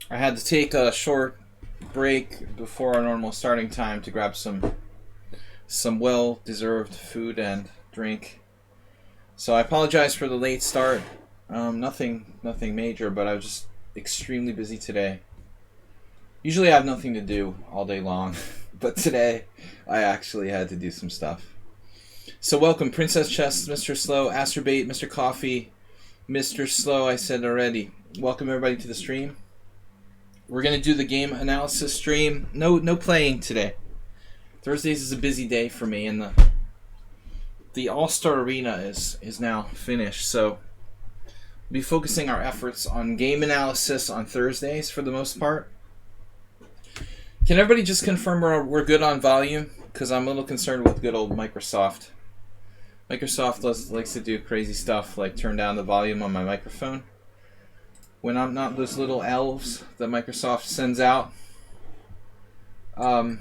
I had to take a short break before our normal starting time to grab some well-deserved food and drink. So I apologize for the late start. Nothing major, but I was just extremely busy today. Usually I have nothing to do all day long, but today I actually had to do some stuff. So welcome Princess Chess, Mr. Slow, Asterbait, Mr. Coffee, Mr. Slow, I said already. Welcome everybody to the stream. We're going to do the game analysis stream. No playing today. Thursdays is a busy day for me, and the All-Star Arena is now finished, so we'll be focusing our efforts on game analysis on Thursdays for the most part. Can everybody just confirm we're good on volume? Because I'm a little concerned with good old Microsoft. Microsoft likes to do crazy stuff like turn down the volume on my microphone when I'm not those little elves that Microsoft sends out. Bang,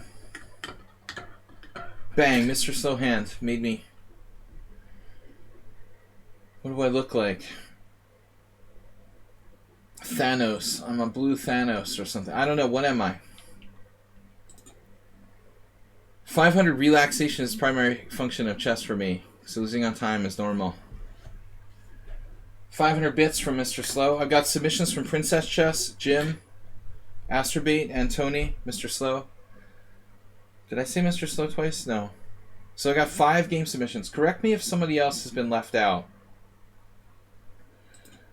Mr. Slowhand made me... What do I look like? Thanos. I'm a blue Thanos or something. I don't know. What am I? 500 relaxation is the primary function of chess for me. So losing on time is normal. 500 bits from Mr. Slow. I've got submissions from Princess Chess, Jim, Asterbait, and Tony. Mr. Slow. Did I say Mr. Slow twice? No. So I got 5 game submissions. Correct me if somebody else has been left out.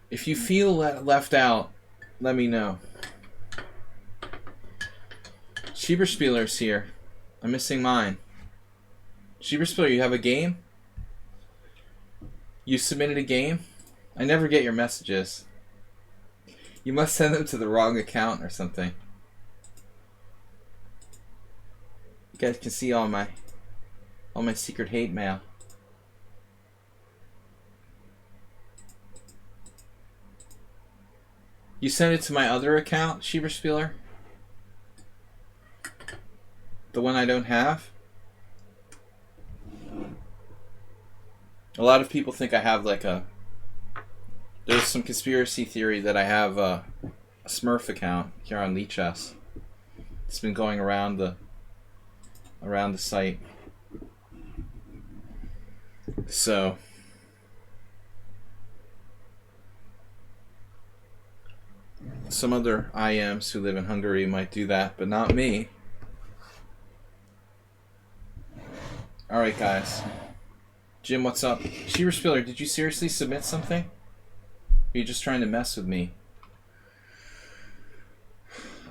If you feel left out, let me know. Schieberspieler's here. I'm missing mine. Schieberspieler, you have a game? You submitted a game? I never get your messages. You must send them to the wrong account or something. You guys can see all my secret hate mail. You sent it to my other account, Schieberspieler? The one I don't have? A lot of people think I have like a... There's some conspiracy theory that I have a Smurf account here on lichess. It's been going around the site. So... Some other IMs who live in Hungary might do that, but not me. Alright, guys. Jim, what's up? Schieberspieler, did you seriously submit something? Or are you just trying to mess with me?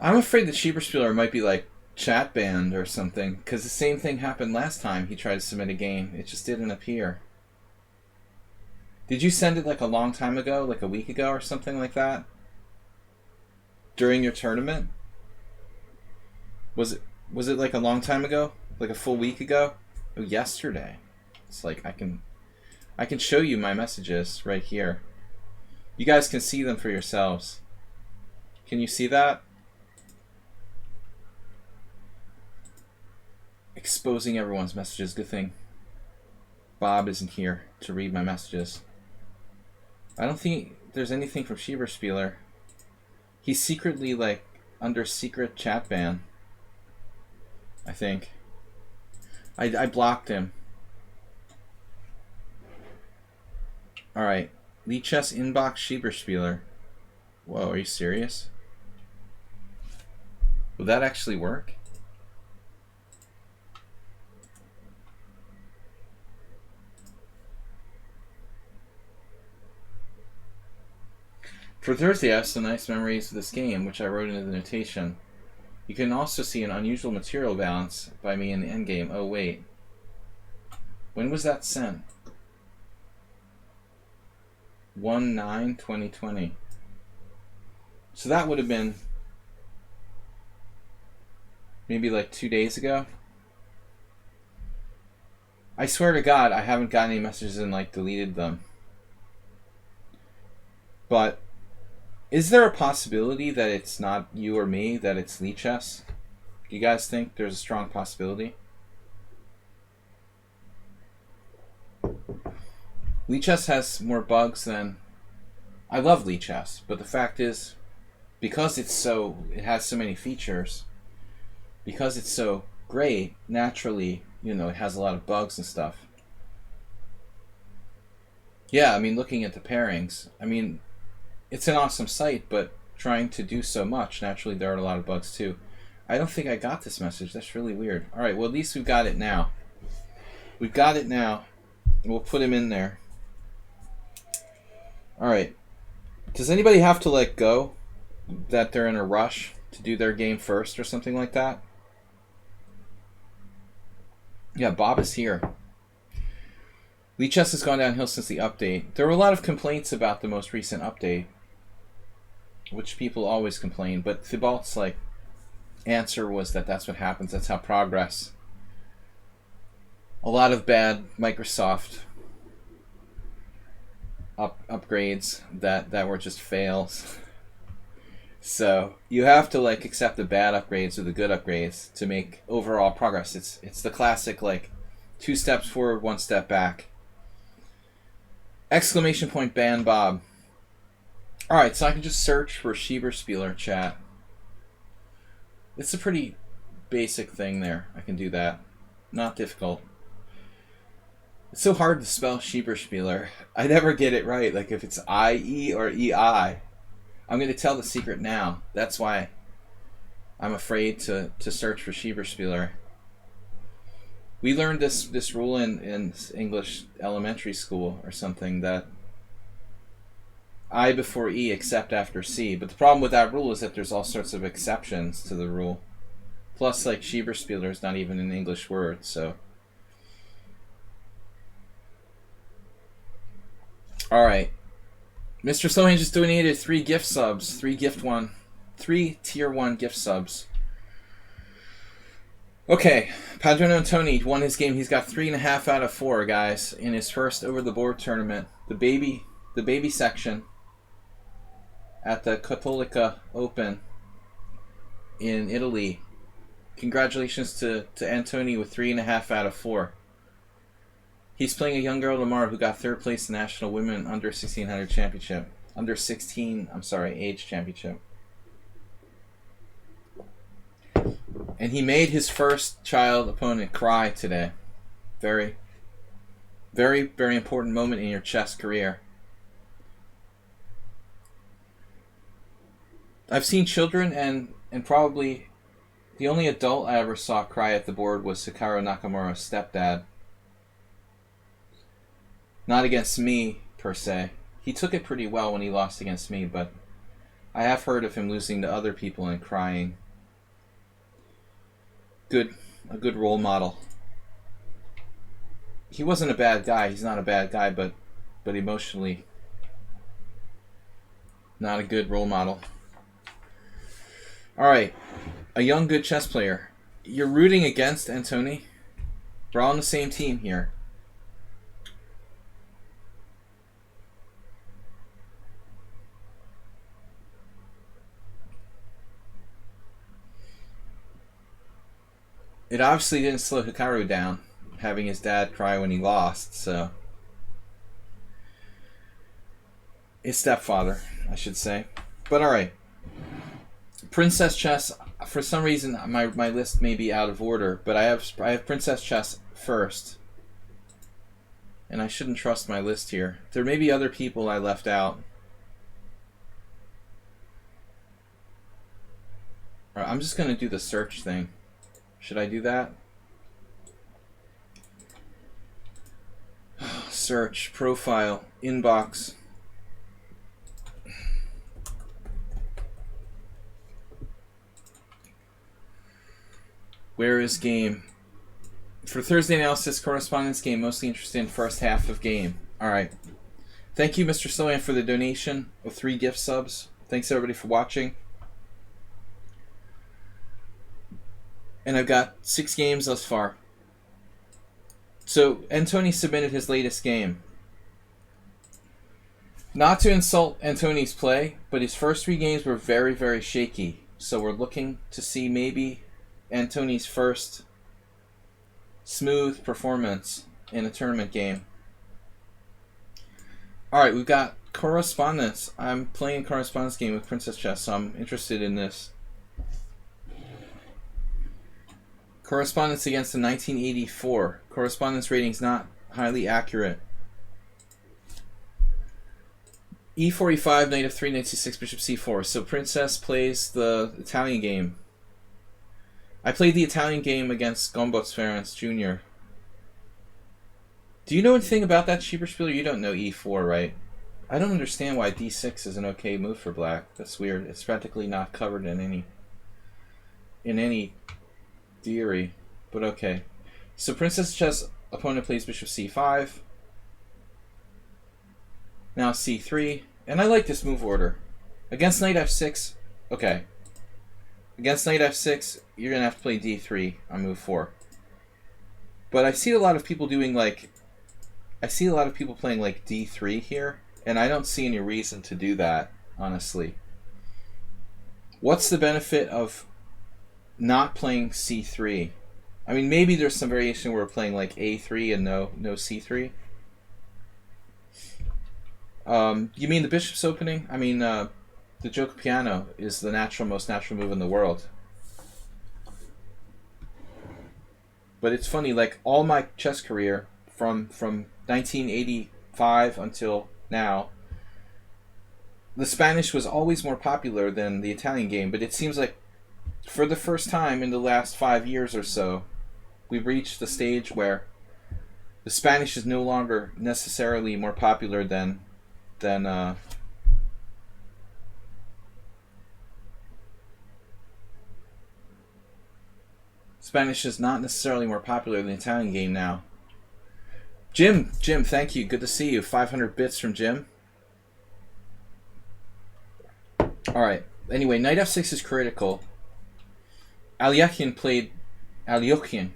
I'm afraid that Schieberspieler might be like chat banned or something, because the same thing happened last time he tried to submit a game. It just didn't appear. Did you send it like a long time ago, like a week ago or something like that? During your tournament? Was it like a long time ago? Like a full week ago? Oh, yesterday. It's like I can show you my messages right here. You guys can see them for yourselves. Can you see that? Exposing everyone's messages. Good thing Bob isn't here to read my messages. I don't think there's anything from Schieberspieler. He's secretly, like, under secret chat ban. I think. I blocked him. Alright. lichess inbox Schieberspieler. Whoa, are you serious? Will that actually work? For Thursday, I have some nice memories of this game, which I wrote into the notation. You can also see an unusual material balance by me in the endgame. Oh, wait. When was that sent? 1/9/2020. So that would have been maybe like 2 days ago. I swear to God, I haven't gotten any messages and like deleted them. But is there a possibility that it's not you or me, that it's lichess? Do you guys think there's a strong possibility? Lichess has more bugs than... I love lichess, but the fact is, because it has so many features, because it's so great, naturally, you know, it has a lot of bugs and stuff. Yeah, I mean, looking at the pairings, I mean, it's an awesome site, but trying to do so much, naturally there are a lot of bugs too. I don't think I got this message. That's really weird. Alright, well, at least we've got it now. We've got it now. We'll put him in there. Alright. Does anybody have to let go that they're in a rush to do their game first or something like that? Yeah, Bob is here. Lichess has gone downhill since the update. There were a lot of complaints about the most recent update, which people always complain, but Thibault's like answer was that that's what happens. That's how progress. A lot of bad Microsoft upgrades that were just fails. So you have to like accept the bad upgrades or the good upgrades to make overall progress. It's the classic like 2 steps forward, 1 step back. Exclamation point ban Bob. Alright, so I can just search for Schieberspieler chat. It's a pretty basic thing there. I can do that. Not difficult. It's so hard to spell Schieberspieler. I never get it right. Like if it's I-E or E-I. I'm going to tell the secret now. That's why I'm afraid to search for Schieberspieler. We learned this rule in English elementary school or something, that I before E except after C. But the problem with that rule is that there's all sorts of exceptions to the rule. Plus, like, Schieberspieler is not even an English word, so. Alright. Mr. Slohan just donated 3 gift subs. 3 tier 1 gift subs. Okay, Padrino Tony won his game. He's got 3.5 out of 4, guys, in his first over-the-board tournament. The baby section at the Cattolica Open in Italy. Congratulations to Antoni with 3.5 out of 4. He's playing a young girl tomorrow who got 3rd place in the National Women Under 1600 Championship. Age Championship. And he made his first child opponent cry today. Very, very, very important moment in your chess career. I've seen children and probably the only adult I ever saw cry at the board was Hikaru Nakamura's stepdad. Not against me, per se. He took it pretty well when he lost against me, but I have heard of him losing to other people and crying. A good role model. He wasn't a bad guy. He's not a bad guy, but emotionally not a good role model. Alright. A young, good chess player. You're rooting against Antoni? We're all on the same team here. It obviously didn't slow Hikaru down, having his dad cry when he lost, so. His stepfather, I should say. But alright. Princess Chess, for some reason my list may be out of order, but I have Princess Chess first. And I shouldn't trust my list here. There may be other people I left out. Alright, I'm just going to do the search thing. Should I do that? Search, profile, inbox. Where is game? For Thursday analysis, correspondence game, mostly interested in first half of game. Alright. Thank you, Mr. Sloan, for the donation of 3 gift subs. Thanks, everybody, for watching. And I've got 6 games thus far. So, Antoni submitted his latest game. Not to insult Antoni's play, but his first 3 games were very, very shaky. So we're looking to see maybe Antoni's first smooth performance in a tournament game. Alright, we've got Correspondence. I'm playing correspondence game with Princess Chess, so I'm interested in this. Correspondence against the 1984. Correspondence ratings not highly accurate. E45, knight f3, knight c6, bishop c4. So Princess plays the Italian game. I played the Italian game against Gombots Ferenc Jr. Do you know anything about that Schieberspieler? You don't know e4, right? I don't understand why d6 is an okay move for black. That's weird. It's practically not covered in any theory, but okay. So Princess Chess opponent plays bishop c5. Now c3, and I like this move order. Against knight f6, okay. Against knight f6, you're gonna have to play d3 on move 4. But I see a lot of people doing like, I see a lot of people playing like d3 here, and I don't see any reason to do that, honestly. What's the benefit of not playing c3? I mean, maybe there's some variation where we're playing like a3 and no c3. You mean the bishop's opening? I mean, the gioco piano is the most natural move in the world. But it's funny, like all my chess career from 1985 until now, the Spanish was always more popular than the Italian game. But it seems like for the first time in the last 5 years or so, we've reached the stage where the Spanish is no longer necessarily more popular than Spanish is not necessarily more popular than the Italian game now. Jim, thank you. Good to see you. 500 bits from Jim. Alright. Anyway, knight f6 is critical. Alekhine played... Alekhine.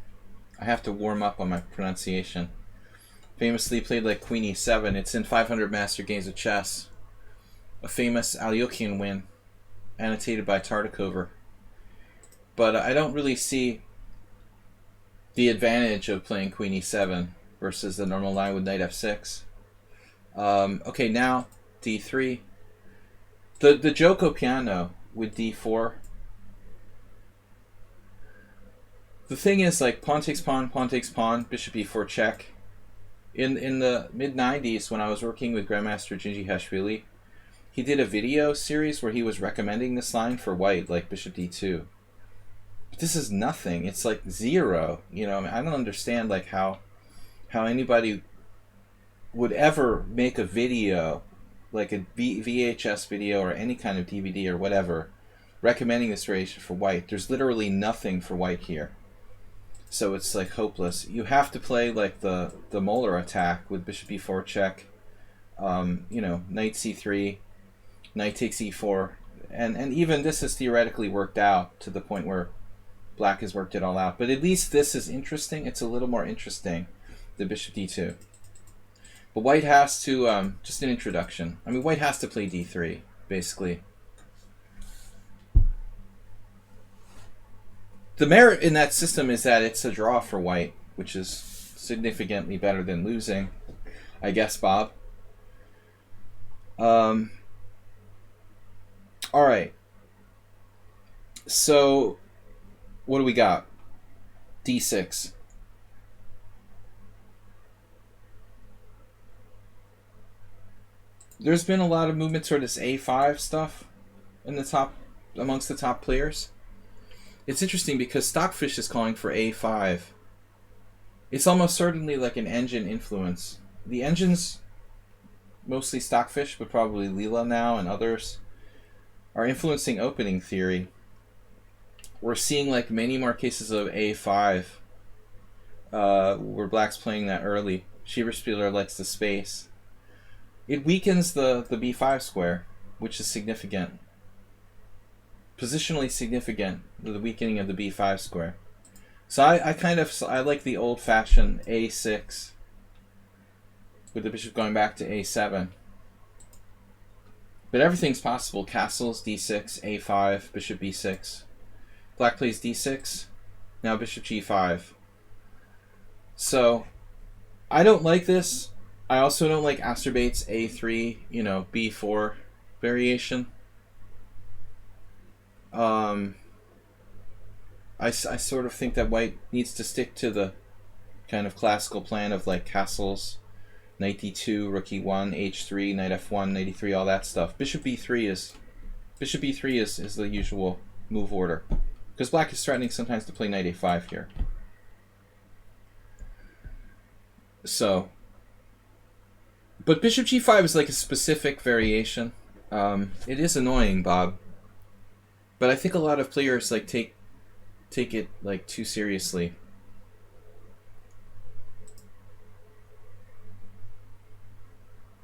I have to warm up on my pronunciation. Famously played like queen e7. It's in 500 Master Games of Chess. A famous Alekhine win. Annotated by Tartakover. But I don't really see the advantage of playing queen e7 versus the normal line with knight f6. Okay, now d3. The gioco piano with d4. The thing is, like, pawn takes pawn, bishop e4 check. In the mid-90s, when I was working with Grandmaster Jinji Hashvili, he did a video series where he was recommending this line for white, like bishop d2. But this is nothing. It's like 0. You know, I mean, I don't understand like how anybody would ever make a video, like a VHS video or any kind of DVD or whatever, recommending this variation for white. There's literally nothing for white here. So it's like hopeless. You have to play like the Moeller attack with bishop e4 check, you know, knight c3, knight takes e4, and even this is theoretically worked out to the point where black has worked it all out. But at least this is interesting. It's a little more interesting than bishop d2. But white has to, just an introduction. I mean, white has to play d3, basically. The merit in that system is that it's a draw for white, which is significantly better than losing, I guess, Bob. All right. So, what do we got? d6. There's been a lot of movement toward this a5 stuff in the top, amongst the top players. It's interesting because Stockfish is calling for a5. It's almost certainly like an engine influence. The engines, mostly Stockfish, but probably Leela now and others, are influencing opening theory. We're seeing like many more cases of a5 where black's playing that early. Schieberspieler likes the space. It weakens the b5 square, which is significant. Positionally significant, the weakening of the b5 square. So I like the old-fashioned a6 with the bishop going back to a7. But everything's possible. Castles, d6, a5, bishop b6. Black plays d6, now bishop g5. So I don't like this. I also don't like Asturbate's A3, B4 variation. I sort of think that white needs to stick to the kind of classical plan of like castles, knight d2, rook e1, h3, knight f1, knight e3, all that stuff. Bishop b3 is the usual move order, because black is threatening sometimes to play knight a5 here. So, but bishop g5 is like a specific variation. It is annoying, Bob, but I think a lot of players like take it like too seriously.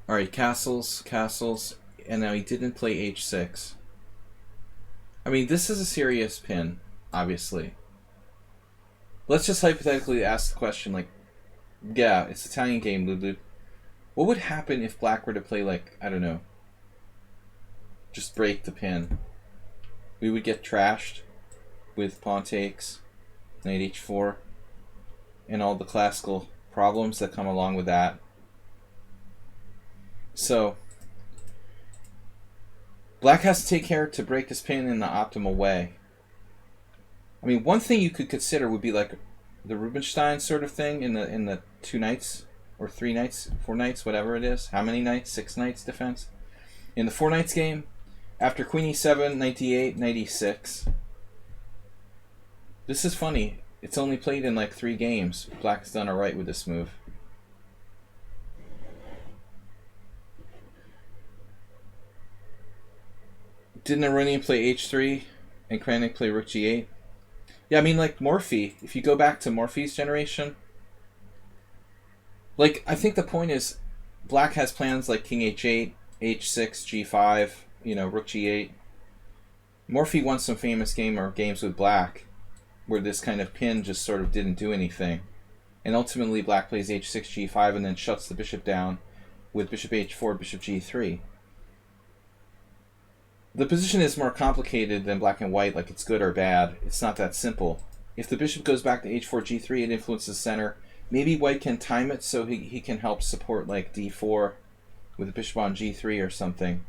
All right, castles, and now he didn't play h6. I mean, this is a serious pin, obviously. Let's just hypothetically ask the question, like, yeah, it's an Italian game, Lulu. What would happen if black were to play, like, I don't know, just break the pin? We would get trashed with pawn takes, knight h4, and all the classical problems that come along with that. So, black has to take care to break this pin in the optimal way. I mean, one thing you could consider would be like the Rubinstein sort of thing in the 2 knights or 3 knights, 4 knights, whatever it is. How many knights? 6 knights defense. In the 4 knights game, after queen e7, knight d8, knight e6. This is funny. It's only played in like 3 games. Black's done alright with this move. Didn't Aronian play h3 and Kranich play rook g8? Yeah, I mean, like Morphy. If you go back to Morphy's generation, like, I think the point is black has plans like king h8, h6, g5, rook g8. Morphy won some famous games with black where this kind of pin just sort of didn't do anything. And ultimately black plays h6, g5 and then shuts the bishop down with bishop h4, bishop g3. The position is more complicated than black and white, like it's good or bad. It's not that simple. If the bishop goes back to h4, g3, it influences center. Maybe white can time it so he can help support like d4 with a bishop on g3 or something.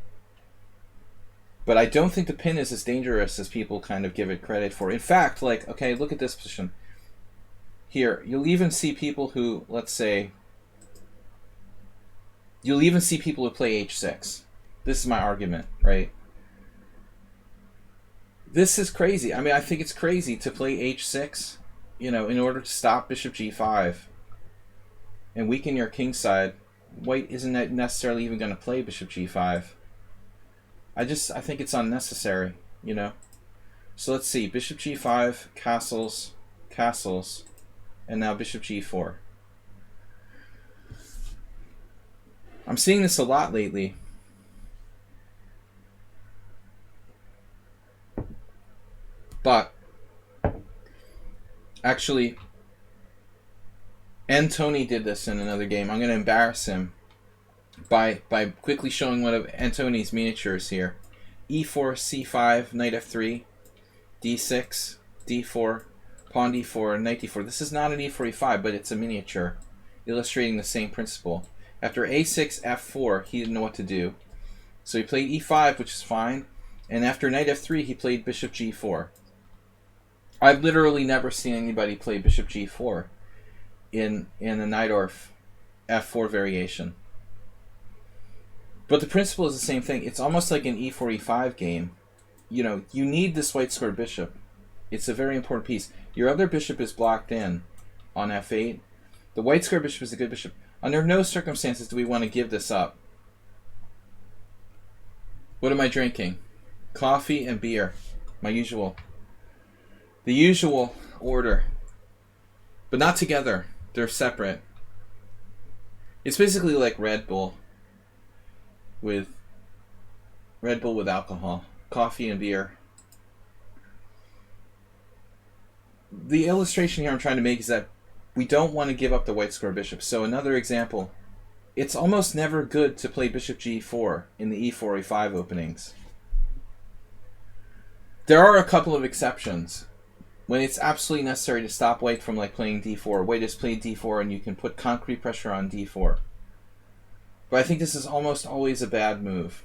But I don't think the pin is as dangerous as people kind of give it credit for. In fact, like, okay, look at this position. Here, you'll even see people who, let's say, you'll even see people who play h6. This is my argument, right? This is crazy. I mean, I think it's crazy to play h6, in order to stop bishop g5 and weaken your king side. White isn't necessarily even going to play bishop g5. I think it's unnecessary, So let's see. Bishop g5, castles, and now bishop g4. I'm seeing this a lot lately. But actually, Antoni did this in another game. I'm going to embarrass him by quickly showing one of Antoni's miniatures here. e4, c5, knight f3, d6, d4, pawn d4, knight d4. This is not an e4, e5, but it's a miniature illustrating the same principle. After a6, f4, he didn't know what to do. So he played e5, which is fine. And after knight f3, he played bishop g4. I've literally never seen anybody play bishop g4 in the Najdorf f4 variation. But the principle is the same thing. It's almost like an e4, e5 game. You need this white square bishop. It's a very important piece. Your other bishop is blocked in on f8. The white square bishop is a good bishop. Under no circumstances do we want to give this up. What am I drinking? Coffee and beer. My usual. The usual order. But not together. They're separate. It's basically like Red Bull with alcohol. Coffee and beer. The illustration here I'm trying to make is that we don't want to give up the white square bishop. So another example. It's almost never good to play bishop g4 in the e4, e5 openings. There are a couple of exceptions. When it's absolutely necessary to stop white from like playing d4, white has played d4 and you can put concrete pressure on d4. But I think this is almost always a bad move.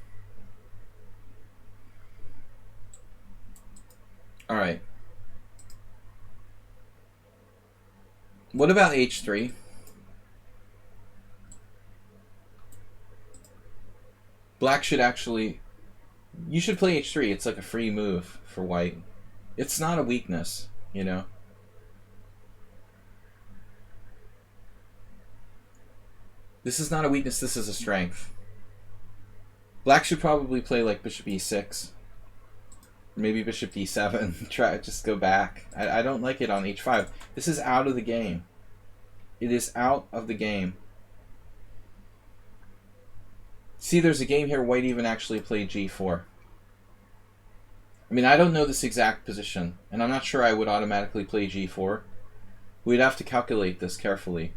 Alright. What about h3? Black should actually... You should play h3. It's like a free move for white. It's not a weakness, you know? This is not a weakness, this is a strength. Black should probably play like bishop e6. Maybe bishop d7. Try just go back. I don't like it on h5. This is out of the game. It is out of the game. See, there's a game here. White even actually played g4. I mean, I don't know this exact position, and I'm not sure I would automatically play g4. We'd have to calculate this carefully.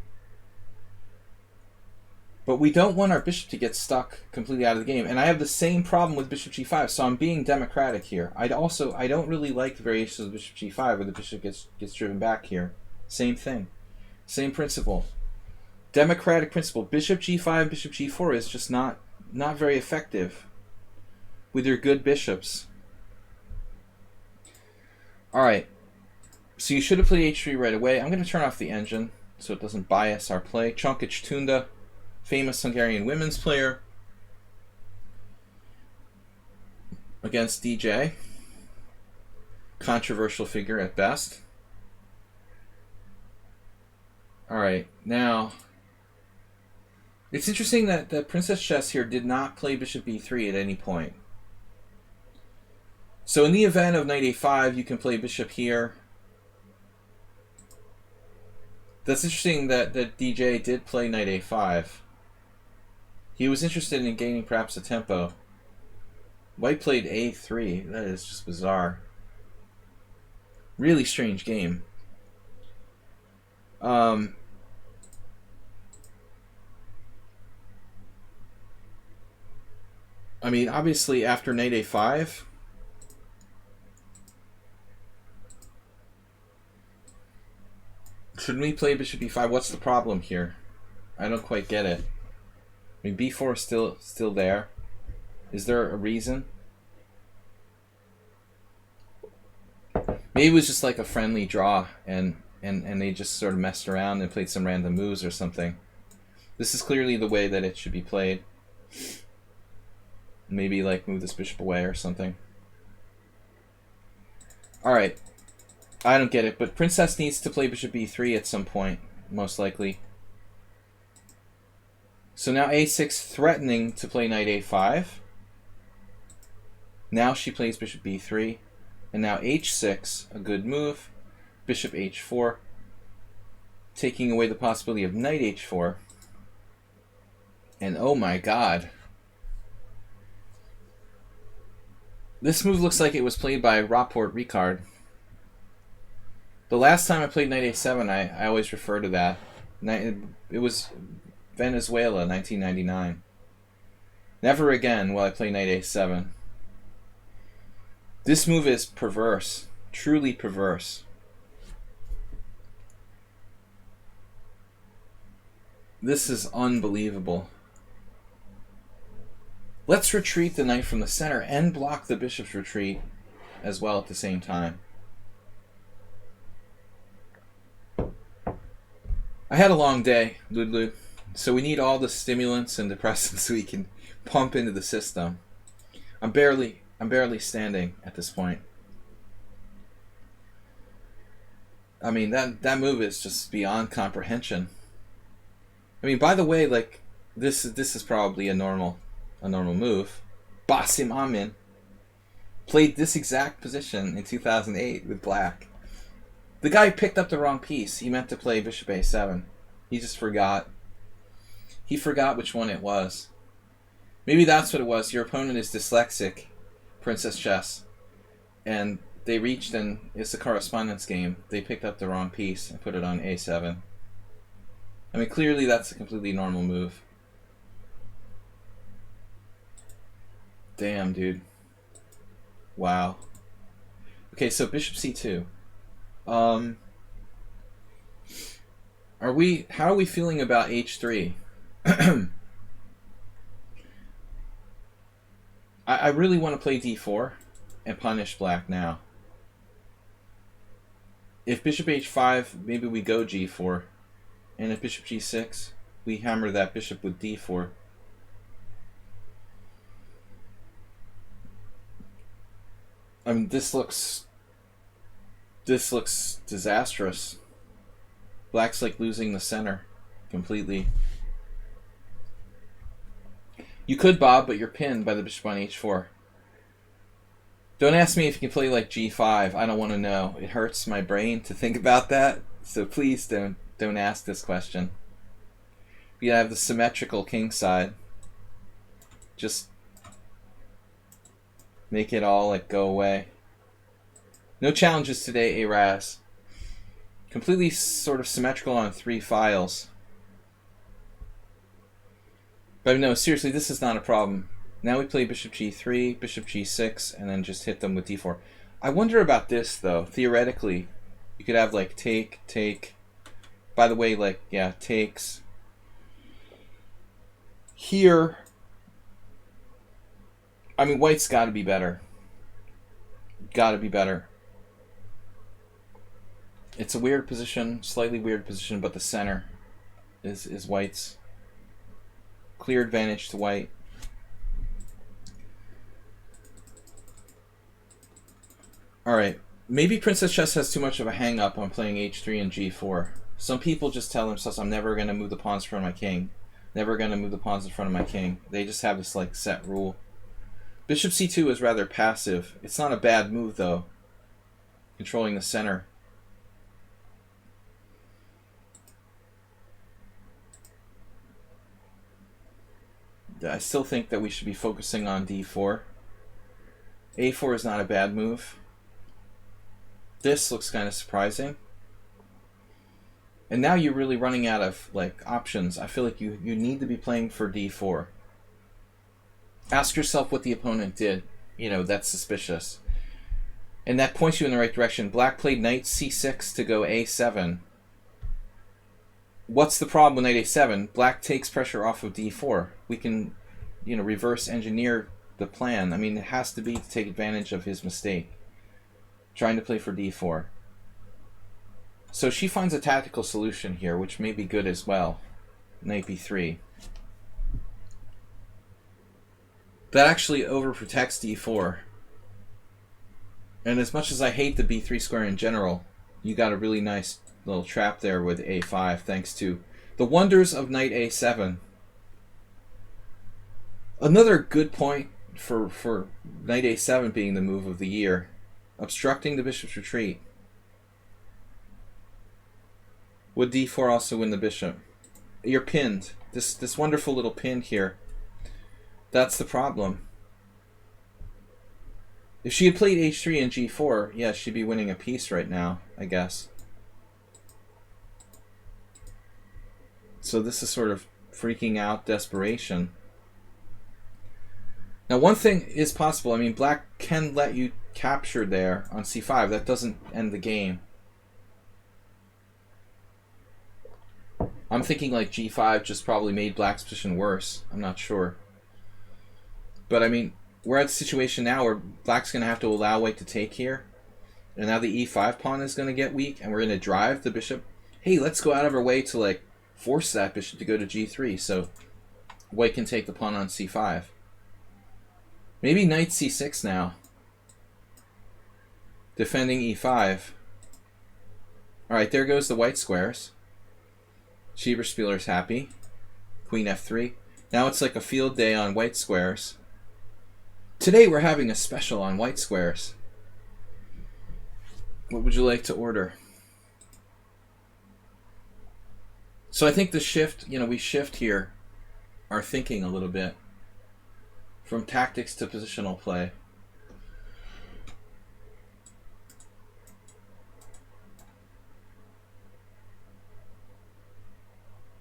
But we don't want our bishop to get stuck completely out of the game. And I have the same problem with bishop g5, so I'm being democratic here. I don't really like the variations of bishop g5 where the bishop gets driven back here. Same thing. Same principle. Democratic principle. Bishop g5, bishop g4 is just not very effective with your good bishops. Alright. So you should have played h3 right away. I'm going to turn off the engine so it doesn't bias our play. Čonkić Tunda, famous Hungarian women's player, against DJ. Controversial figure at best. Alright, now it's interesting that the Princess Chess here did not play bishop b3 at any point. So in the event of knight a5, you can play bishop here. That's interesting that DJ did play knight a5. He was interested in gaining perhaps a tempo. White played a3. That is just bizarre. Really strange game. I mean, obviously after knight a5, shouldn't we play bishop b5? What's the problem here? I don't quite get it. I mean, b4 is still there. Is there a reason? Maybe it was just like a friendly draw, and they just sort of messed around and played some random moves or something. This is clearly the way that it should be played. Maybe like move this bishop away or something. Alright. I don't get it, but Princess needs to play bishop b3 at some point, most likely. So now a6 threatening to play knight a5. Now she plays bishop b3. And now h6, a good move. Bishop h4. Taking away the possibility of knight h4. And oh my god. This move looks like it was played by Rapport Ricard. The last time I played knight a7, I always refer to that. It was Venezuela, 1999. Never again will I play knight a7. This move is perverse. Truly perverse. This is unbelievable. Let's retreat the knight from the center and block the bishop's retreat as well at the same time. I had a long day, Ludlu, so we need all the stimulants and depressants we can pump into the system. I'm barely standing at this point. I mean, that move is just beyond comprehension. I mean, by the way, like this is probably a normal move. Basim Amin played this exact position in 2008 with black. The guy picked up the wrong piece. He meant to play bishop a7. He just forgot. He forgot which one it was. Maybe that's what it was. Your opponent is dyslexic, Princess Chess, and they reached, and it's a correspondence game. They picked up the wrong piece and put it on a7. I mean, clearly that's a completely normal move. Damn, dude. Wow. Okay, so bishop c2. How are we feeling about h3? I really want to play d4 and punish black now. If bishop h5, maybe we go g4. And if bishop g6, we hammer that bishop with d4. I mean, this looks disastrous. Black's like losing the center completely. You could bob, but you're pinned by the bishop on h4. Don't ask me if you can play like g5. I don't want to know. It hurts my brain to think about that. So please don't ask this question. You have the symmetrical king side. Just make it all like go away. No challenges today, Araz. Completely sort of symmetrical on 3 files. But no, seriously, this is not a problem. Now we play bishop g3, bishop g6, and then just hit them with d4. I wonder about this, though. Theoretically, you could have, like, take, take. By the way, like, yeah, takes. Here, I mean, white's got to be better. Got to be better. It's a weird position, slightly weird position, but the center is white's. Clear advantage to white. Alright, maybe Princess Chess has too much of a hang-up on playing h3 and g4. Some people just tell themselves, I'm never going to move the pawns in front of my king. Never going to move the pawns in front of my king. They just have this like set rule. Bishop c2 is rather passive. It's not a bad move, though. Controlling the center. I still think that we should be focusing on d4. a4 is not a bad move. This looks kind of surprising. And now you're really running out of like options. I feel like you need to be playing for d4. Ask yourself what the opponent did. You know, that's suspicious. And that points you in the right direction. Black played knight c6 to go a7. What's the problem with knight a7? Black takes pressure off of d4. We can, you know, reverse engineer the plan. I mean, it has to be to take advantage of his mistake. Trying to play for d4. So she finds a tactical solution here, which may be good as well. Knight b3. That actually overprotects d4. And as much as I hate the b3 square in general, you got a really nice little trap there with a5, thanks to the wonders of knight a7. Another good point for knight a7 being the move of the year. Obstructing the bishop's retreat. Would d4 also win the bishop? You're pinned. This wonderful little pin here. That's the problem. If she had played h3 and g4, yeah, she'd be winning a piece right now, I guess. So this is sort of freaking out desperation. Now one thing is possible. I mean, black can let you capture there on c5. That doesn't end the game. I'm thinking like g5 just probably made black's position worse. I'm not sure. But I mean, we're at a situation now where black's going to have to allow white to take here. And now the e5 pawn is going to get weak, and we're going to drive the bishop. Hey, let's go out of our way to like force that bishop to go to g3 so white can take the pawn on c5. Maybe knight c6 now. Defending e5. Alright, there goes the white squares. Schieberspieler's happy. Queen f3. Now it's like a field day on white squares. Today we're having a special on white squares. What would you like to order? So I think the shift, you know, we shift here our thinking a little bit from tactics to positional play.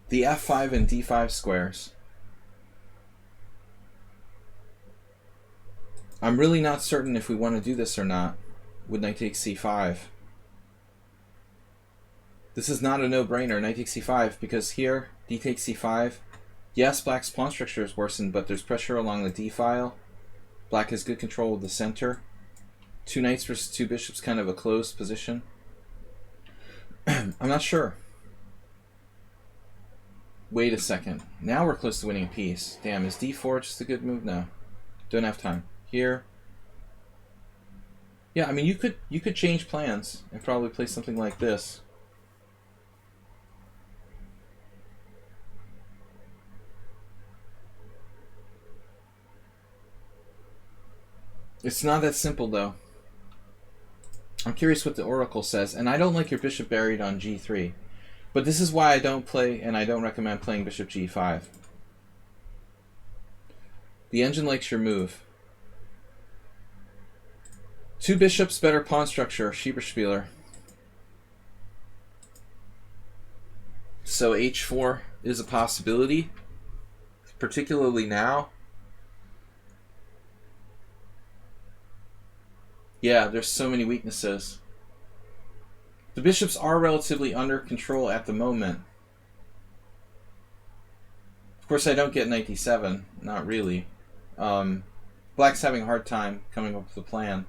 The f5 and d5 squares. I'm really not certain if we want to do this or not with knight takes c5. This is not a no-brainer, knight takes c5, because here, d takes c5. Yes, black's pawn structure is worsened, but there's pressure along the d file. Black has good control of the center. 2 knights versus 2 bishops, kind of a closed position. I'm not sure. Wait a second. Now we're close to winning a piece. Damn, is d4 just a good move? No. Don't have time. Here. Yeah, I mean, you could change plans and probably play something like this. It's not that simple, though. I'm curious what the Oracle says, and I don't like your bishop buried on g3. But this is why I don't play, and I don't recommend playing bishop g5. The engine likes your move. 2 bishops, better pawn structure, Schieberspieler. So h4 is a possibility, particularly now. Yeah, there's so many weaknesses. The bishops are relatively under control at the moment. Of course, I don't get knight d7. Not really. Black's having a hard time coming up with a plan.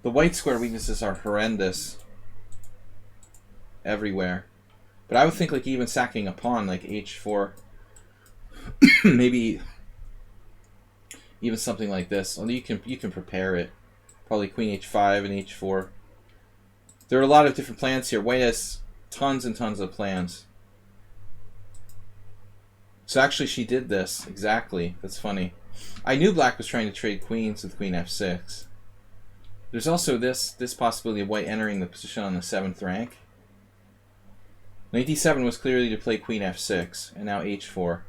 The white square weaknesses are horrendous. Everywhere. But I would think like even sacking a pawn like h4. Maybe even something like this. Although you can prepare it. Probably queen h5 and h4. There are a lot of different plans here. White has tons and tons of plans. So actually she did this. Exactly. That's funny. I knew black was trying to trade queens with queen f6. There's also this possibility of white entering the position on the 7th rank. Knight d7 was clearly to play queen f6, and now h4.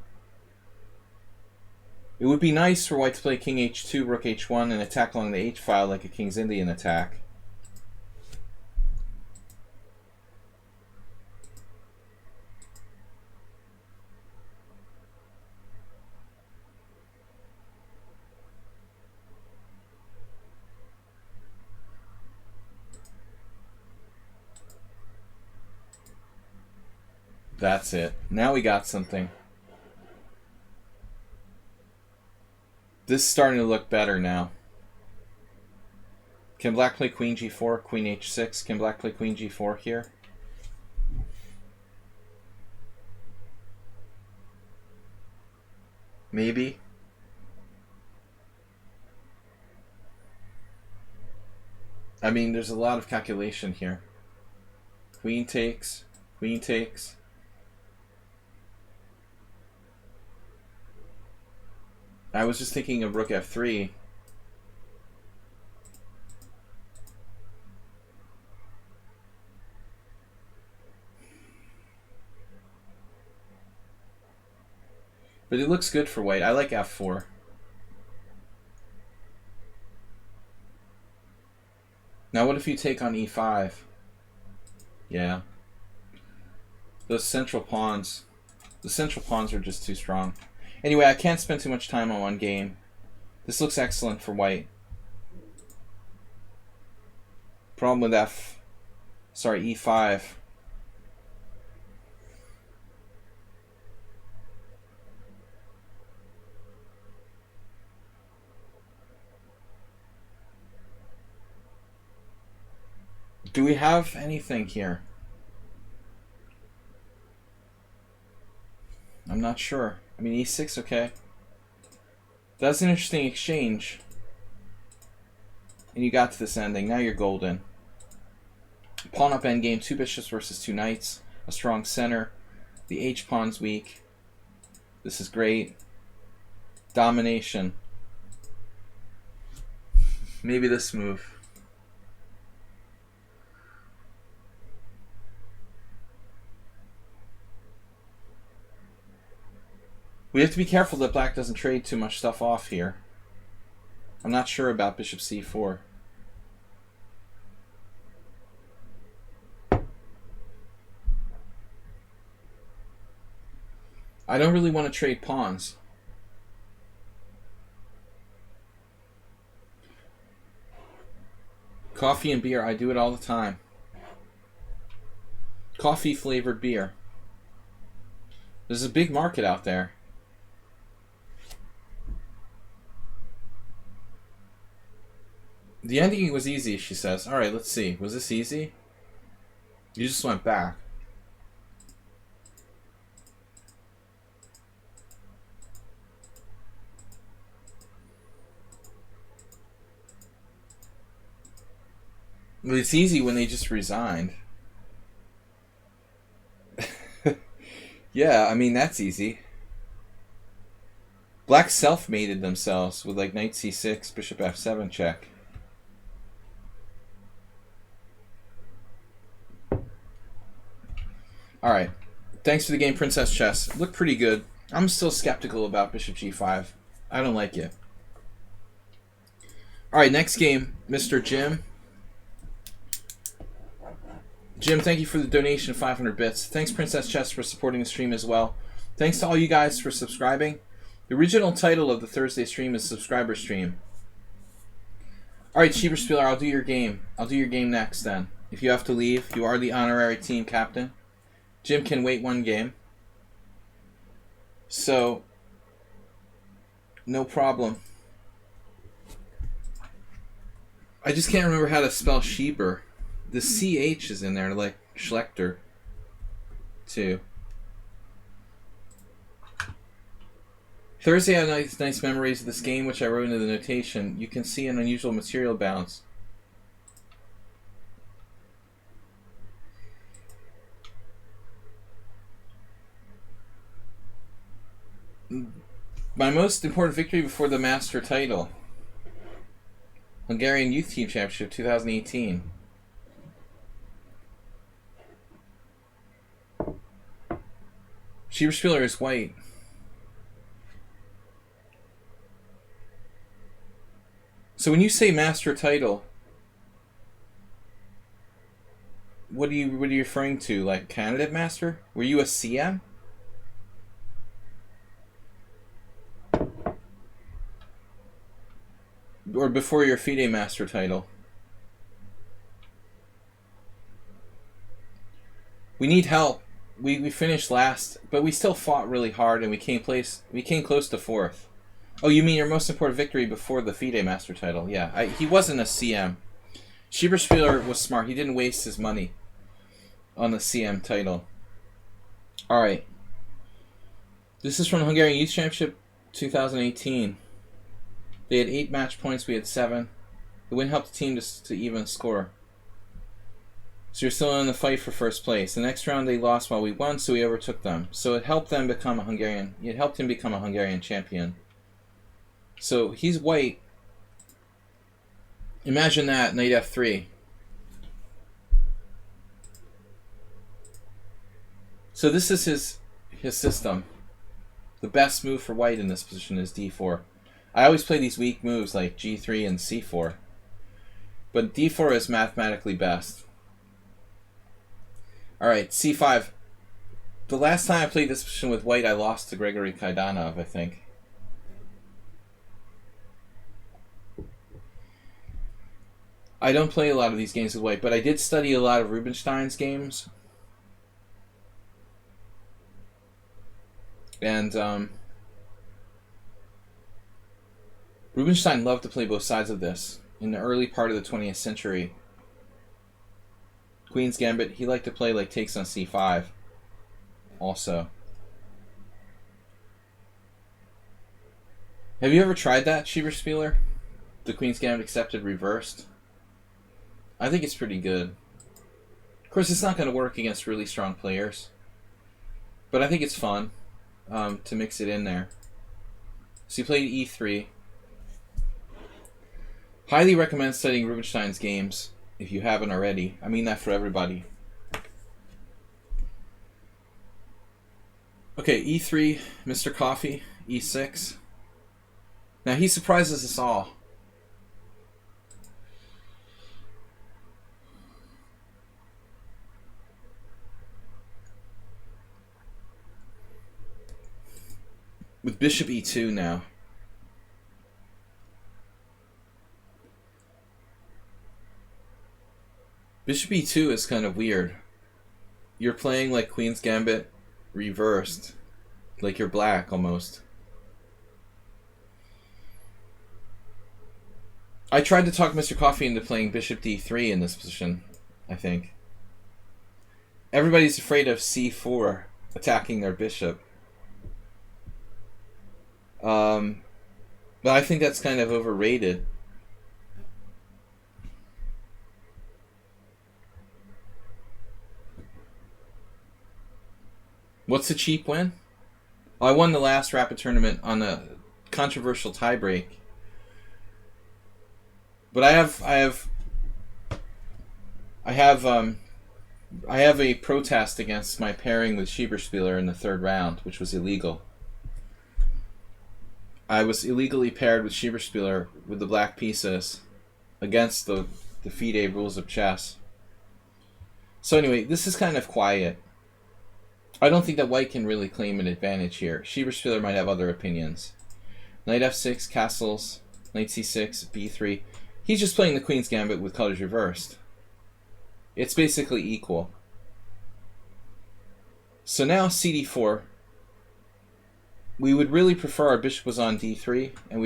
It would be nice for white to play king h2, rook h1, and attack along the h-file like a King's Indian attack. That's it. Now we got something. This is starting to look better now. Can black play queen g4, queen h6? Can black play queen g4 here? Maybe. I mean, there's a lot of calculation here. Queen takes, queen takes. I was just thinking of rook f3. But it looks good for white. I like f4. Now what if you take on e5? Yeah. Those central pawns. The central pawns are just too strong. Anyway, I can't spend too much time on one game. This looks excellent for white. Problem with e5. Do we have anything here? I'm not sure. I mean, e6, okay. That's an interesting exchange. And you got to this ending. Now you're golden. Pawn up endgame. 2 bishops versus 2 knights. A strong center. The h-pawn's weak. This is great. Domination. Maybe this move. We have to be careful that black doesn't trade too much stuff off here. I'm not sure about bishop c4. I don't really want to trade pawns. Coffee and beer, I do it all the time. Coffee flavored beer. There's a big market out there. The ending was easy, she says. Alright, let's see. Was this easy? You just went back. Well, it's easy when they just resigned. Yeah, I mean, that's easy. Black self-mated themselves with like knight c6, bishop f7 check. Alright. Thanks for the game, Princess Chess. Looked pretty good. I'm still skeptical about bishop g5. I don't like it. Alright, next game, Mr. Jim. Jim, thank you for the donation of 500 bits. Thanks, Princess Chess, for supporting the stream as well. Thanks to all you guys for subscribing. The original title of the Thursday stream is Subscriber Stream. Alright, Schieberspieler, I'll do your game. I'll do your game next then. If you have to leave, you are the honorary team captain. Jim can wait one game. So, no problem. I just can't remember how to spell Schieber. The CH is in there, like Schlechter, too. Thursday, I had nice memories of this game, which I wrote into the notation. You can see an unusual material balance. My most important victory before the Master title. Hungarian Youth Team Championship 2018. Schieberspieler is white. So when you say master title, what are you referring to? Like candidate master? Were you a CM? Or before your FIDE master title? We need help. We finished last, but we still fought really hard, and we came close to 4th. Oh, you mean your most important victory before the FIDE master title? Yeah, he wasn't a CM. Schieberspieler was smart. He didn't waste his money on the CM title. All right. This is from Hungarian Youth Championship 2018. They had 8 match points. We had 7. The win helped the team to even score. So you're still in the fight for first place. The next round they lost while we won, so we overtook them. So it helped them become a Hungarian. It helped him become a Hungarian champion. So he's white. Imagine that, knight f3. So this is his system. The best move for white in this position is d4. I always play these weak moves like g3 and c4. But d4 is mathematically best. Alright, c5. The last time I played this position with white, I lost to Gregory Kaidanov, I think. I don't play a lot of these games with white, but I did study a lot of Rubinstein's games. And Rubinstein loved to play both sides of this. In the early part of the 20th century, Queen's Gambit, he liked to play like takes on c5 also. Have you ever tried that, Schieberspieler? The Queen's Gambit accepted reversed? I think it's pretty good. Of course, it's not going to work against really strong players. But I think it's fun to mix it in there. So you played e3. Highly recommend studying Rubinstein's games if you haven't already. I mean that for everybody. Okay, e3, Mr. Coffee, e6. Now he surprises us all. With bishop e2 now. Bishop e2 is kind of weird. You're playing like Queen's Gambit reversed. Like you're black almost. I tried to talk Mr. Coffee into playing bishop d3 in this position, I think. Everybody's afraid of c4 attacking their bishop. But I think that's kind of overrated. What's the cheap win? Well, I won the last rapid tournament on a controversial tiebreak. But I have a protest against my pairing with Schieberspieler in the third round, which was illegal. I was illegally paired with Schieberspieler with the black pieces against the FIDE rules of chess. So anyway, this is kind of quiet. I don't think that white can really claim an advantage here. Schieberspieler might have other opinions. Knight f6, castles, knight c6, b3. He's just playing the Queen's Gambit with colors reversed. It's basically equal. So now cd4. We would really prefer our bishop was on d3, and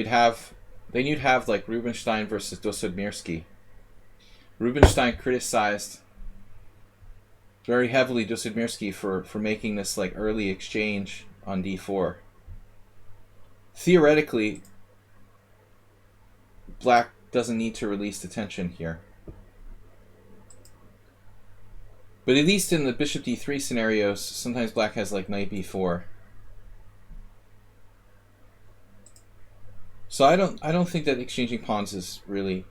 then you'd have like Rubinstein versus Dosudmyrsky. Rubinstein criticized very heavily Dosudmyrsky for making this like early exchange on d4. Theoretically, black doesn't need to release the tension here. But at least in the bishop d3 scenarios, sometimes black has like knight b4. So I don't think that exchanging pawns is really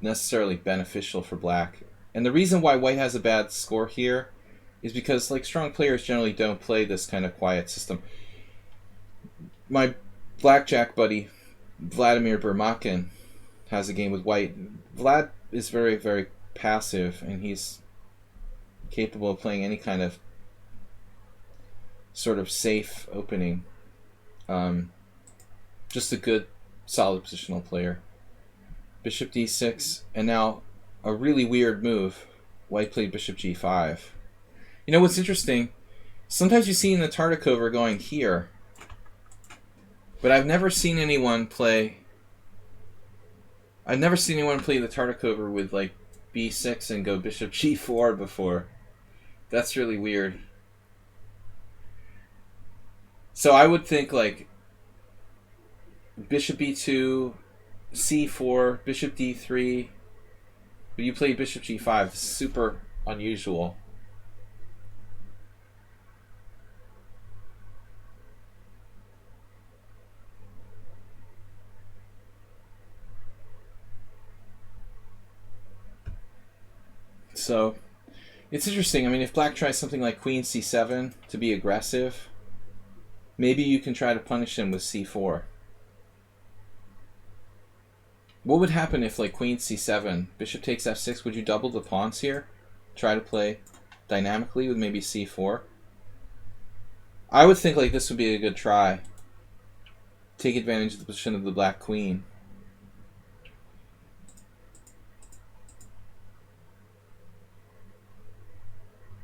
necessarily beneficial for black. And the reason why white has a bad score here is because like strong players generally don't play this kind of quiet system. My blackjack buddy Vladimir Bermakin has a game with white. Vlad is very, very passive, and he's capable of playing any kind of sort of safe opening. Just a good, solid positional player. Bishop d6, and now a really weird move. White played bishop g5. You know what's interesting? Sometimes you see in the Tartikover going here, but I've never seen anyone play the Tartikover with like b6 and go bishop g4 before. That's really weird. So I would think like bishop b2, c4, bishop d3, but you play bishop g5. Super unusual. So it's interesting. I mean, if black tries something like queen c7 to be aggressive, maybe you can try to punish him with c4. What would happen if like queen c7, bishop takes f6? Would you double the pawns here? Try to play dynamically with maybe c4? I would think like this would be a good try. Take advantage of the position of the black queen.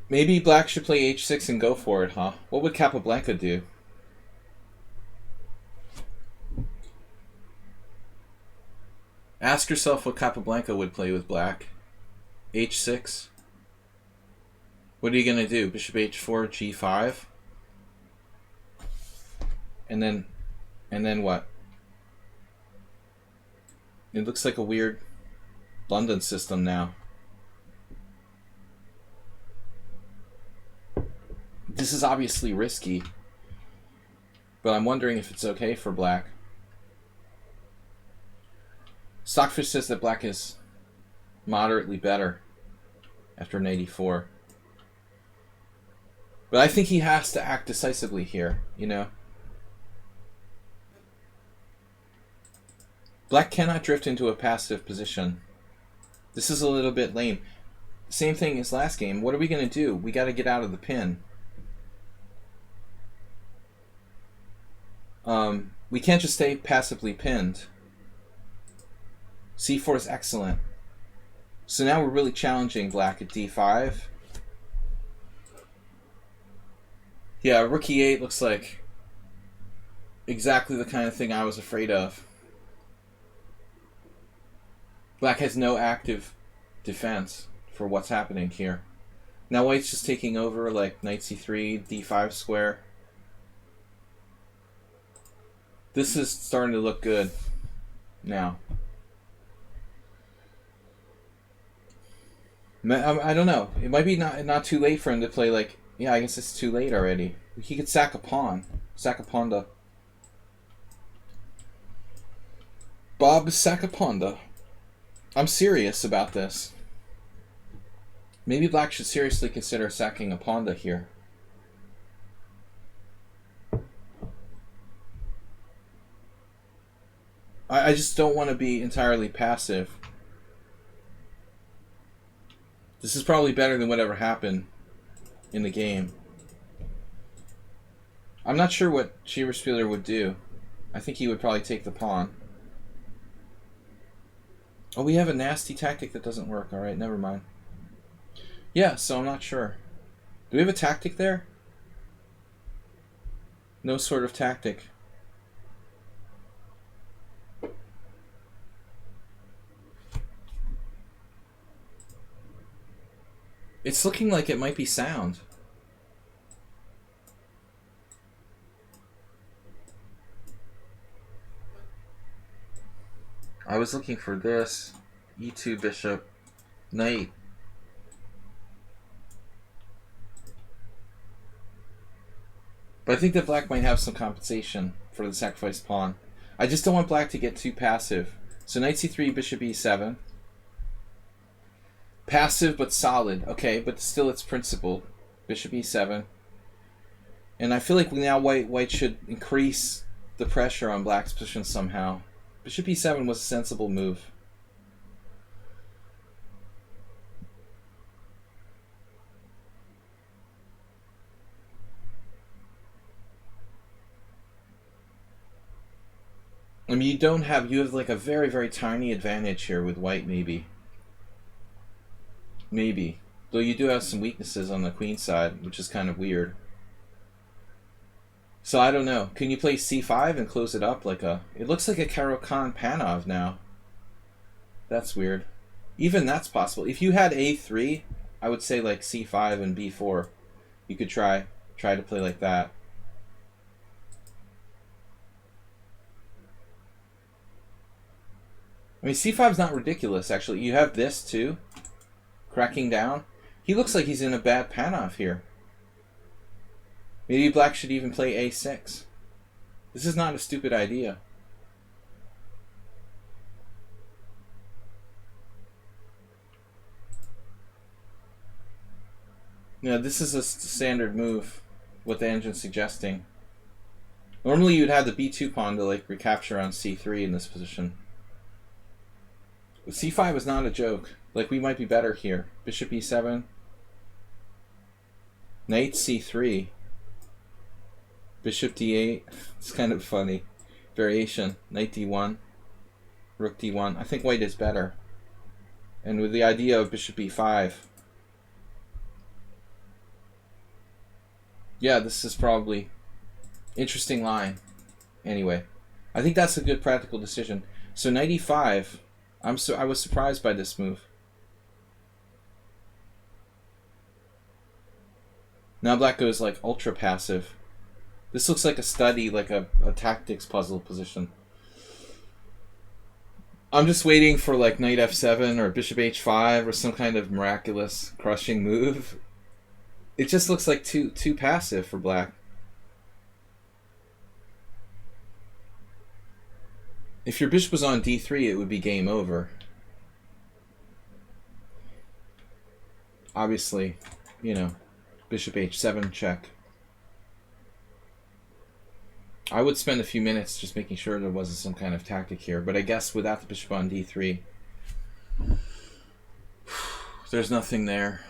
Maybe black should play h6 and go for it, huh? What would Capablanca do? Ask yourself what Capablanca would play with black. h6. What are you going to do? Bishop h4, g5? And then what? It looks like a weird London system now. This is obviously risky, but I'm wondering if it's okay for black. Stockfish says that black is moderately better after knight e4. But I think he has to act decisively here, you know? Black cannot drift into a passive position. This is a little bit lame. Same thing as last game. What are we going to do? We got to get out of the pin. We can't just stay passively pinned. c4 is excellent. So now we're really challenging black at d5. Yeah, rook e8 looks like exactly the kind of thing I was afraid of. Black has no active defense for what's happening here. Now white's just taking over, like knight c3, d5 square. This is starting to look good now. I don't know. It might be not too late for him to play like... Yeah, I guess it's too late already. He could sack a pawn. Sack a ponda. Bob Sakaponda. I'm serious about this. Maybe black should seriously consider sacking a ponda here. I just don't want to be entirely passive. This is probably better than whatever happened in the game. I'm not sure what Schierspieler would do. I think he would probably take the pawn. Oh, we have a nasty tactic that doesn't work. Alright, never mind. Yeah, so I'm not sure. Do we have a tactic there? No sort of tactic. It's looking like it might be sound. I was looking for this. E2 bishop, knight. But I think that black might have some compensation for the sacrificed pawn. I just don't want black to get too passive. So knight c3, bishop e7. Passive but solid. Okay, but still it's principled. Bishop e7. And I feel like now white should increase the pressure on black's position somehow. Bishop e7 was a sensible move. I mean, you have like a very, very tiny advantage here with white, maybe. Maybe. Though you do have some weaknesses on the queen side, which is kind of weird. So I don't know. Can you play c5 and close it up like a... It looks like a Caro-Kann Panov now. That's weird. Even that's possible. If you had a3, I would say like c5 and b4. You could try to play like that. I mean, c5 is not ridiculous, actually. You have this, too. Cracking down. He looks like he's in a bad Panov here. Maybe black should even play a6. This is not a stupid idea. Yeah, this is a standard move, what the engine's suggesting. Normally you'd have the b2 pawn to like recapture on c3 in this position. But c5 is not a joke. Like, we might be better here. Bishop e7. Knight c3. Bishop d8. It's kind of funny. Variation. Knight d1. Rook d1. I think white is better. And with the idea of bishop e5. Yeah, this is probably interesting line. Anyway, I think that's a good practical decision. So knight e5. I was surprised by this move. Now black goes like ultra passive. This looks like a study, like a tactics puzzle position. I'm just waiting for like knight f7 or bishop h5 or some kind of miraculous crushing move. It just looks like too passive for black. If your bishop was on d3, it would be game over. Obviously, you know, bishop h7 check. I would spend a few minutes just making sure there wasn't some kind of tactic here, but I guess without the bishop on d3, there's nothing there.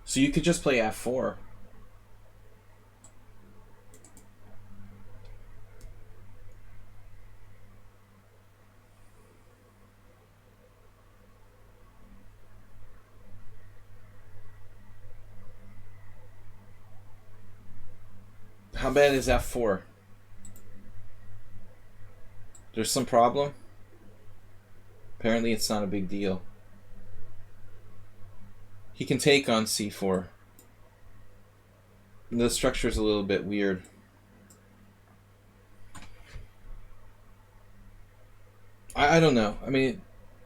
So you could just play f4. How bad is f4? There's some problem? Apparently it's not a big deal. He can take on c4. The structure's a little bit weird. I don't know. I mean,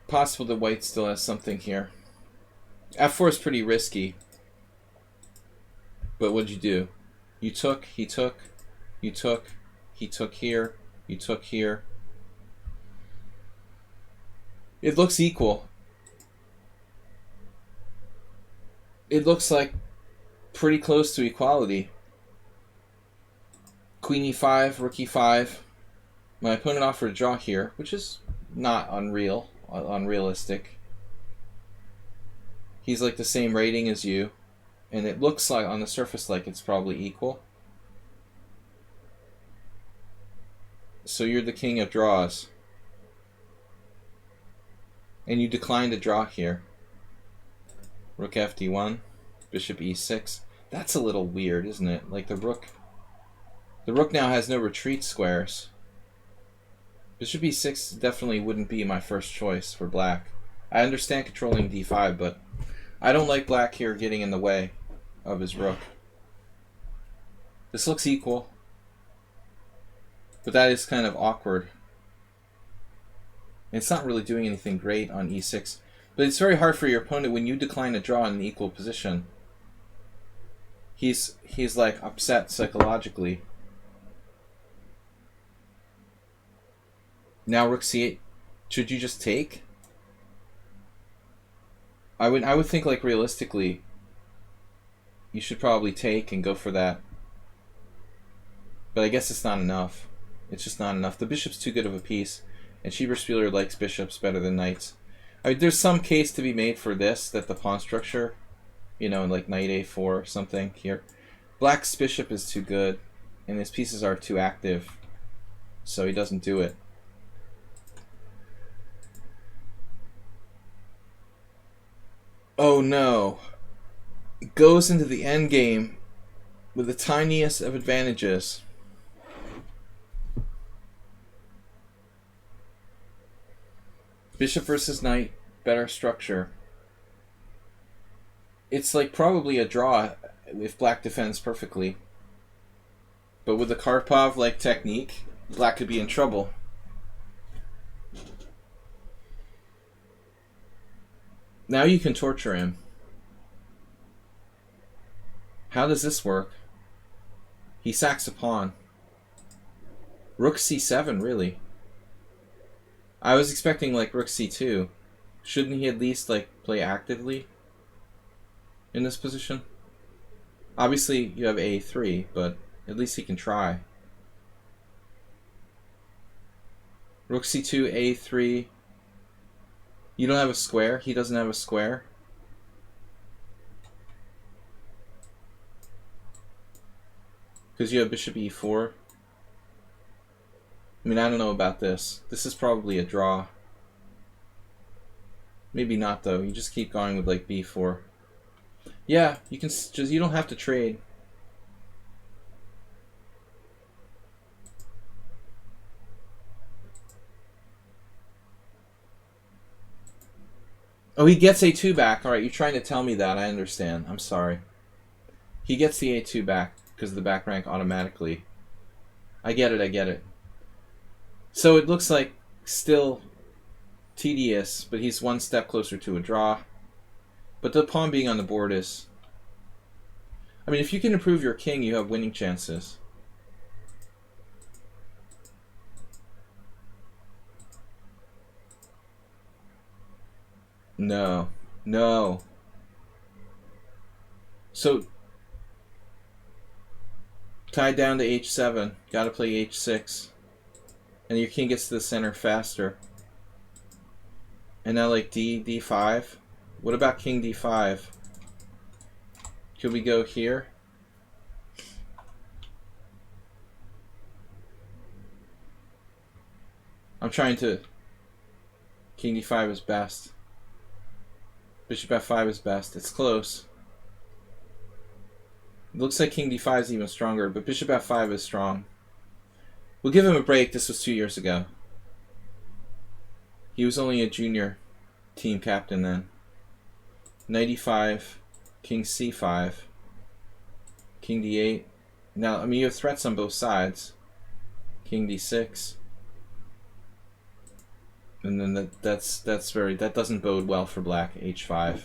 possible that white still has something here. f4 is pretty risky. But what'd you do? You took, he took, you took, he took here, you took here. It looks equal. It looks like pretty close to equality. Queen e5, rook e5. My opponent offered a draw here, which is not unrealistic. He's like the same rating as you, and it looks like on the surface like it's probably equal. So you're the king of draws. And you declined a draw here. Rook fd1, bishop e6. That's a little weird, isn't it? Like the rook now has no retreat squares. Bishop e6 definitely wouldn't be my first choice for black. I understand controlling d5, but I don't like black here getting in the way of his rook. This looks equal, but that is kind of awkward. It's not really doing anything great on e6, but it's very hard for your opponent when you decline a draw in an equal position. He's like upset psychologically. Now rook c8. Should you just take? I would think, like, realistically, you should probably take and go for that. But I guess it's not enough. It's just not enough. The bishop's too good of a piece, and Schieber-Spieler likes bishops better than knights. I mean, there's some case to be made for this, that the pawn structure, you know, like knight a4 or something here. Black's bishop is too good, and his pieces are too active, so he doesn't do it. Oh no. Goes into the endgame with the tiniest of advantages. Bishop versus knight, better structure. It's like probably a draw if black defends perfectly. But with the Karpov-like technique, black could be in trouble. Now you can torture him. How does this work? He sacks a pawn. Rook c7, really? I was expecting like rook c2. Shouldn't he at least like play actively in this position? Obviously you have a3, but at least he can try. Rook c2, a3. You don't have a square? He doesn't have a square? Because you have bishop e4. I mean, I don't know about this. This is probably a draw. Maybe not, though. You just keep going with like b4. Yeah, you can just, you don't have to trade. Oh, he gets a2 back. Alright, you're trying to tell me that. I understand. I'm sorry. He gets the a2 back because of the back rank automatically. I get it, I get it. So it looks like still tedious, but he's one step closer to a draw. But the pawn being on the board is... I mean, if you can improve your king, you have winning chances. No. No. So, tied down to h7. Gotta play h6. And your king gets to the center faster. And now like d5. What about king d5? Could we go here? I'm trying to... King d5 is best. Bishop f5 is best. It's close. It looks like king d5 is even stronger, but bishop f5 is strong. We'll give him a break. This was 2 years ago. He was only a junior team captain then. Knight e5, king c5, king d8. Now, I mean, you have threats on both sides. King d6. And then that doesn't bode well for black. h5.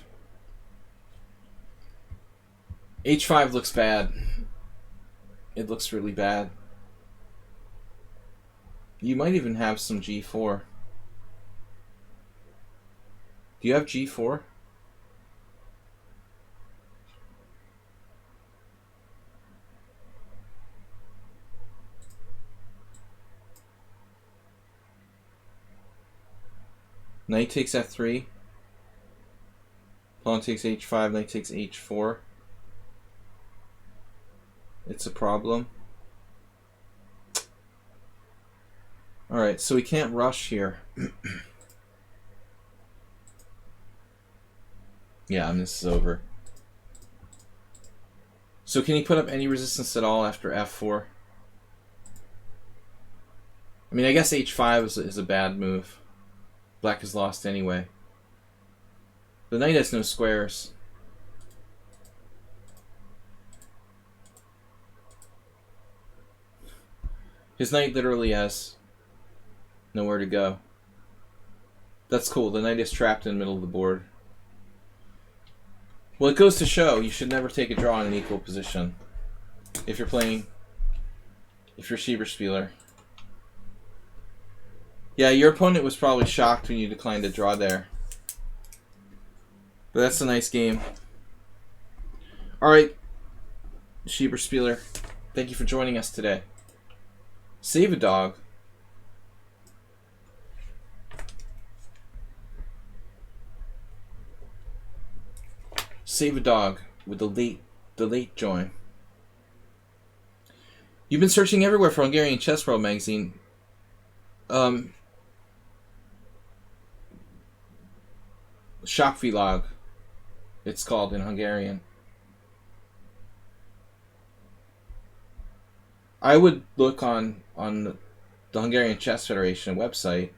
h5 looks bad. It looks really bad. You might even have some g4. Do you have g4? Knight takes f3. Pawn takes h5. Knight takes h4. It's a problem. Alright, so we can't rush here. Yeah, and this is over. So can he put up any resistance at all after f4? I mean, I guess h5 is a bad move. Black is lost anyway. The knight has no squares. His knight literally has nowhere to go. That's cool. The knight is trapped in the middle of the board. Well, it goes to show you should never take a draw in an equal position. If you're Schieberspieler. Yeah, your opponent was probably shocked when you declined a draw there. But that's a nice game. Alright, Schieberspieler, thank you for joining us today. Save a dog. Save a dog with the late join. You've been searching everywhere for Hungarian Chess World magazine. Shockvlog, it's called in Hungarian. I would look on the Hungarian Chess Federation website.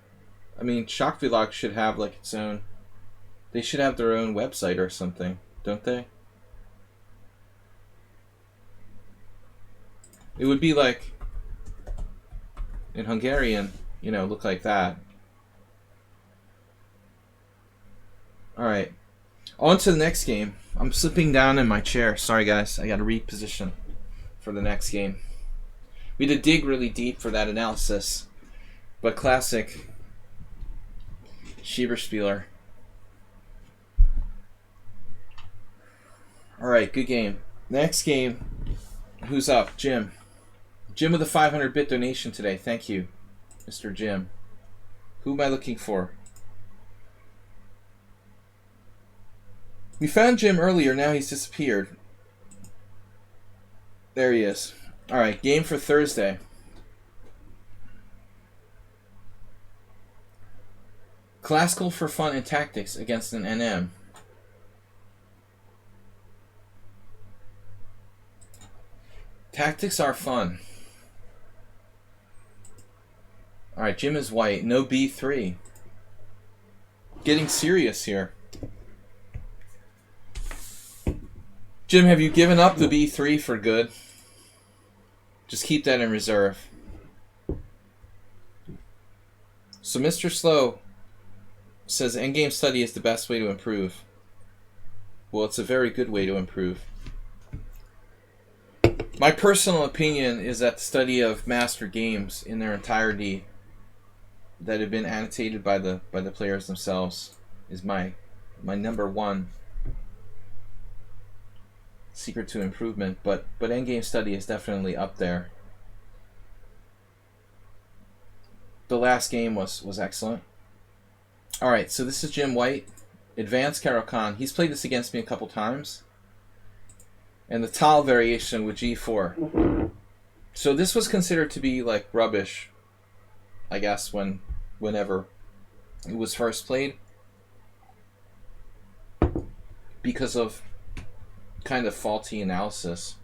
I mean, Shockvlog should have like its own. They should have their own website or something, don't they? It would be like in Hungarian, you know, look like that. Alright, on to the next game. I'm slipping down in my chair. Sorry guys, I gotta reposition for the next game. We had to dig really deep for that analysis, but classic Schieberspieler. Alright, good game. Next game, who's up? Jim. Jim with a 500-bit donation today. Thank you, Mr. Jim. Who am I looking for? We found Jim earlier, now he's disappeared. There he is. Alright, game for Thursday. Classical for fun and tactics against an NM. Tactics are fun. Alright, Jim is white. No b3. Getting serious here. Jim, have you given up the b3 for good? Just keep that in reserve. So Mr. Slow says endgame study is the best way to improve. Well, it's a very good way to improve. My personal opinion is that the study of master games in their entirety that have been annotated by the players themselves is my number one secret to improvement, but endgame study is definitely up there. The last game was excellent. Alright, so this is Jim White, advanced Caro-Kann. He's played this against me a couple times. And the Tal variation with g4. So this was considered to be like rubbish, I guess, whenever it was first played, because of kind of faulty analysis.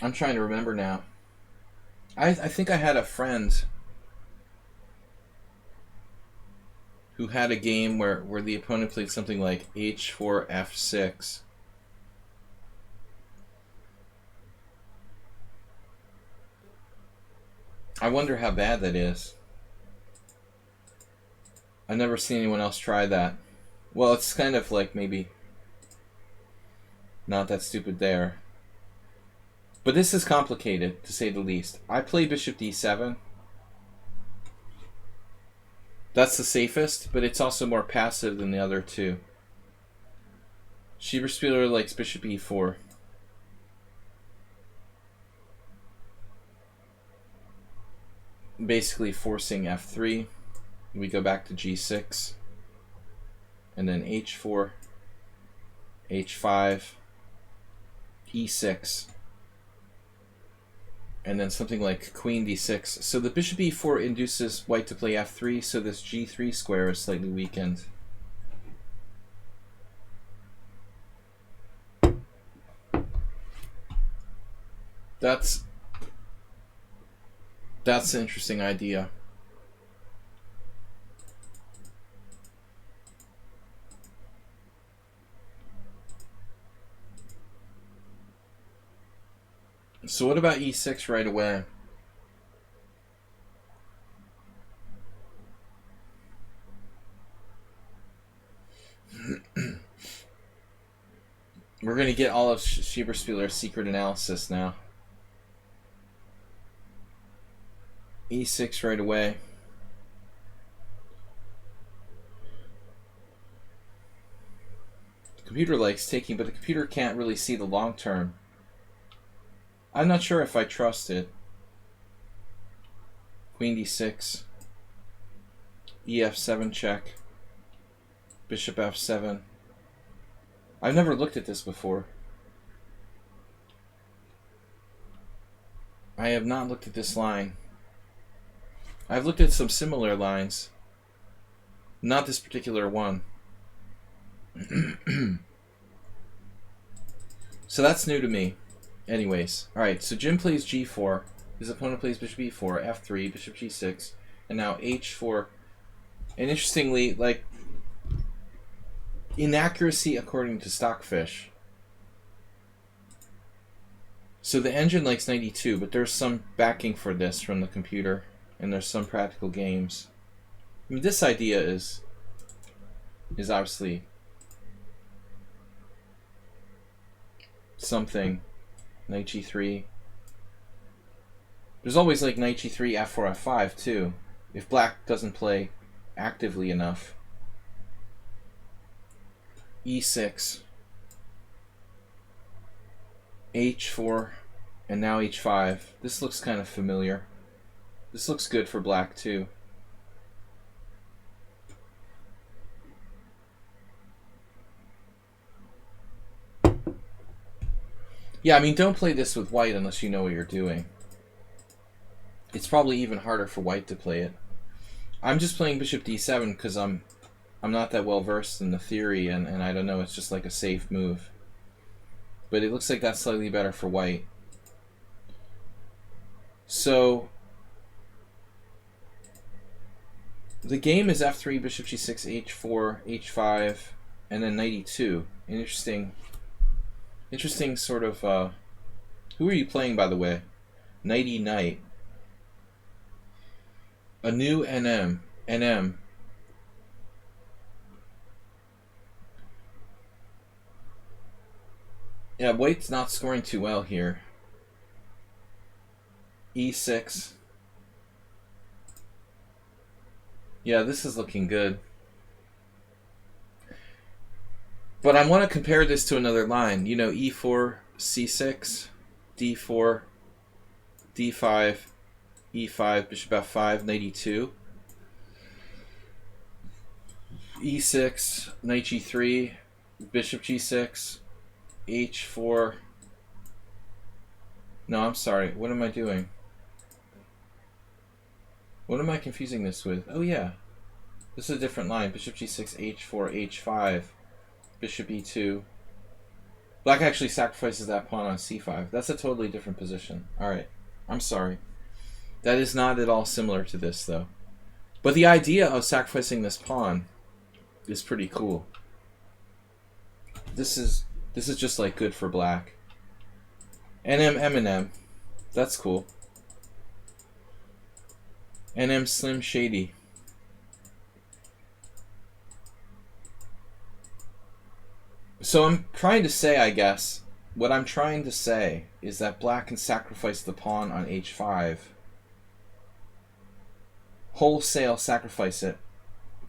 I'm trying to remember now. I think I had a friend who had a game where the opponent played something like h4 f6. I wonder how bad that is. I've never seen anyone else try that. Well, it's kind of like maybe not that stupid there. But this is complicated, to say the least. I play bishop d7. That's the safest, but it's also more passive than the other two. Schieberspieler likes bishop e4. Basically forcing f3. We go back to g6. And then h4, h5, e6. And then something like queen d6. So the bishop e4 induces white to play f3, so this g3 square is slightly weakened. That's an interesting idea. So what about e6 right away? We're going to get all of Schieberspieler's secret analysis now. e6 right away. The computer likes taking, but the computer can't really see the long term. I'm not sure if I trust it. Queen d6. ef7 check. Bishop f7. I've never looked at this before. I have not looked at this line. I've looked at some similar lines. Not this particular one. So that's new to me. Anyways, alright, so Jim plays g4. His opponent plays bishop e4, f3, bishop g6, and now h4. And interestingly, like, inaccuracy according to Stockfish. So the engine likes 92, but there's some backing for this from the computer, and there's some practical games. I mean, this idea is obviously something. Knight g3. There's always like knight g3, f4, f5 too, if black doesn't play actively enough. e6, h4, and now h5. This looks kind of familiar. This looks good for black too. Yeah, I mean, don't play this with white unless you know what you're doing. It's probably even harder for white to play it. I'm just playing bishop d7 because I'm not that well versed in the theory, and I don't know, it's just like a safe move. But it looks like that's slightly better for white. So the game is f3, bishop g6, h4, h5, and then knight e2. Interesting sort of, who are you playing, by the way? Knighty knight. A new NM. Yeah, white's not scoring too well here. e6. Yeah, this is looking good. But I want to compare this to another line. You know, e4, c6, d4, d5, e5, bishop f5, knight e2. e6, knight g3, bishop g6, h4. No, I'm sorry. What am I doing? What am I confusing this with? Oh, yeah. This is a different line. Bishop g6, h4, h5, bishop e2. Black actually sacrifices that pawn on c5. That's a totally different position. Alright. I'm sorry. That is not at all similar to this, though. But the idea of sacrificing this pawn is pretty cool. This is just like good for black. NM Eminem. That's cool. NM Slim Shady. So I'm trying to say, I guess, what I'm trying to say is that black can sacrifice the pawn on h5. Wholesale sacrifice it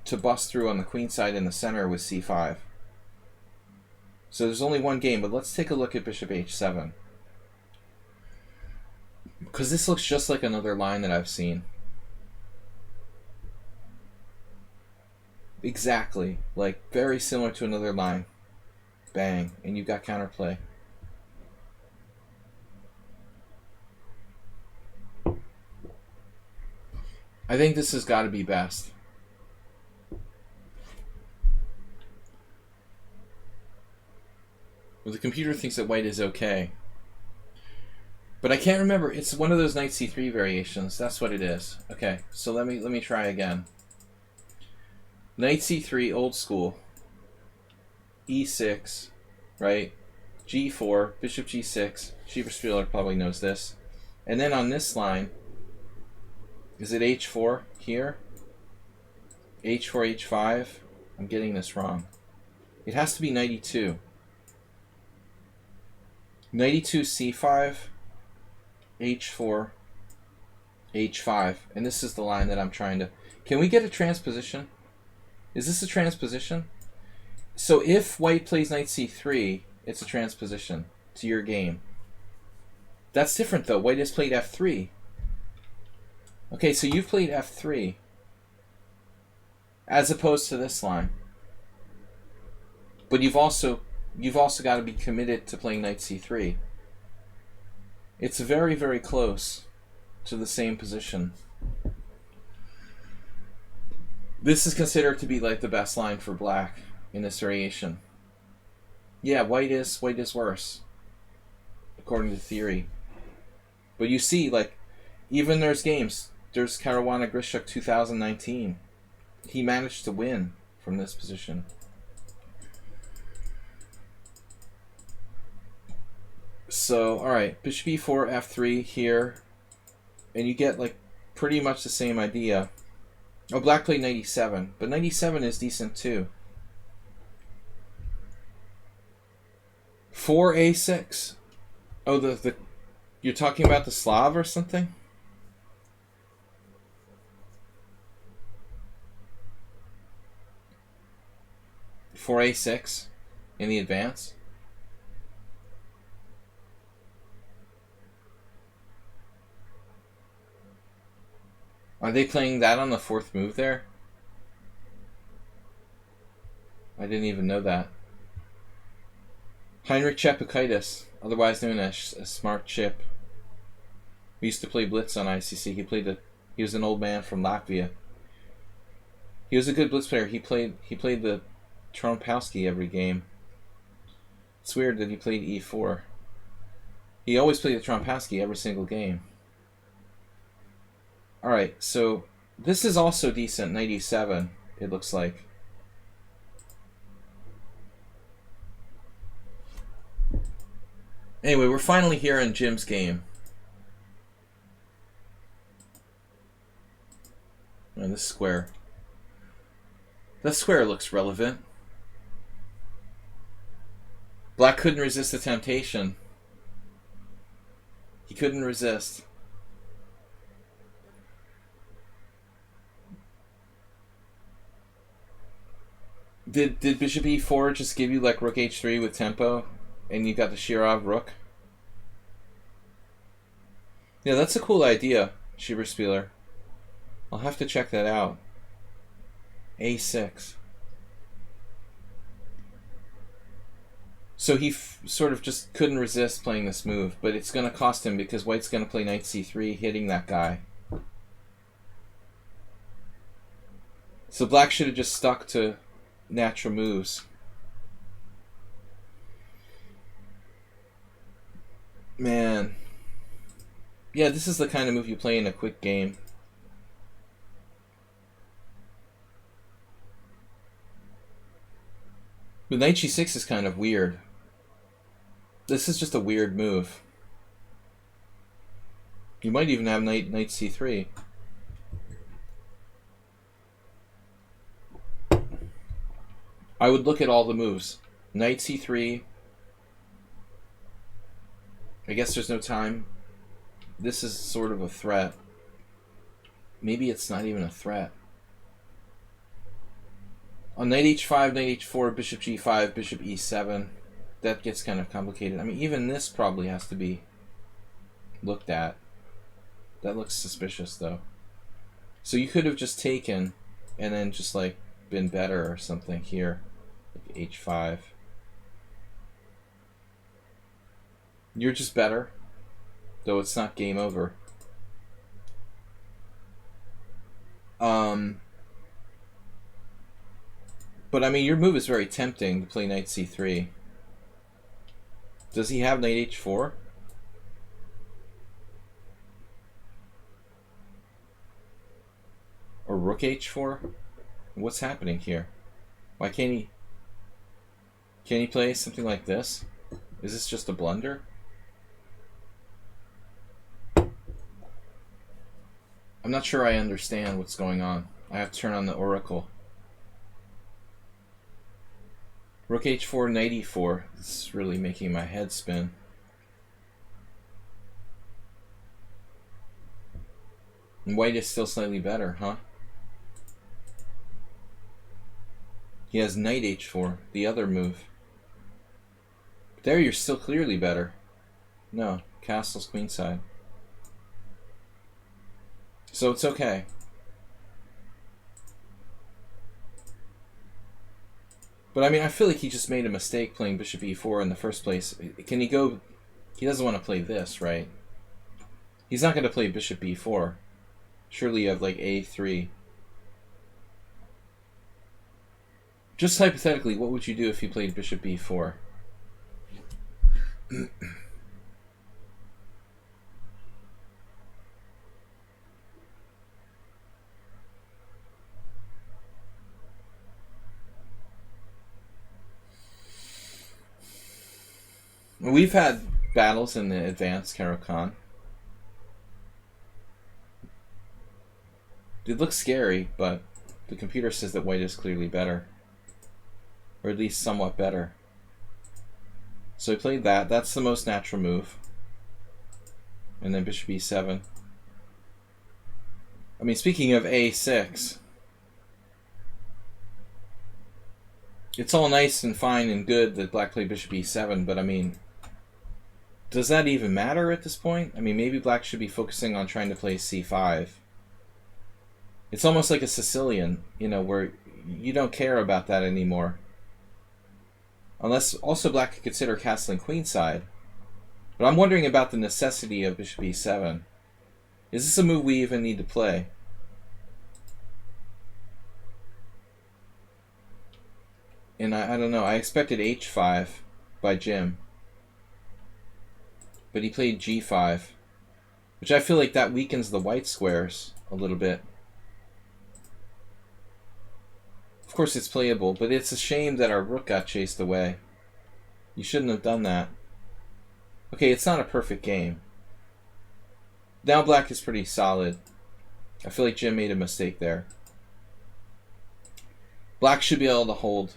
to bust through on the queen side in the center with c5. So there's only one game, but let's take a look at bishop h7. Because this looks just like another line that I've seen. Exactly. Like, very similar to another line. Bang. And you've got counterplay. I think this has got to be best. Well, the computer thinks that white is okay. But I can't remember. It's one of those knight c3 variations. That's what it is. Okay, so let me try again. Knight c3, old school. e6, right? g4, bishop g6. Schieber-Spieler probably knows this. And then on this line, is it h4 here? h4, h5? I'm getting this wrong. It has to be knight e2. Knight e2, c5, h4, h5. And this is the line that I'm trying to... Can we get a transposition? Is this a transposition? So if white plays knight c3, it's a transposition to your game. That's different though. White has played f3. Okay, so you've played f3 as opposed to this line. But you've also got to be committed to playing knight c3. It's very, very close to the same position. This is considered to be like the best line for black in this variation. Yeah, white is worse, according to theory. But you see, like, even there's games. There's Caruana Grishuk 2019. He managed to win from this position. So, alright, bishop e4, f3 here. And you get, like, pretty much the same idea. Oh, black played knight e7, but knight e7 is decent too. 4a6. Oh, the you're talking about the Slav or something? For a6 in the advance. Are they playing that on the fourth move there? I didn't even know that. Heinrich Chepukaitis, otherwise known as a Smart Chip. We used to play Blitz on ICC. He was an old man from Latvia. He was a good Blitz player. He played the Trompowski every game. It's weird that he played e4. He always played the Trompowski every single game. Alright, so this is also decent, knight e7, it looks like. Anyway, we're finally here in Jim's game. And this square. That square looks relevant. Black couldn't resist the temptation. He couldn't resist. Did bishop e4 just give you like rook h3 with tempo, and you got the Shirov rook? Yeah, that's a cool idea, Schieber-Spieler. I'll have to check that out. a6. So he sort of just couldn't resist playing this move, but it's going to cost him because white's going to play knight c3, hitting that guy. So black should have just stuck to natural moves. Man. Yeah, this is the kind of move you play in a quick game. But knight g6 is kind of weird. This is just a weird move. You might even have knight c3. I would look at all the moves. Knight c3. I guess there's no time. This is sort of a threat. Maybe it's not even a threat. On knight h5, knight h4, bishop g5, bishop e7, that gets kind of complicated. I mean, even this probably has to be looked at. That looks suspicious, though. So you could have just taken and then just, like, been better or something here. Like h5. You're just better, though it's not game over. But I mean, your move is very tempting to play knight c3. Does he have knight h4? Or rook h4? What's happening here? Why can't he... Can he play something like this? Is this just a blunder? I'm not sure I understand what's going on. I have to turn on the oracle. Rook h4, knight e4. This is really making my head spin. And white is still slightly better, huh? He has knight h4, the other move. There you're still clearly better. No, castle's queenside. So it's okay. But I mean, I feel like he just made a mistake playing bishop e4 in the first place. Can he go... He doesn't want to play this, right? He's not going to play bishop e4. Surely you have like a3. Just hypothetically, what would you do if you played bishop e4? We've had battles in the advanced Caro-Kann. It looks scary, but the computer says that white is clearly better. Or at least somewhat better. So he played that. That's the most natural move. And then bishop e7. I mean, speaking of a6, it's all nice and fine and good that black played bishop e7, but I mean, does that even matter at this point? I mean, maybe black should be focusing on trying to play c5. It's almost like a Sicilian, you know, where you don't care about that anymore. Unless also black could consider castling queenside. But I'm wondering about the necessity of bishop e7. Is this a move we even need to play? And I don't know, I expected h5 by Jim. But he played g5. Which I feel like that weakens the white squares a little bit. Of course it's playable, but it's a shame that our rook got chased away. You shouldn't have done that. Okay, it's not a perfect game. Now black is pretty solid. I feel like Jim made a mistake there. Black should be able to hold.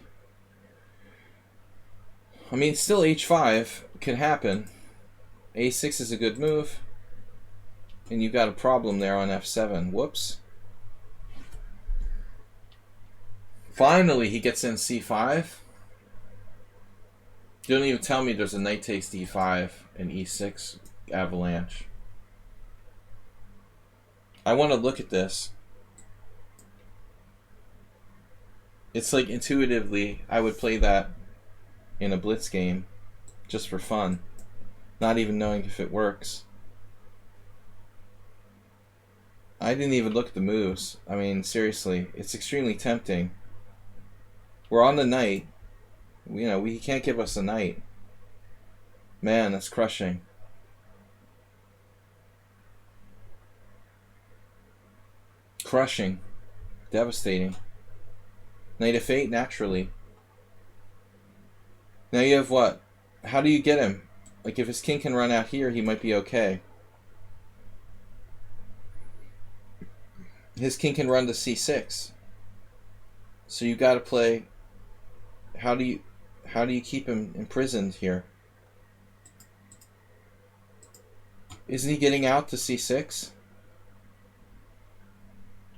I mean, still h5 can happen. a6 is a good move. And you've got a problem there on f7. Whoops. Finally, he gets in c5. You don't even tell me there's a knight takes d5 and e6 avalanche. I want to look at this. It's like intuitively, I would play that in a blitz game just for fun, not even knowing if it works. I didn't even look at the moves. I mean, seriously, it's extremely tempting. We're on the knight. You know, he can't give us a knight. Man, that's crushing. crushing. Devastating. Knight f8, naturally. Now you have what? How do you get him? Like, if his king can run out here, he might be okay. His king can run to c6. So you got to play... How do you keep him imprisoned here? Isn't he getting out to c6?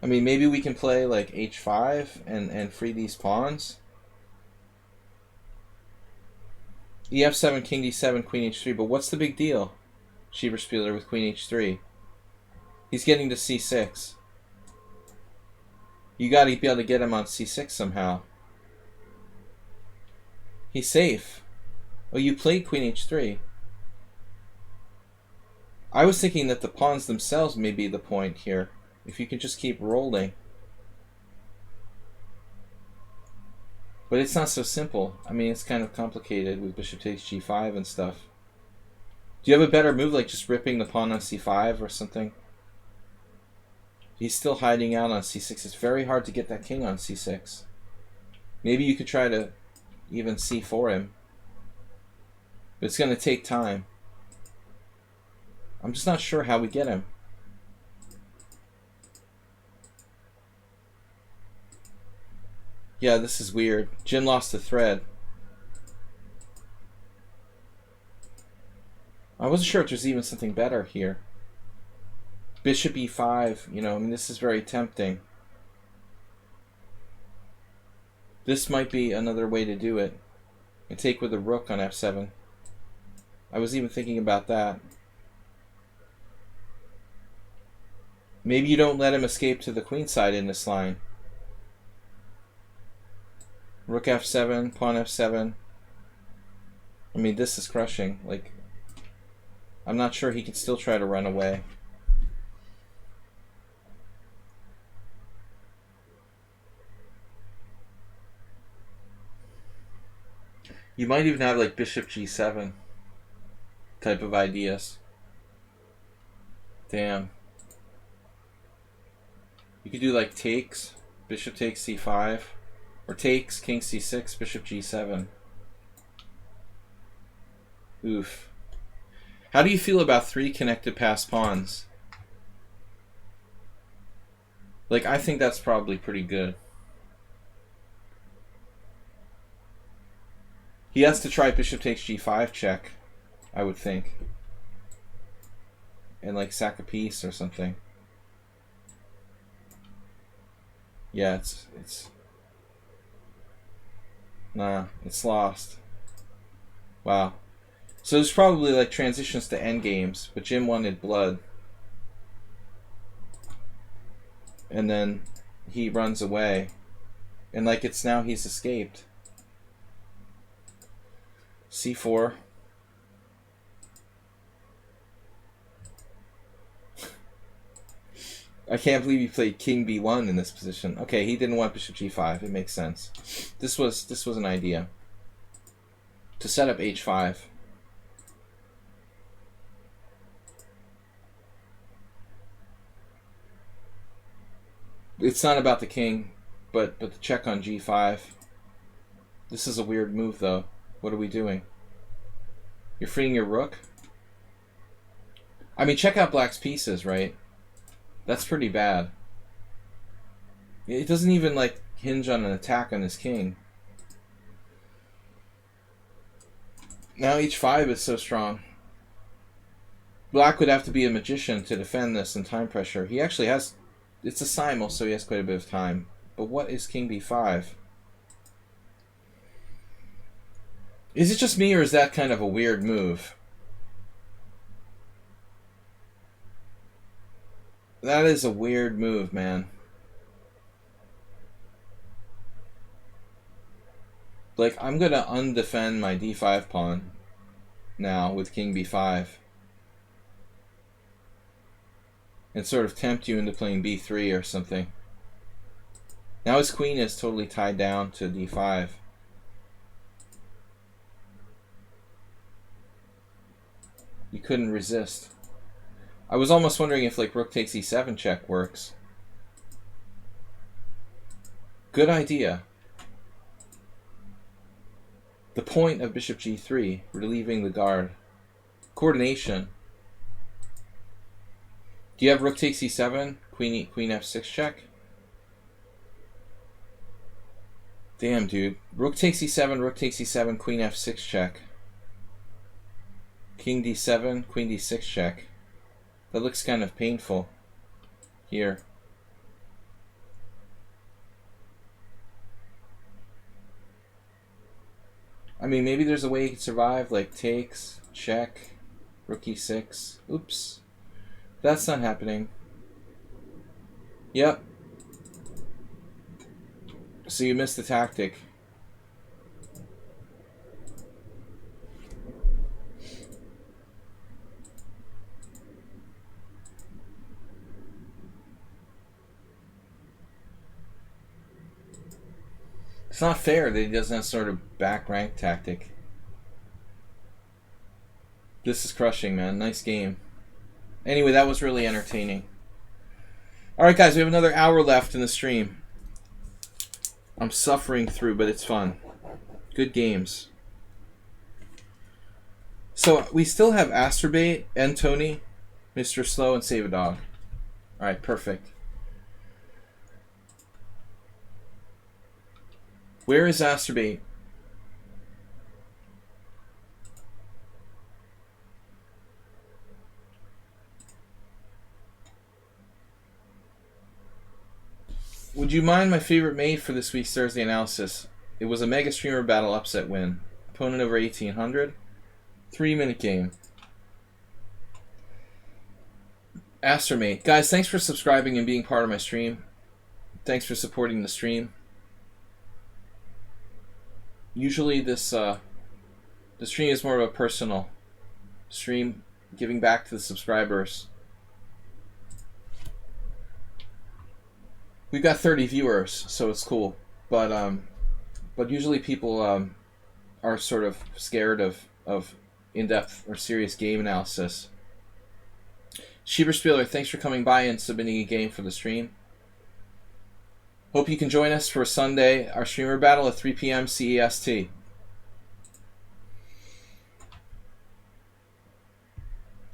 I mean, maybe we can play like h5 and free these pawns. ef7, king d7, queen h3, but what's the big deal? Schieberspieler with queen h3. He's getting to c6. You got to be able to get him on c6 somehow. He's safe. Oh, you played queen h3. I was thinking that the pawns themselves may be the point here. If you can just keep rolling. But it's not so simple. I mean, it's kind of complicated with bishop takes g5 and stuff. Do you have a better move, like just ripping the pawn on c5 or something? He's still hiding out on c6. It's very hard to get that king on c6. Maybe you could try to even c4 him. But it's going to take time. I'm just not sure how we get him. Yeah, this is weird. Jim lost the thread. I wasn't sure if there's even something better here. Bishop e5, you know, I mean, this is very tempting. This might be another way to do it. And take with a rook on f7. I was even thinking about that. Maybe you don't let him escape to the queen side in this line. Rook f7, pawn f7. I mean, this is crushing. Like, I'm not sure he can still try to run away. You might even have like bishop g7 type of ideas. Damn. You could do like takes, bishop takes c5, or takes, king c6, bishop g7. Oof. How do you feel about 3 connected passed pawns? Like, I think that's probably pretty good. He has to try bishop takes g5 check, I would think. And like sack a piece or something. Yeah, it's nah, it's lost. Wow. So there's probably like transitions to endgames, but Jim wanted blood. And then he runs away. And like it's now he's escaped. c4. I can't believe he played king b1 in this position. Okay, he didn't want bishop g5. It makes sense. This was an idea. To set up h5. It's not about the king, but the check on g5. This is a weird move, though. What are we doing? You're freeing your rook? I mean, check out black's pieces, right? That's pretty bad. It doesn't even, like, hinge on an attack on his king. Now h5 is so strong. Black would have to be a magician to defend this in time pressure. He actually has... It's a simul, so he has quite a bit of time. But what is king b5? Is it just me, or is that kind of a weird move? That is a weird move, man. Like, I'm going to undefend my d5 pawn now with king b5. And sort of tempt you into playing b3 or something. Now his queen is totally tied down to d5. You couldn't resist. I was almost wondering if like rook takes e7 check works. Good idea. The point of bishop g3, relieving the guard. Coordination. Do you have rook takes e7, queen f6 check? Damn, dude. Rook takes e7, queen f6 check. King d7, queen d6 check. That looks kind of painful here. I mean, maybe there's a way you could survive, like takes, check, rook e6. Oops. That's not happening. Yep. So you missed the tactic. It's not fair that he doesn't have sort of back rank tactic. This is crushing, man. Nice game. Anyway, that was really entertaining. Alright, guys, we have another hour left in the stream. I'm suffering through, but it's fun. Good games. So, we still have Asterbait and Tony, Mr. Slow, and Save a Dog. Alright, perfect. Where is Asterbait? Would you mind my favorite mate for this week's Thursday analysis? It was a Mega Streamer Battle upset win. Opponent over 1800. 3-minute game. Astermate. Guys, thanks for subscribing and being part of my stream. Thanks for supporting the stream. Usually this the stream is more of a personal stream, giving back to the subscribers. We've got 30 viewers, so it's cool. But usually people are sort of scared of in-depth or serious game analysis. Schieberspieler, thanks for coming by and submitting a game for the stream. Hope you can join us for Sunday, our streamer battle at 3 p.m. CEST.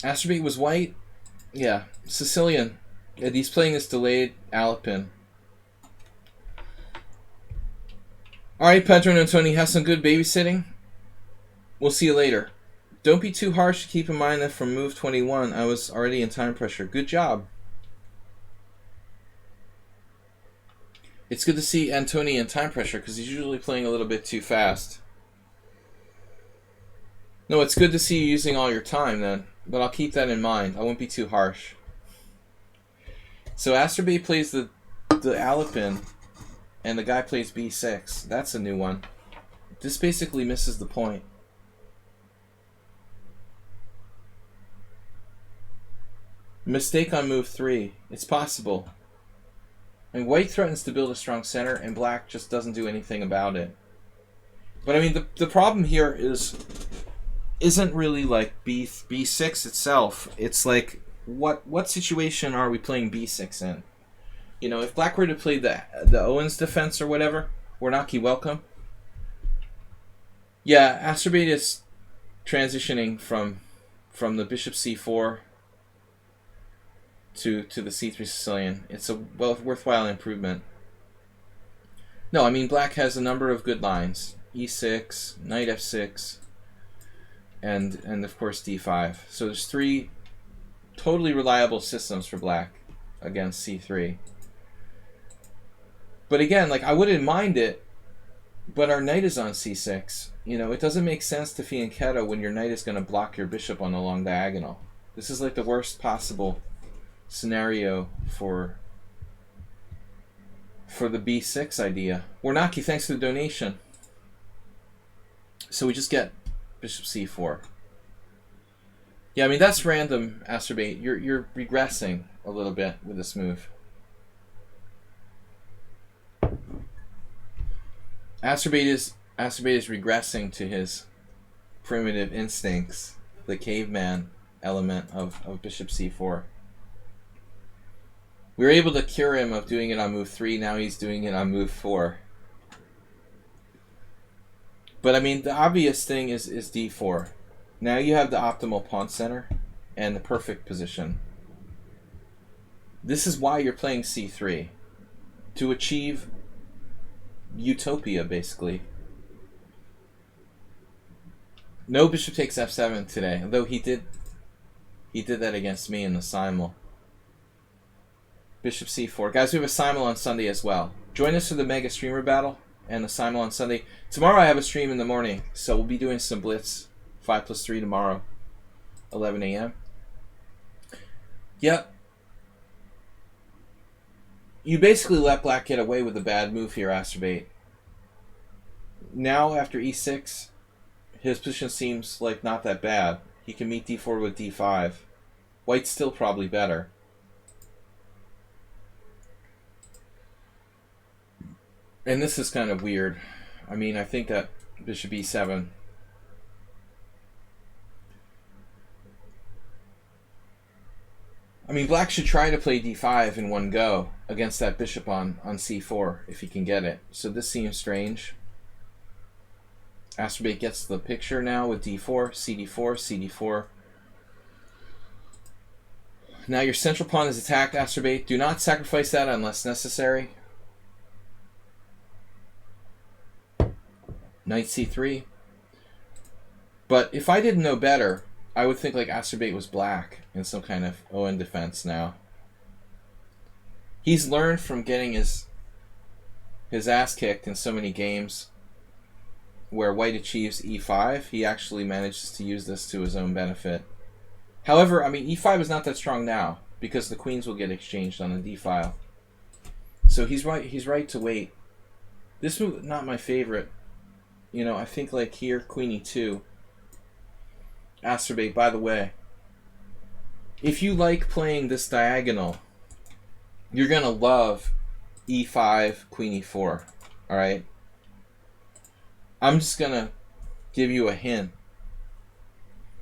Asterbait was white? Yeah. Sicilian. And he's playing this delayed Alapin. Alright, Pedro and Tony, have some good babysitting. We'll see you later. Don't be too harsh. Keep in mind that from move 21, I was already in time pressure. Good job. It's good to see Antoni in time pressure because he's usually playing a little bit too fast. No, it's good to see you using all your time then, but I'll keep that in mind. I won't be too harsh. So Asterbait plays the Alapin, and the guy plays b6. That's a new one. This basically misses the point. Mistake on move 3. It's possible. I mean, white threatens to build a strong center, and black just doesn't do anything about it. But I mean, the problem here isn't really like b6 itself. It's like, what situation are we playing b6 in? You know, if black were to play the Owens defense or whatever, Warnaki welcome. Yeah, Asterbait is transitioning from the bishop c4 to the c3 Sicilian. It's a worthwhile improvement. No, I mean, black has a number of good lines. e6, knight f6, and of course d5. So there's 3 totally reliable systems for black against c3. But again, like, I wouldn't mind it, but our knight is on c6. You know, it doesn't make sense to fianchetto when your knight is going to block your bishop on the long diagonal. This is like the worst possible scenario for the b6 idea. Warnaki, thanks for the donation. So we just get bishop c4. Yeah, I mean, that's random, Asterbait. You're regressing a little bit with this move. Asterbait is regressing to his primitive instincts, the caveman element of bishop c4. We were able to cure him of doing it on move 3. Now he's doing it on move 4. But I mean, the obvious thing is d4. Now you have the optimal pawn center and the perfect position. This is why you're playing c3. To achieve utopia, basically. No bishop takes f7 today, although he did that against me in the simul. Bishop c4. Guys, we have a simul on Sunday as well. Join us for the Mega Streamer Battle and the simul on Sunday. Tomorrow I have a stream in the morning, so we'll be doing some blitz 5+3 tomorrow, 11 a.m. Yep. You basically let black get away with a bad move here, Astrobate. Now, after e6, his position seems like not that bad. He can meet d4 with d5. White's still probably better. And this is kind of weird. I mean, I think that bishop e7. I mean, black should try to play d5 in one go against that bishop on c4 if he can get it. So this seems strange. Astrobate gets the picture now with d4, cd4, cd4. Now your central pawn is attacked, Astrobate. Do not sacrifice that unless necessary. Knight c3. But if I didn't know better, I would think like Astrobate was black in some kind of ON defense now. He's learned from getting his ass kicked in so many games where white achieves e5. He actually manages to use this to his own benefit. However, I mean, e5 is not that strong now because the queens will get exchanged on the d file. So he's right to wait. This move not my favorite. You know, I think like here, queen e2. Astrobate, by the way, if you like playing this diagonal, you're going to love e5, queen e4. Alright? I'm just going to give you a hint.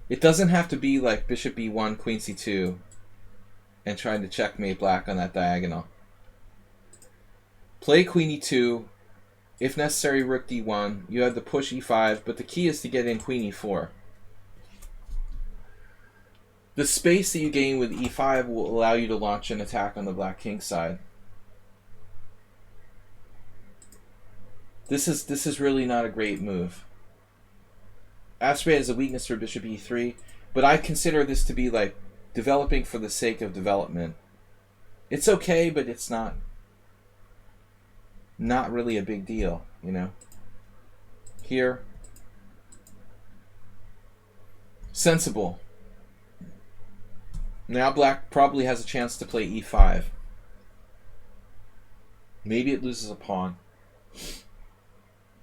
It doesn't have to be like bishop e1, queen c2, and trying to checkmate black on that diagonal. Play queen e2. If necessary, rook d1. You have the push e5, but the key is to get in queen e4. The space that you gain with e5 will allow you to launch an attack on the black king side. This is really not a great move. Astrobate has a weakness for bishop e3, but I consider this to be like developing for the sake of development. It's okay, but it's not really a big deal, you know. Here, sensible. Now black probably has a chance to play e5. Maybe it loses a pawn.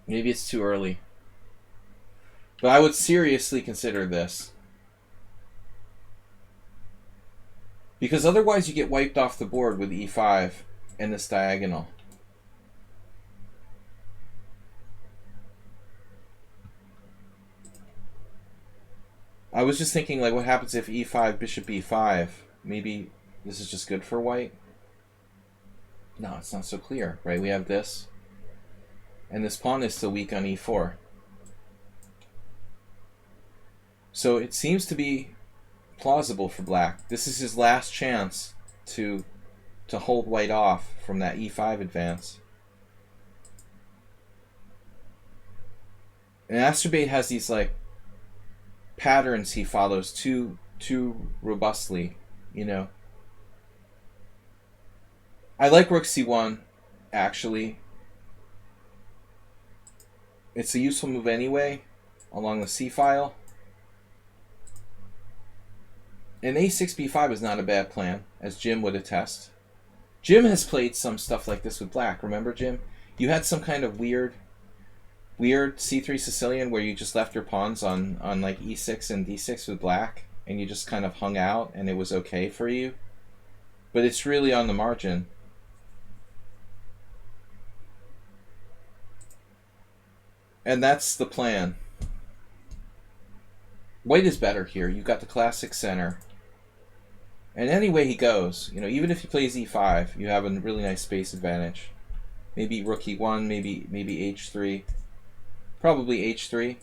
Maybe it's too early. But I would seriously consider this. Because otherwise you get wiped off the board with e5 and this diagonal. I was just thinking, like, what happens if e5, bishop e5? Maybe this is just good for white? No, it's not so clear, right? We have this. And this pawn is still weak on e4. So it seems to be plausible for black. This is his last chance to hold white off from that e5 advance. And Astrobate has these, like, patterns he follows too robustly, you know. I like rook c1, actually. It's a useful move anyway, along the c file. And a6 b5 is not a bad plan, as Jim would attest. Jim has played some stuff like this with black. Remember, Jim? You had some kind of weird c3 Sicilian where you just left your pawns on like e6 and d6 with black, and you just kind of hung out and it was okay for you. But it's really on the margin. And that's the plan. White is better here. You've got the classic center. And any way he goes, even if he plays e5, you have a really nice space advantage. Maybe rook e1, maybe h3. Probably h3.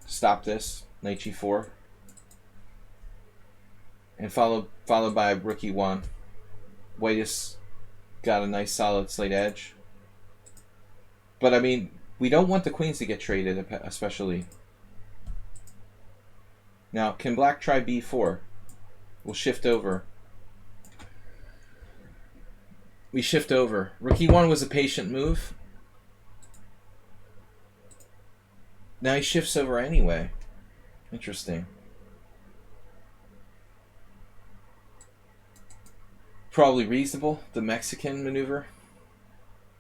Stop this. Knight g4. And followed by rook e1. White has got a nice solid slate edge. But I mean, we don't want the queens to get traded, especially. Now, can black try b4? We'll shift over. We shift over. Rook e1 was a patient move. Now he shifts over anyway. Interesting. Probably reasonable, the Mexican maneuver.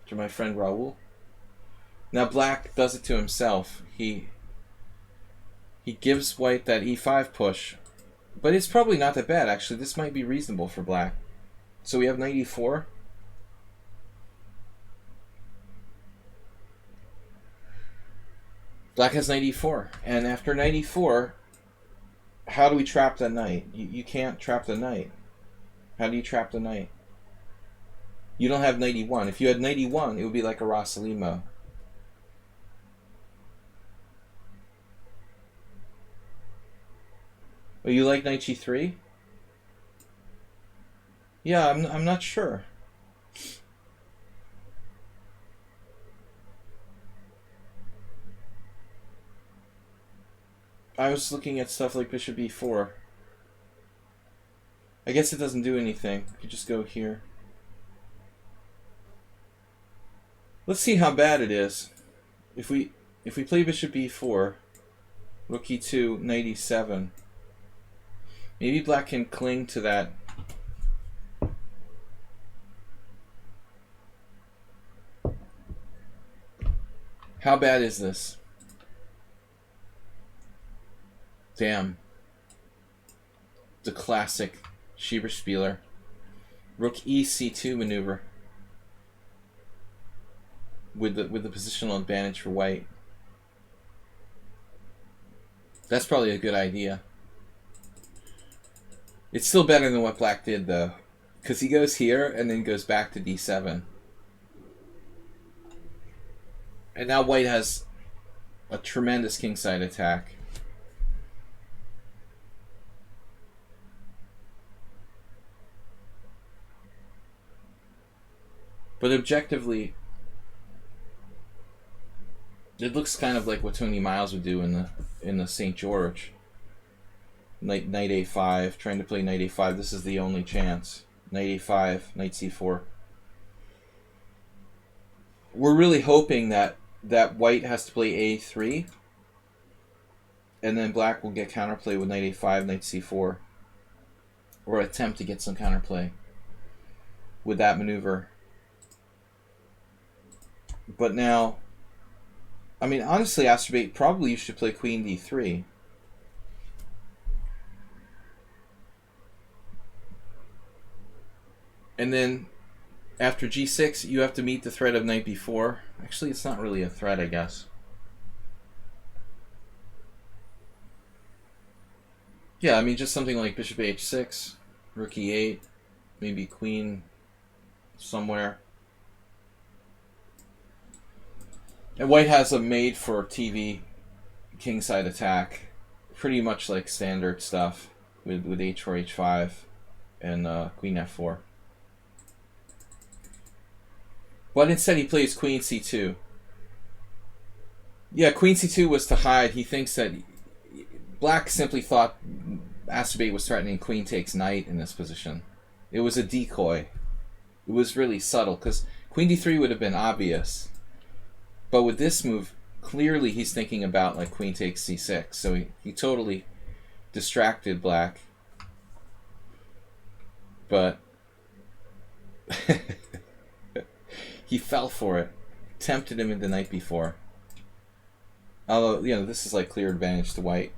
To my friend Raul. Now black does it to himself. He gives white that e5 push. But it's probably not that bad, actually. This might be reasonable for black. So we have knight e4. Black has knight e4. And after knight e4, how do we trap the knight? You can't trap the knight. How do you trap the knight? You don't have knight e1. If you had knight e1, it would be like a Rossalimo. Oh, you like knight g3? Yeah, I'm not sure. I was looking at stuff like bishop e4. I guess it doesn't do anything. You could just go here. Let's see how bad it is. If we play bishop e4, rook e2, knight e7, maybe black can cling to that. How bad is this? Damn. The classic Schieberspieler. Rook e c2 maneuver. With the positional advantage for white. That's probably a good idea. It's still better than what black did, though. Because he goes here and then goes back to d7. And now white has a tremendous kingside attack. But objectively, it looks kind of like what Tony Miles would do in the St. George. Knight a5, trying to play knight a5. This is the only chance. Knight a5, knight c4. We're really hoping that white has to play a3, and then black will get counterplay with knight a5, knight c4, or attempt to get some counterplay with that maneuver. But now, I mean, honestly, Astrobate, probably you should play queen d3. And then, after g6, you have to meet the threat of knight b4. Actually, it's not really a threat, I guess. Yeah, I mean, just something like bishop h6, rook e8, maybe queen somewhere. And white has a made-for-TV kingside attack, pretty much like standard stuff with h4, h5, and queen f4. But instead he plays queen c2. Yeah, queen c2 was to hide. He thinks that black simply thought Astrobate was threatening queen takes knight in this position. It was a decoy. It was really subtle, because queen d3 would have been obvious. But with this move, clearly he's thinking about like queen takes c6. So he totally distracted black. But he fell for it. Tempted him into knight b4. Although, this is like clear advantage to white.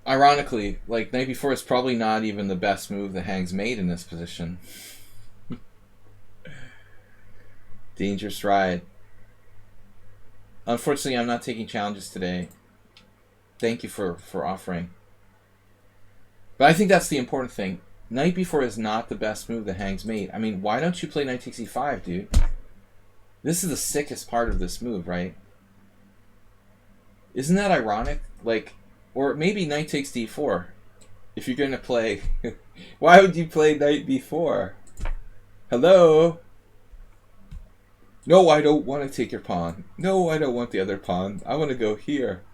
Ironically, like knight b4 is probably not even the best move that Hang's made in this position. Dangerous ride. Unfortunately, I'm not taking challenges today. Thank you for offering. But I think that's the important thing. Knight b4 is not the best move that hangs mate. I mean, why don't you play knight takes e5, dude? This is the sickest part of this move, right? Isn't that ironic? Like, or maybe knight takes d4. If you're going to play... Why would you play knight b4? Hello? No, I don't want to take your pawn. No, I don't want the other pawn. I want to go here.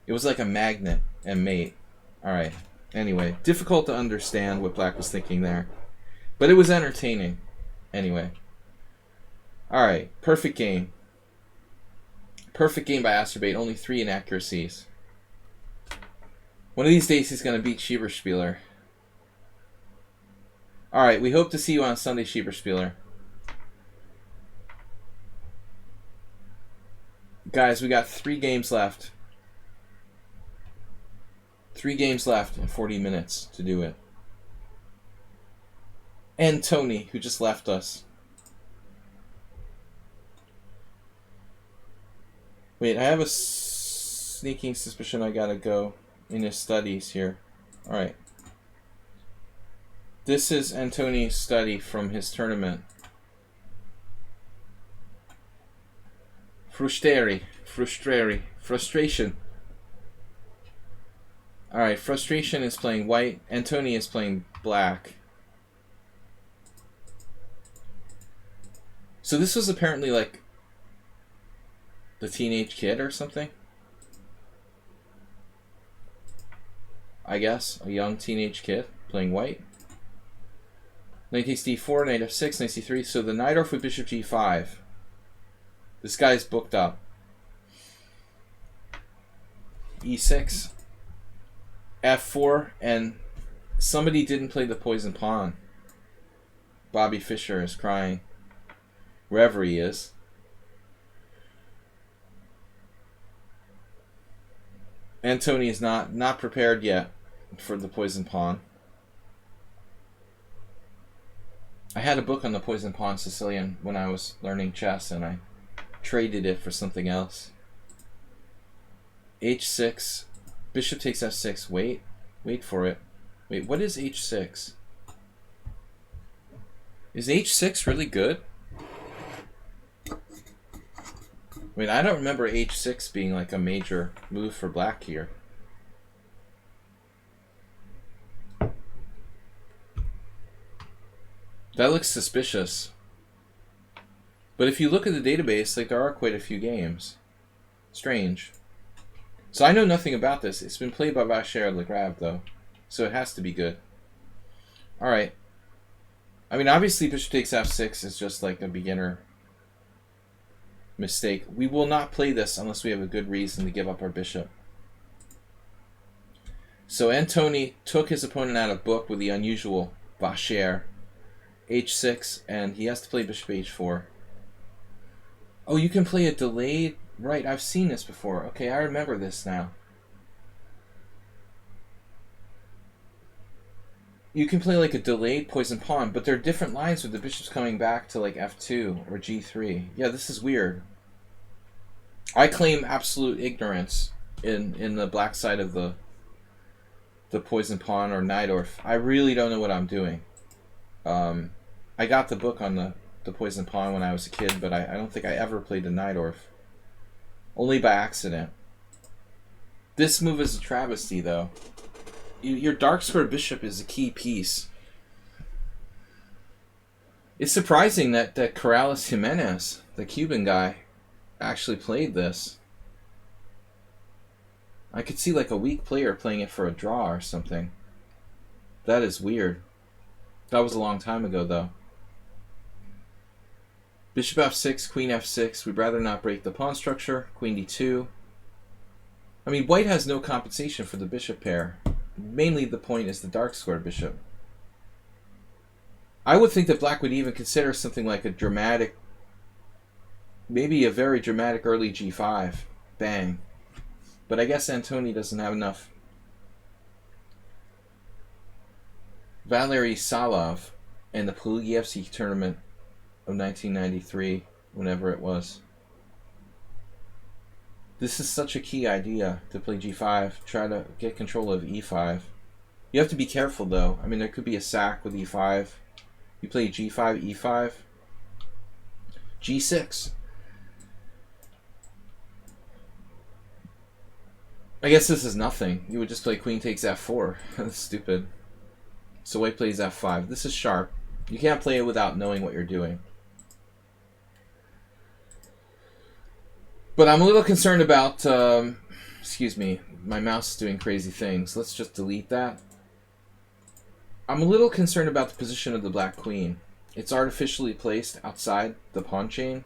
It was like a magnet and mate. Alright. Anyway, difficult to understand what Black was thinking there. But it was entertaining. Anyway. Alright, perfect game. Perfect game by Asterbait. Only 3 inaccuracies. One of these days he's going to beat Schieberspieler. Alright, we hope to see you on Sunday, Schieberspieler. Guys, we got 3 games left. 3 games left and 40 minutes to do it. And Tony, who just left us. Wait, I have a sneaking suspicion I gotta go in his studies here. Alright. This is Antoni's study from his tournament. Frustration. Alright, Frustration is playing white. Antoni is playing black. So this was apparently like the teenage kid or something? I guess. A young teenage kid playing white. Knight takes d4, knight f6, knight c3. So the knight off with bishop g5. This guy's booked up. e6. f4, and somebody didn't play the poison pawn. Bobby Fischer is crying. Wherever he is. Antoni is not prepared yet for the poison pawn. I had a book on the poison pawn Sicilian when I was learning chess, and I traded it for something else. h6. Bishop takes f6. Wait for it. Wait, what is h6? Is h6 really good? Wait, I don't remember h6 being like a major move for black here. That looks suspicious. But if you look at the database, like there are quite a few games. Strange. So I know nothing about this. It's been played by Vacher Legrave, though. So it has to be good. Alright. I mean, obviously bishop takes f6 is just like a beginner mistake. We will not play this unless we have a good reason to give up our bishop. So Antoni took his opponent out of book with the unusual Vacher. h6, and he has to play bishop h4. Oh, you can play a delayed... Right, I've seen this before. Okay, I remember this now. You can play like a delayed poison pawn, but there are different lines with the bishops coming back to like f2 or g3. Yeah, this is weird. I claim absolute ignorance in the black side of the poison pawn or Najdorf. I really don't know what I'm doing. I got the book on the poison pawn when I was a kid, but I don't think I ever played the Najdorf. Only by accident. This move is a travesty, though. Your dark square bishop is a key piece. It's surprising that Corrales Jimenez, the Cuban guy, actually played this. I could see like a weak player playing it for a draw or something. That is weird. That was a long time ago, though. Bishop f6, queen f6. We'd rather not break the pawn structure. Queen d2. I mean, white has no compensation for the bishop pair. Mainly the point is the dark square bishop. I would think that black would even consider something like a dramatic, maybe a very dramatic early g5. Bang. But I guess Antoni doesn't have enough. Valery Salov in the Pulievsky tournament of 1993, whenever it was. This is such a key idea to play g5. Try to get control of e5. You have to be careful, though. I mean, there could be a sack with e5. You play g5, e5, g6. I guess this is nothing. You would just play queen takes f4. That's stupid. So white plays f5. This is sharp. You can't play it without knowing what you're doing. But I'm a little concerned about... excuse me. My mouse is doing crazy things. Let's just delete that. I'm a little concerned about the position of the black queen. It's artificially placed outside the pawn chain.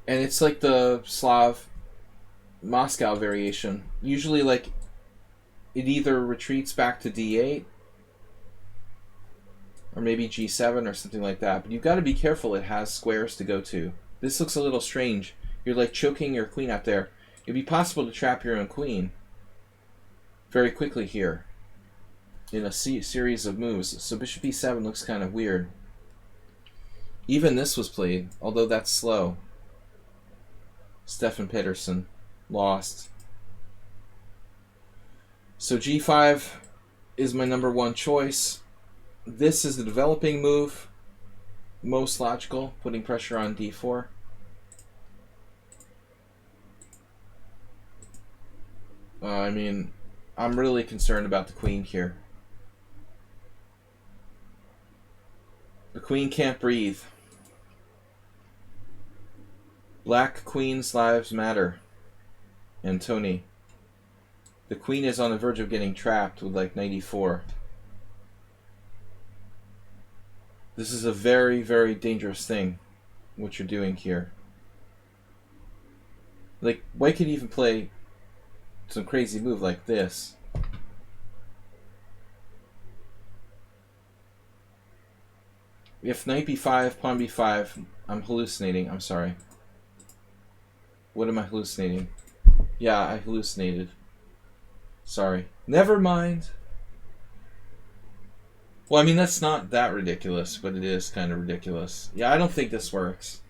And it's like the Slav Moscow variation. Usually, like, it either retreats back to d8 or maybe g7 or something like that. But you've got to be careful. It has squares to go to. This looks a little strange. You're like choking your queen out there. It'd be possible to trap your own queen very quickly here in a series of moves. So bishop e7 looks kind of weird. Even this was played, although that's slow. Stefan Pettersson lost. So g5 is my #1 choice. This is the developing move. Most logical, putting pressure on d4. I mean, I'm really concerned about the queen here. The queen can't breathe. Black queen's lives matter. And Tony. The queen is on the verge of getting trapped with like knight e4. This is a very, very dangerous thing, what you're doing here. Like, white could even play some crazy move like this. If knight b5, pawn b5, I'm hallucinating, I'm sorry. What am I hallucinating? Yeah, I hallucinated. Sorry. Never mind. Well, I mean, that's not that ridiculous, but it is kind of ridiculous. Yeah, I don't think this works.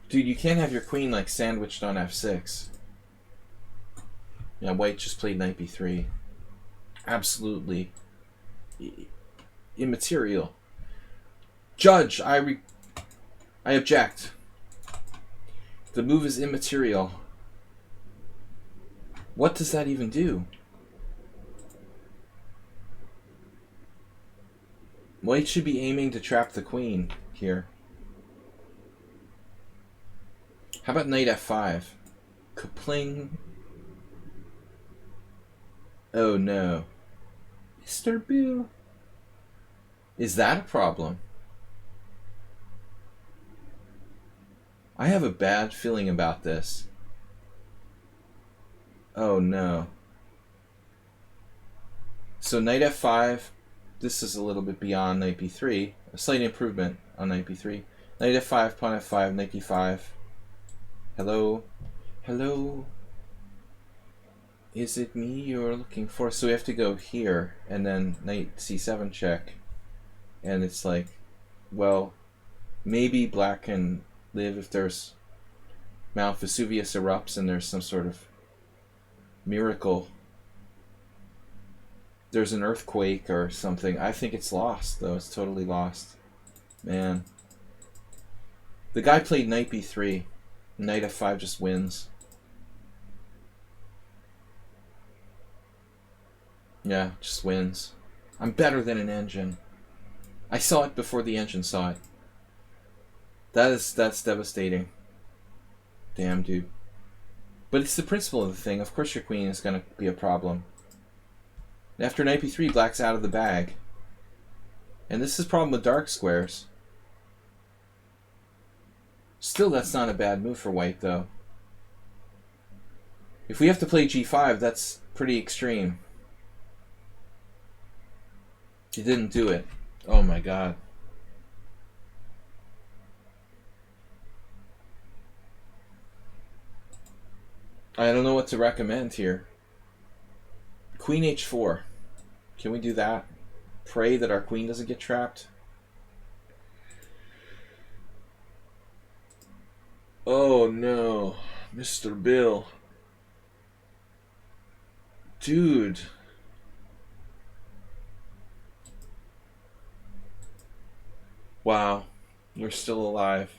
Dude, you can't have your queen, like, sandwiched on f6. Yeah, white just played knight b3. Absolutely immaterial. Judge, I object. The move is immaterial. What does that even do? White should be aiming to trap the queen here. How about knight f5? Kapling. Oh no. Mr. Bill. Is that a problem? I have a bad feeling about this. Oh no. So knight f5. This is a little bit beyond knight b3. A slight improvement on knight b3. Knight f5, pawn f5, knight d5. Hello? Hello? Is it me you're looking for? So we have to go here, and then knight c7 check. And it's like, well, maybe black can live if there's Mount Vesuvius erupts and there's some sort of miracle. There's an earthquake or something. I think it's lost, though. It's totally lost. Man. The guy played knight b3. Knight f5 just wins. Yeah, just wins. I'm better than an engine. I saw it before the engine saw it. That's devastating. Damn, dude. But it's the principle of the thing. Of course your queen is going to be a problem. After knight b3, black's out of the bag. And this is a problem with dark squares. Still, that's not a bad move for white, though. If we have to play g5, that's pretty extreme. He didn't do it. Oh my god. I don't know what to recommend here. Queen h4. Can we do that? Pray that our queen doesn't get trapped? Oh no, Mr. Bill. Dude. Wow. We're still alive.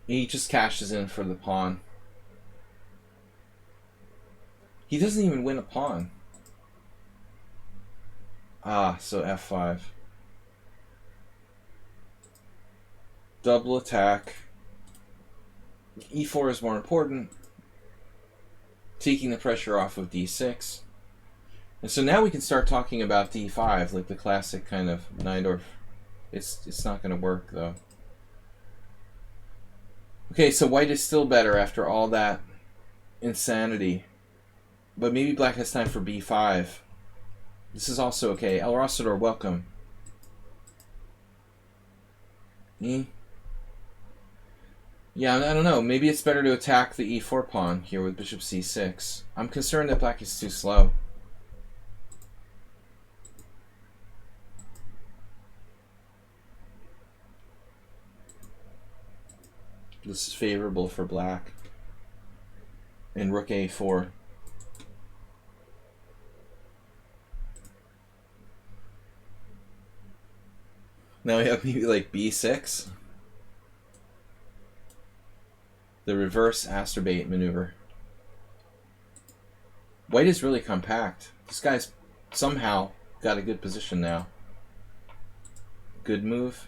He just cashes in for the pawn. He doesn't even win a pawn. Ah, so f5. Double attack. e4 is more important. Taking the pressure off of d6. And so now we can start talking about d5, like the classic kind of Neidorf. It's not going to work, though. Okay, so white is still better after all that insanity. But maybe black has time for b5. This is also okay. El Rosador, welcome. Yeah, I don't know. Maybe it's better to attack the e4 pawn here with bishop c6. I'm concerned that black is too slow. This is favorable for black. And rook a4. Now we have maybe like b6. The reverse astrobate maneuver. White is really compact. This guy's somehow got a good position now. Good move.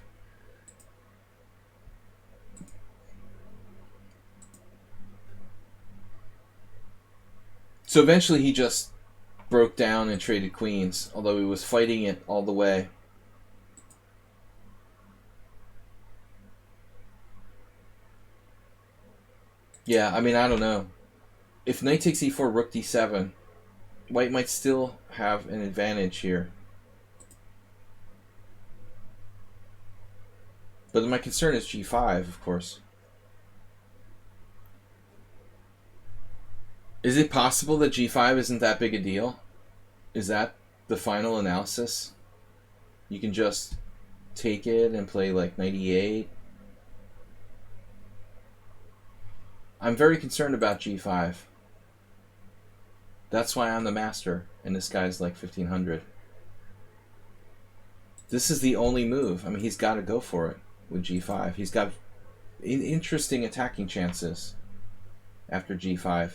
So eventually he just broke down and traded queens, although he was fighting it all the way. Yeah, I mean, I don't know. If knight takes e4, rook d7, white might still have an advantage here. But my concern is g5, of course. Is it possible that g5 isn't that big a deal? Is that the final analysis? You can just take it and play like knight e8. I'm very concerned about g5. That's why I'm the master, and this guy's like 1500. This is the only move. I mean, he's got to go for it with g5. He's got interesting attacking chances after g5.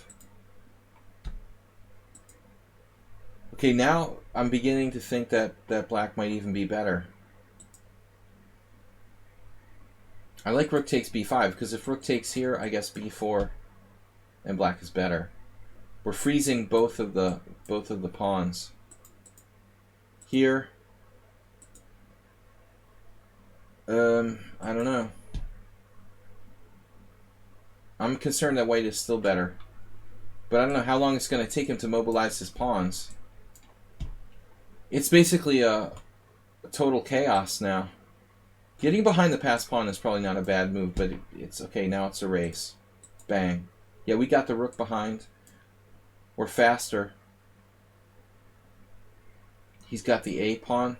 Okay, now I'm beginning to think that black might even be better. I like rook takes b5, because if rook takes here, I guess b4 and black is better. We're freezing both of the pawns. Here, I don't know. I'm concerned that white is still better. But I don't know how long it's going to take him to mobilize his pawns. It's basically a total chaos now. Getting behind the passed pawn is probably not a bad move, but it's okay. Now it's a race. Bang. Yeah, we got the rook behind. We're faster. He's got the a pawn.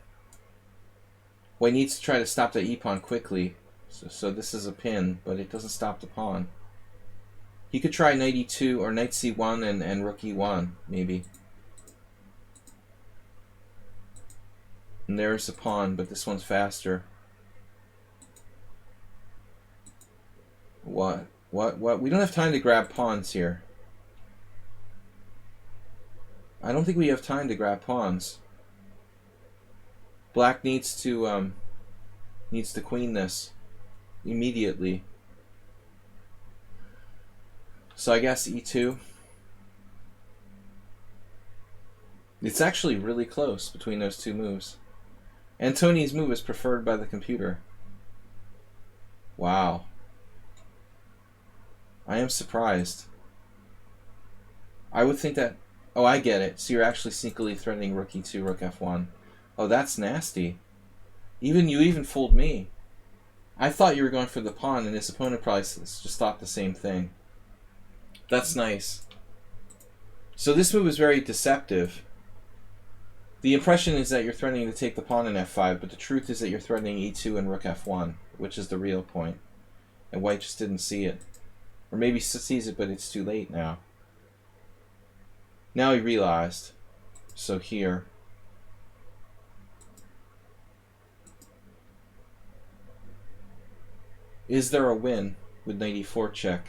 White needs to try to stop the e pawn quickly. So this is a pin, but it doesn't stop the pawn. He could try knight e2 or knight c1 and rook e1, maybe. And there's the pawn, but this one's faster. What? We don't have time to grab pawns here. I don't think we have time to grab pawns. Black needs to queen this immediately. So I guess e2. It's actually really close between those two moves. And Tony's move is preferred by the computer. Wow. I am surprised. I would think that... Oh, I get it. So you're actually sneakily threatening rook e2, rook f1. Oh, that's nasty. You even fooled me. I thought you were going for the pawn, and his opponent probably just thought the same thing. That's nice. So this move is very deceptive. The impression is that you're threatening to take the pawn in f5, but the truth is that you're threatening e2 and rook f1, which is the real point. And white just didn't see it. Or maybe he sees it, but it's too late now. Now he realized. So here. Is there a win with knight e4 check?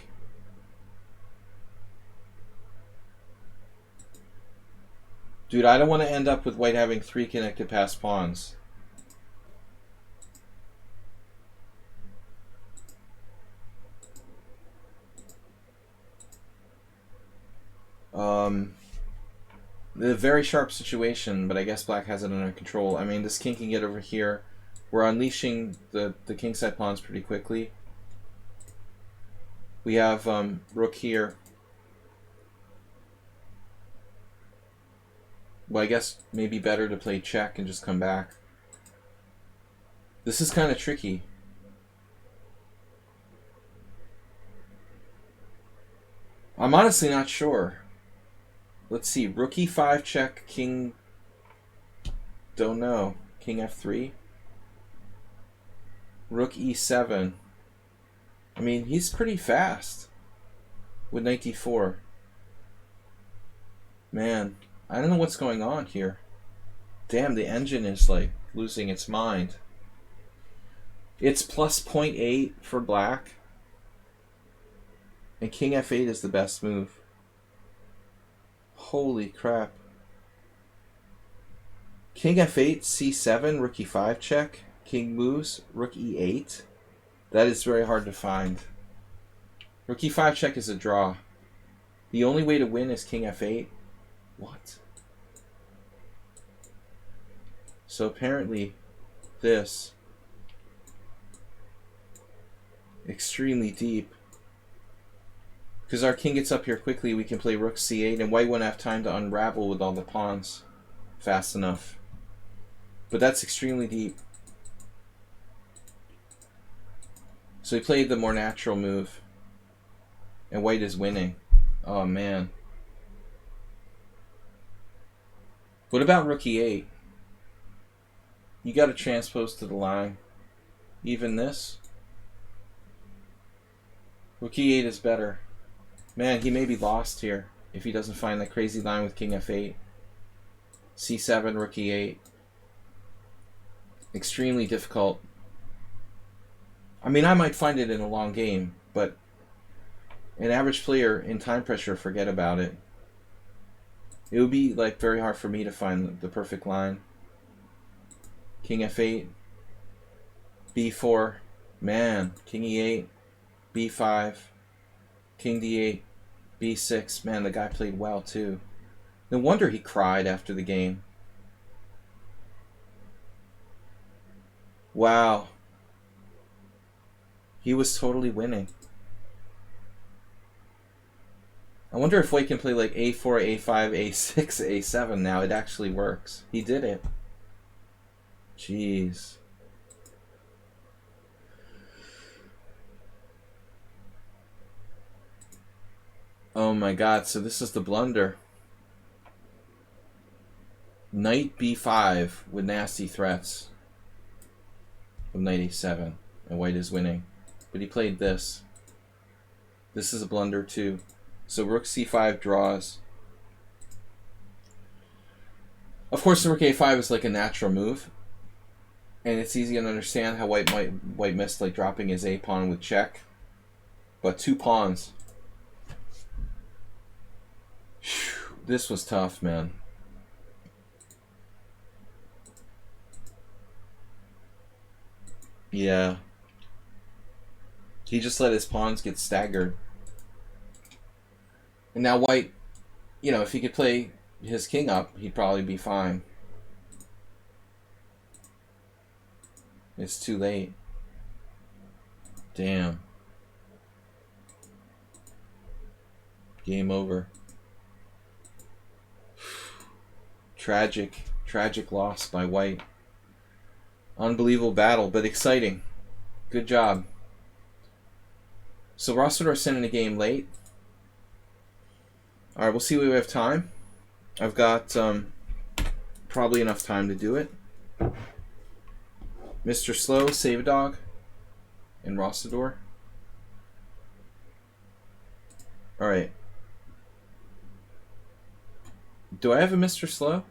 Dude, I don't want to end up with white having 3 connected passed pawns. A very sharp situation, but I guess black has it under control. I mean, this king can get over here. We're unleashing the kingside pawns pretty quickly. We have rook here. Well, I guess maybe better to play check and just come back. This is kind of tricky. I'm honestly not sure. Let's see. Rook e5 check, king... Don't know. King f3. Rook e7. I mean, he's pretty fast with knight d4. Man, I don't know what's going on here. Damn, the engine is like losing its mind. It's plus 0.8 for black. And king f8 is the best move. Holy crap. King f8, c7, rook e5 check. King moves, rook e8. That is very hard to find. Rook e5 check is a draw. The only way to win is king f8. What? So apparently this extremely deep. Because our king gets up here quickly, we can play rook c8, and white won't have time to unravel with all the pawns fast enough. But that's extremely deep. So he played the more natural move, and white is winning. Oh man. What about rook e8? You got to transpose to the line. Even this? Rook e8 is better. Man, he may be lost here if he doesn't find that crazy line with king f8. c7, rook e8. Extremely difficult. I mean, I might find it in a long game, but an average player in time pressure, forget about it. It would be like very hard for me to find the perfect line. King f8, b4, man, king e8, b5, king d8, b6. Man, the guy played well too. No wonder he cried after the game. Wow. He was totally winning. I wonder if white can play like a4, a5, a6, a7 now. It actually works. He did it. Jeez. Oh my god, so this is the blunder. Knight b5 with nasty threats. With knight a7. And white is winning. But he played this. This is a blunder too. So rook c5 draws. Of course, the rook a5 is like a natural move. And it's easy to understand how white missed like dropping his a pawn with check. But 2 pawns. Whew, this was tough, man. Yeah. He just let his pawns get staggered. And now white, you know, if he could play his king up, he'd probably be fine. It's too late. Damn. Game over. Tragic loss by white. Unbelievable battle, but exciting. Good job. So Rossiter sent in a game late. Alright, we'll see if we have time. I've got probably enough time to do it. Mr. Slow, Save a Dog, and Rossador. Alright. Do I have a Mr. Slow?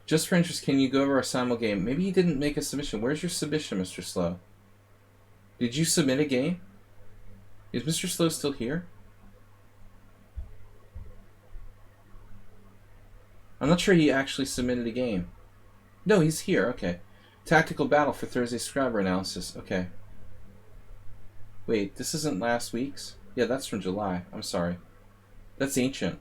Just for interest, can you go over our simul game? Maybe you didn't make a submission. Where's your submission, Mr. Slow? Did you submit a game? Is Mr. Slow still here? I'm not sure he actually submitted a game. No, he's here. Okay. Tactical battle for Thursday subscriber analysis. Okay. Wait, this isn't last week's? Yeah, that's from July. I'm sorry. That's ancient.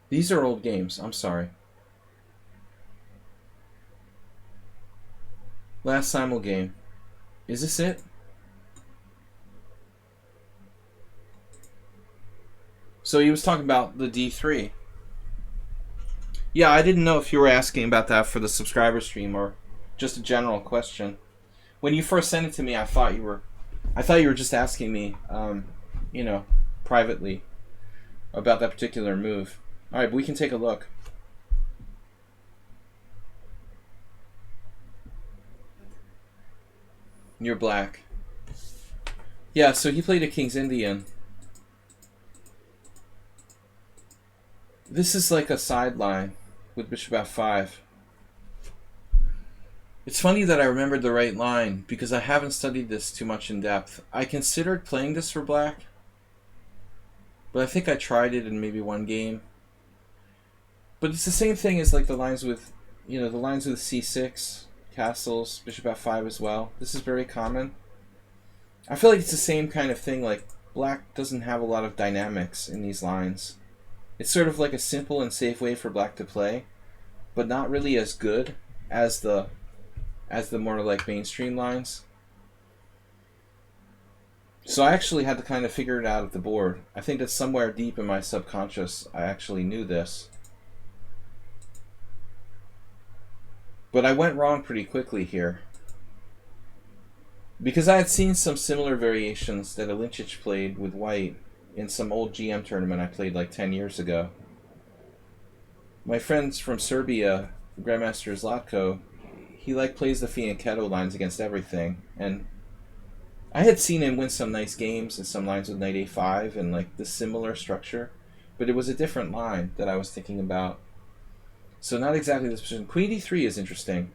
These are old games. I'm sorry. Last simul game. Is this it? So he was talking about the D3. Yeah, I didn't know if you were asking about that for the subscriber stream or just a general question. When you first sent it to me, I thought you were just asking me, you know, privately about that particular move. All right, but we can take a look. You're black. Yeah, so he played a King's Indian. This is like a sideline with bishop f5. It's funny that I remembered the right line because I haven't studied this too much in depth. I considered playing this for black, but I think I tried it in maybe one game. But it's the same thing as like the lines with, you know, the lines with c6, castles, bishop f5 as well. This is very common. I feel like it's the same kind of thing, like black doesn't have a lot of dynamics in these lines. It's sort of like a simple and safe way for black to play, but not really as good as the more like mainstream lines. So I actually had to kind of figure it out at the board. I think that somewhere deep in my subconscious I actually knew this. But I went wrong pretty quickly here. Because I had seen some similar variations that Lichess played with white in some old GM tournament I played like 10 years ago. My friends from Serbia, Grandmaster Zlatko, he like plays the Fianchetto lines against everything, and I had seen him win some nice games and some lines with knight a5 and like the similar structure, but it was a different line that I was thinking about. So not exactly this position. Queen d3 is interesting.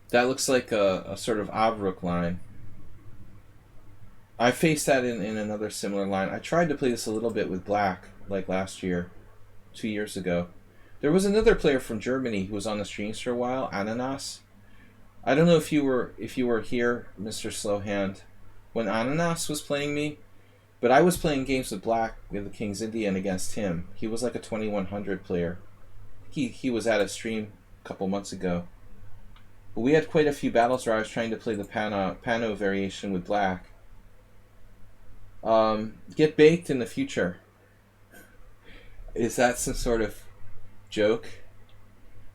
That looks like a sort of Avruk line. I faced that in another similar line. I tried to play this a little bit with black, like last year, 2 years ago. There was another player from Germany who was on the streams for a while, Ananas. I don't know if you were here, Mr. Slowhand, when Ananas was playing me, but I was playing games with black with the King's Indian against him. He was like a 2100 player. He was at a stream a couple months ago. But we had quite a few battles where I was trying to play the Pano variation with black. Get baked in the future. Is that some sort of joke?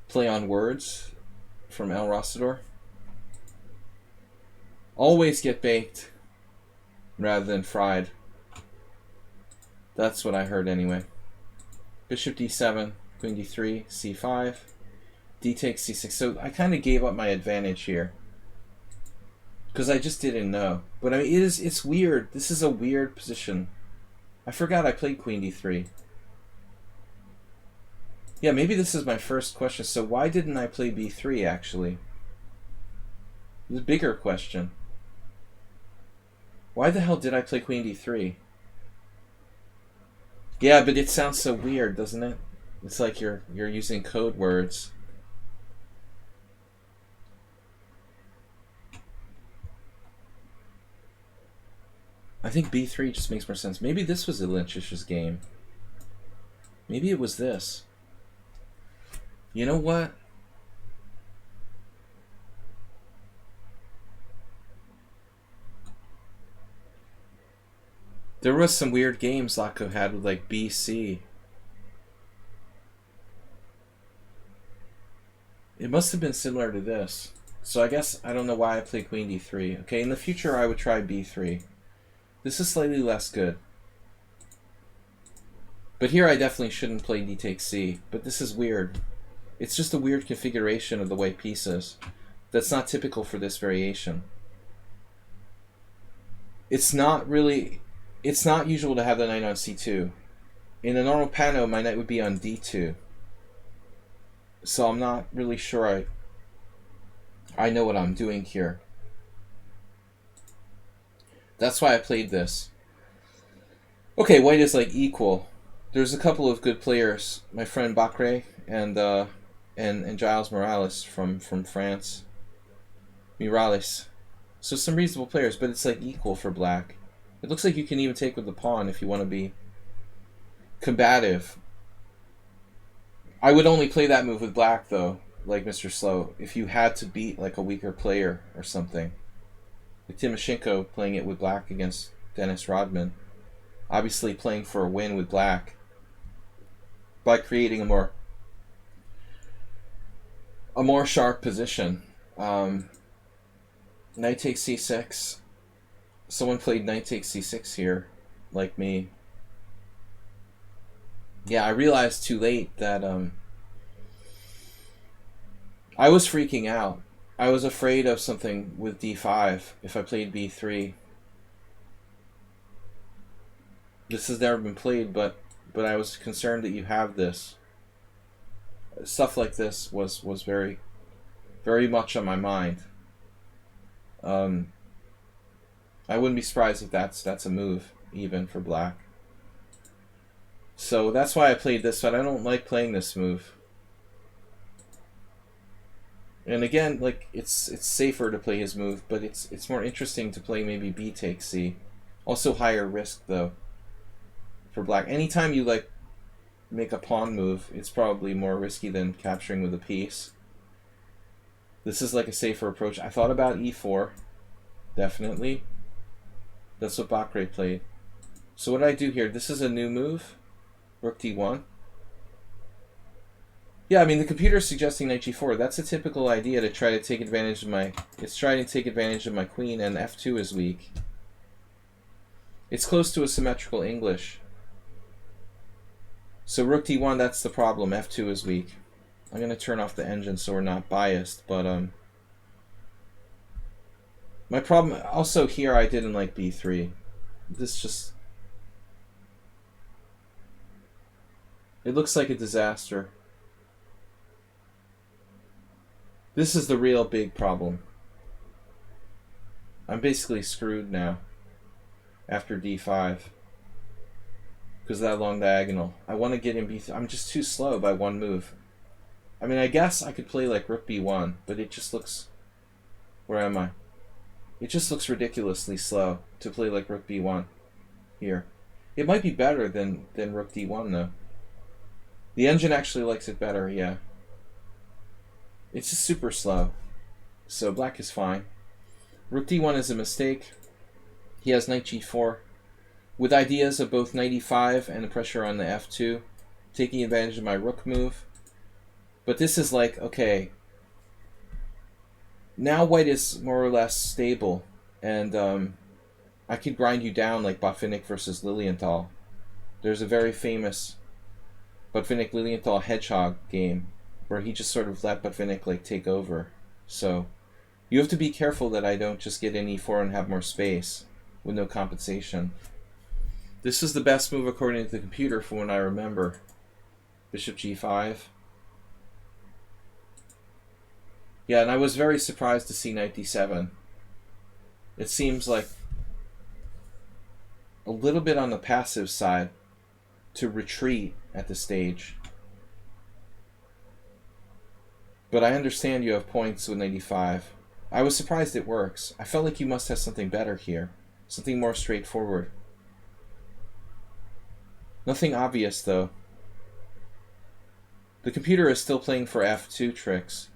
Play on words from El Rosador? Always get baked rather than fried. That's what I heard anyway. Bishop d7, queen d3, c5, d takes c6. So I kind of gave up my advantage here because I just didn't know. But I mean, it's weird. This is a weird position. I forgot I played queen d3. Yeah, maybe this is my first question. So why didn't I play b3 actually? The bigger question. Why the hell did I play queen d3? Yeah, but it sounds so weird, doesn't it? It's like you're using code words. I think b3 just makes more sense. Maybe this was Lichess's game. Maybe it was this. You know what? There was some weird games Lako had with like BC. It must have been similar to this. So I guess I don't know why I played queen d3. Okay, in the future I would try b3. This is slightly less good. But here I definitely shouldn't play d takes c. But this is weird. It's just a weird configuration of the white pieces. That's not typical for this variation. It's not usual to have the knight on c2. In a normal pano, my knight would be on d2. So I'm not really sure I know what I'm doing here. That's why I played this. Okay, white is like equal. There's a couple of good players. My friend Bacre and Giles Morales from France. Morales. So some reasonable players, but it's like equal for black. It looks like you can even take with the pawn if you want to be combative. I would only play that move with black though, like Mr. Slow, if you had to beat like a weaker player or something. Like Timoshenko playing it with black against Dennis Rodman. Obviously playing for a win with black by creating a more sharp position. Knight takes c6. Someone played knight takes c6 here, like me. Yeah, I realized too late that I was freaking out. I was afraid of something with d5 if I played b3. This has never been played, but I was concerned that you have this. Stuff like this was very, very much on my mind. I wouldn't be surprised if that's a move even for black. So that's why I played this, but I don't like playing this move. And again, like it's safer to play his move, but it's more interesting to play maybe b takes c. Also higher risk though for black. Anytime you like make a pawn move, it's probably more risky than capturing with a piece. This is like a safer approach. I thought about e4, definitely. That's what Bacre played. So what did I do here? This is a new move. Rook d1. Yeah, I mean the computer is suggesting knight g4. That's a typical idea to try to take advantage of my. It's trying to take advantage of my queen, and f2 is weak. It's close to a symmetrical English. So rook d1, that's the problem. f2 is weak. I'm gonna turn off the engine so we're not biased, but my problem also here, I didn't like b3. This just, it looks like a disaster. This is the real big problem. I'm basically screwed now after d5 because of that long diagonal. I want to get in b3. I'm just too slow by one move. I mean, I guess I could play like rook b1, but it just looks... Where am I? It just looks ridiculously slow to play like rook b1 here. It might be better than rook d1 though. The engine actually likes it better, yeah. It's just super slow. So black is fine. Rook d1 is a mistake. He has knight g4. With ideas of both knight e5 and the pressure on the f2. Taking advantage of my rook move. But this is like, okay. Now white is more or less stable. And I could grind you down like Botvinnik versus Lilienthal. There's a very famous Botvinnik-Lilienthal hedgehog game where he just sort of let Botvinnik like take over. So you have to be careful that I don't just get in e4 and have more space with no compensation. This is the best move according to the computer from what I remember. Bishop g5. Yeah, and I was very surprised to see knight d7. It seems like a little bit on the passive side to retreat at this stage. But I understand you have points with knight e5. I was surprised it works. I felt like you must have something better here. Something more straightforward. Nothing obvious, though. The computer is still playing for f2 tricks.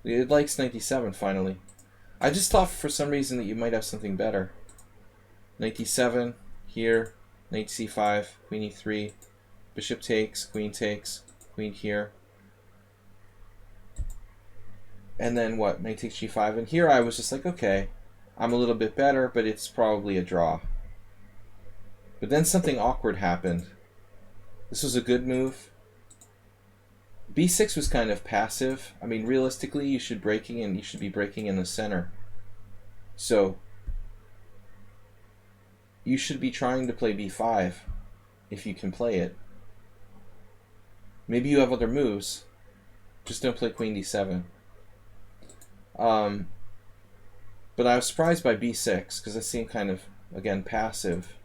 It likes knight d7, finally. I just thought for some reason that you might have something better. Knight d7, here, knight c5, queen e3, bishop takes, queen here. And then what? Knight takes g5. And here I was just like, okay, I'm a little bit better, but it's probably a draw. But then something awkward happened. This was a good move. b6 was kind of passive. I mean, realistically, you should be breaking in the center. So you should be trying to play b5 if you can play it. Maybe you have other moves. Just don't play queen d7. But I was surprised by b6 because it seemed kind of, again, passive.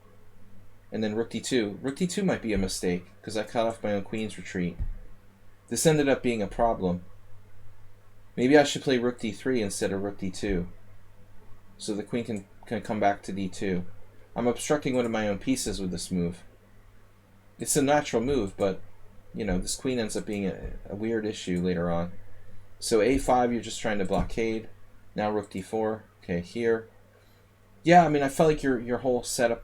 And then rook d2. Rook d2 might be a mistake because I cut off my own queen's retreat. This ended up being a problem. Maybe I should play rook d3 instead of rook d2. So the queen can come back to d2. I'm obstructing one of my own pieces with this move. It's a natural move, but you know, this queen ends up being a weird issue later on. So a5, you're just trying to blockade. Now rook d4. Okay, here. Yeah, I mean, I felt like your whole setup,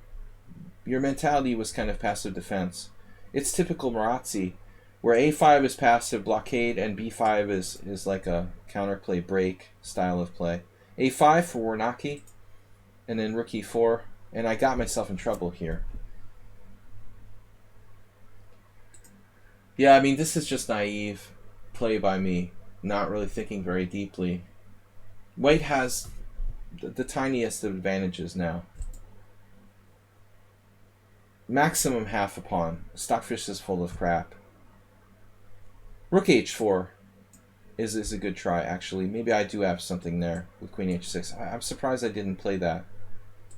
your mentality was kind of passive defense. It's typical Marazzi, where a5 is passive blockade and b5 is like a counterplay break style of play. a5 for Warnacki, and then rook e4, and I got myself in trouble here. Yeah, I mean, this is just naive play by me, not really thinking very deeply. White has the tiniest of advantages now. Maximum half a pawn. Stockfish is full of crap. Rook h4 is a good try, actually. Maybe I do have something there with queen h6. I'm surprised I didn't play that.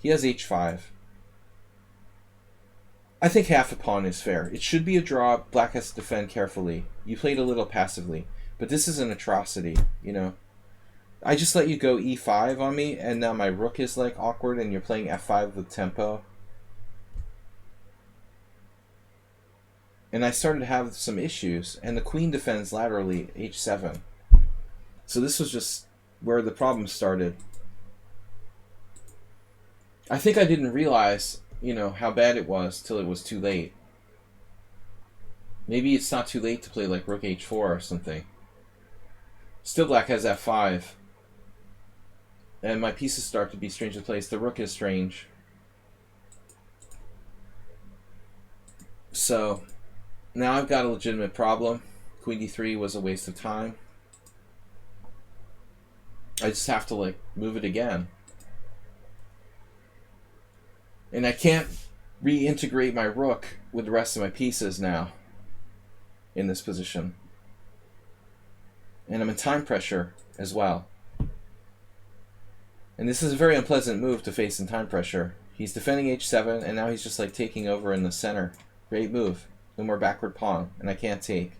He has h5. I think half a pawn is fair. It should be a draw. Black has to defend carefully. You played a little passively. But this is an atrocity, you know. I just let you go e5 on me, and now my rook is like awkward, and you're playing f5 with tempo. And I started to have some issues, and the queen defends laterally, h7. So this was just where the problem started. I think I didn't realize, you know, how bad it was till it was too late. Maybe it's not too late to play like rook h4 or something. Still black has f5. And my pieces start to be strangely placed. The rook is strange. So now I've got a legitimate problem. Queen d3 was a waste of time. I just have to like move it again. And I can't reintegrate my rook with the rest of my pieces now in this position. And I'm in time pressure as well. And this is a very unpleasant move to face in time pressure. He's defending h7, and now he's just like taking over in the center. Great move. No more backward pawn, and I can't take.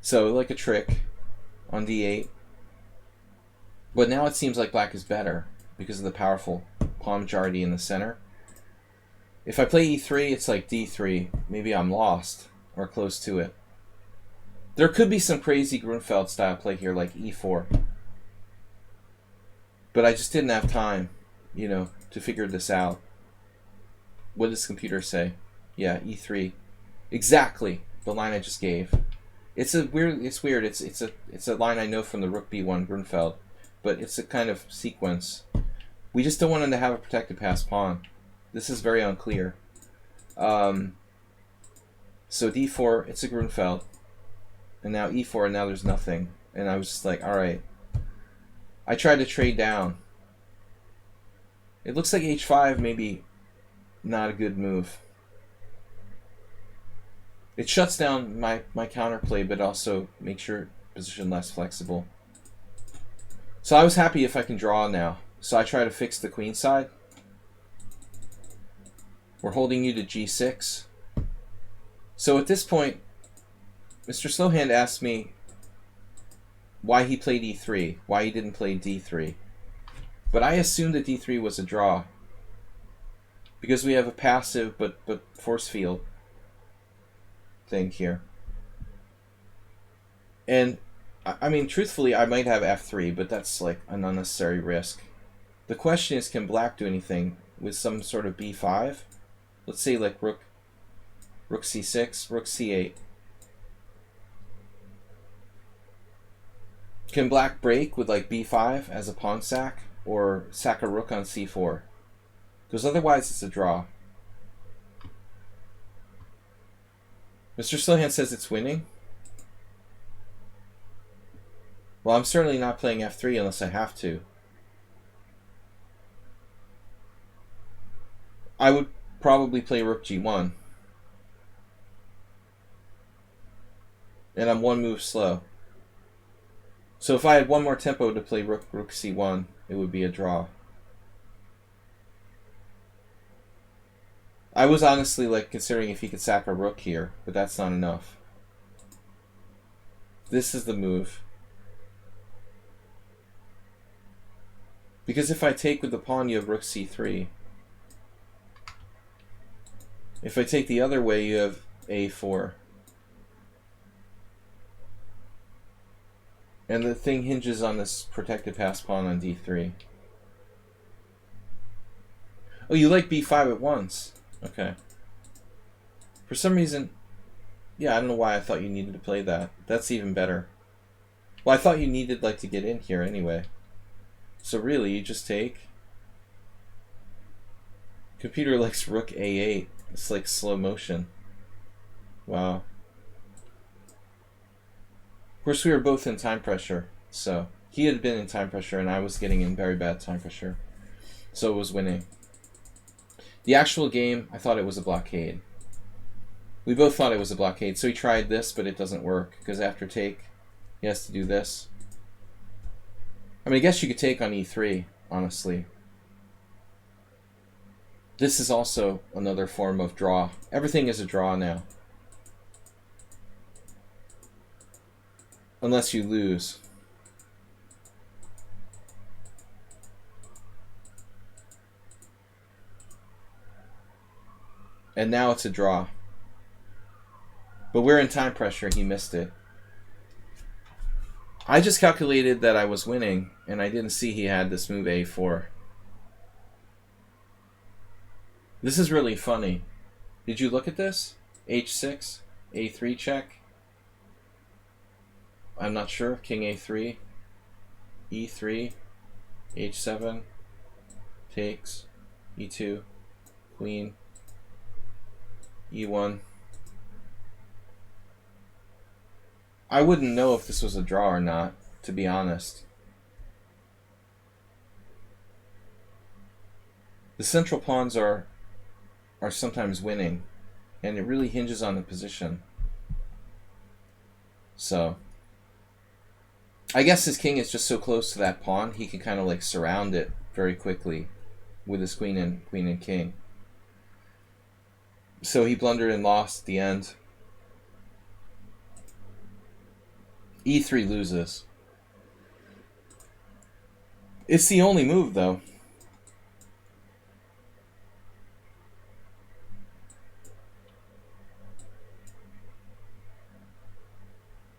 So, like a trick on d8. But now it seems like black is better because of the powerful pawn majority in the center. If I play e3, it's like d3. Maybe I'm lost, or close to it. There could be some crazy Grunfeld style play here, like e4. But I just didn't have time, you know, to figure this out. What does computer say? Yeah, e3. Exactly the line I just gave. It's weird. It's a line I know from the rook b1 Grunfeld, but it's a kind of sequence. We just don't want him to have a protected passed pawn. This is very unclear. So d4, it's a Grunfeld. And now e4, and now there's nothing. And I was just like, alright. I tried to trade down. It looks like h5 maybe not a good move. It shuts down my counterplay, but also makes your position less flexible. So I was happy if I can draw now. So I try to fix the queen side. We're holding you to g6. So at this point, Mr. Slowhand asked me why he played e3, why he didn't play d3. But I assumed that d3 was a draw because we have a passive but force field thing here. And I mean, truthfully, I might have f3, but that's like an unnecessary risk. The question is, can black do anything with some sort of b5? Let's say like rook c6, rook c8. Can black break with like b5 as a pawn sack, or sack a rook on c4? Because otherwise it's a draw. Mr. Slowhand says it's winning. Well, I'm certainly not playing f3 unless I have to. I would probably play rook g1. And I'm one move slow. So if I had one more tempo to play rook c1, it would be a draw. I was honestly like considering if he could sack a rook here, but that's not enough. This is the move. Because if I take with the pawn, you have rook c3. If I take the other way, you have a4. And the thing hinges on this protected pass pawn on d3. Oh, you like b5 at once. Okay. For some reason, yeah, I don't know why I thought you needed to play that. That's even better. Well, I thought you needed like to get in here anyway. So really, you just take. Computer likes rook a8. It's like slow motion. Wow. Of course, we were both in time pressure. So he had been in time pressure, and I was getting in very bad time pressure. So it was winning. The actual game, I thought it was a blockade. We both thought it was a blockade. So he tried this, but it doesn't work. Because after take, he has to do this. I mean, I guess you could take on e3, honestly. This is also another form of draw. Everything is a draw now. Unless you lose. And now it's a draw. But we're in time pressure. He missed it. I just calculated that I was winning, and I didn't see he had this move a4. This is really funny. Did you look at this? h6, a3 check. I'm not sure. King a3, e3, h7, takes, e2, queen, e1. I wouldn't know if this was a draw or not, to be honest. The central pawns are sometimes winning, and it really hinges on the position. So I guess his king is just so close to that pawn, he can kind of like surround it very quickly with his queen and king. So he blundered and lost at the end. e3 loses. It's the only move, though.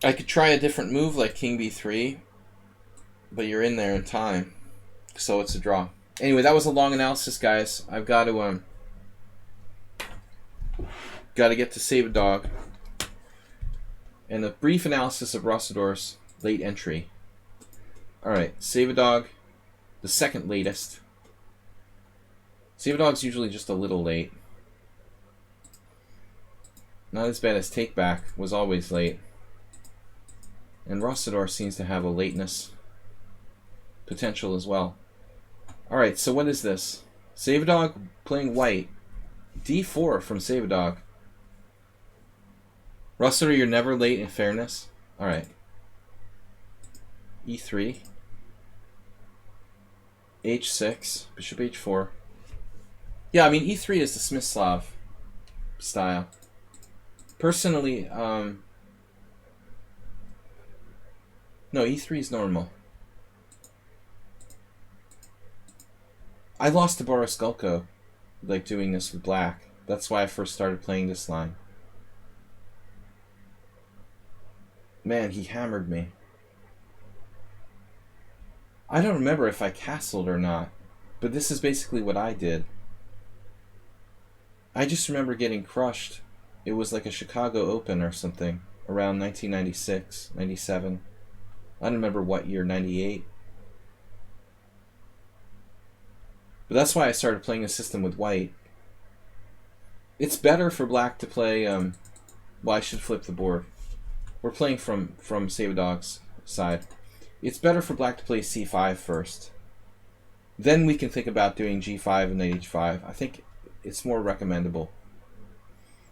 I could try a different move like king b3, but you're in there in time, so it's a draw. Anyway, that was a long analysis, guys. I've got to get to save a dog. And a brief analysis of Rossador's late entry. Alright, save a dog, the second latest. Save a dog's usually just a little late. Not as bad as Take Back was always late. And Rossador seems to have a lateness potential as well. Alright, so what is this? Save a dog playing white. d4 from Save a dog. Rossador, you're never late in fairness. Alright. e3. h6. Bishop h4. Yeah, I mean, e3 is the Smyslov style. Personally, no, e3 is normal. I lost to Boris Gulko, like doing this with black. That's why I first started playing this line. Man, he hammered me. I don't remember if I castled or not, but this is basically what I did. I just remember getting crushed. It was like a Chicago Open or something, around 1996, 97. I don't remember what year, 98. But that's why I started playing a system with white. It's better for black to play Well, I should flip the board. We're playing from Save Dog's side. It's better for black to play c5 first. Then we can think about doing g5 and knight h5. I think it's more recommendable.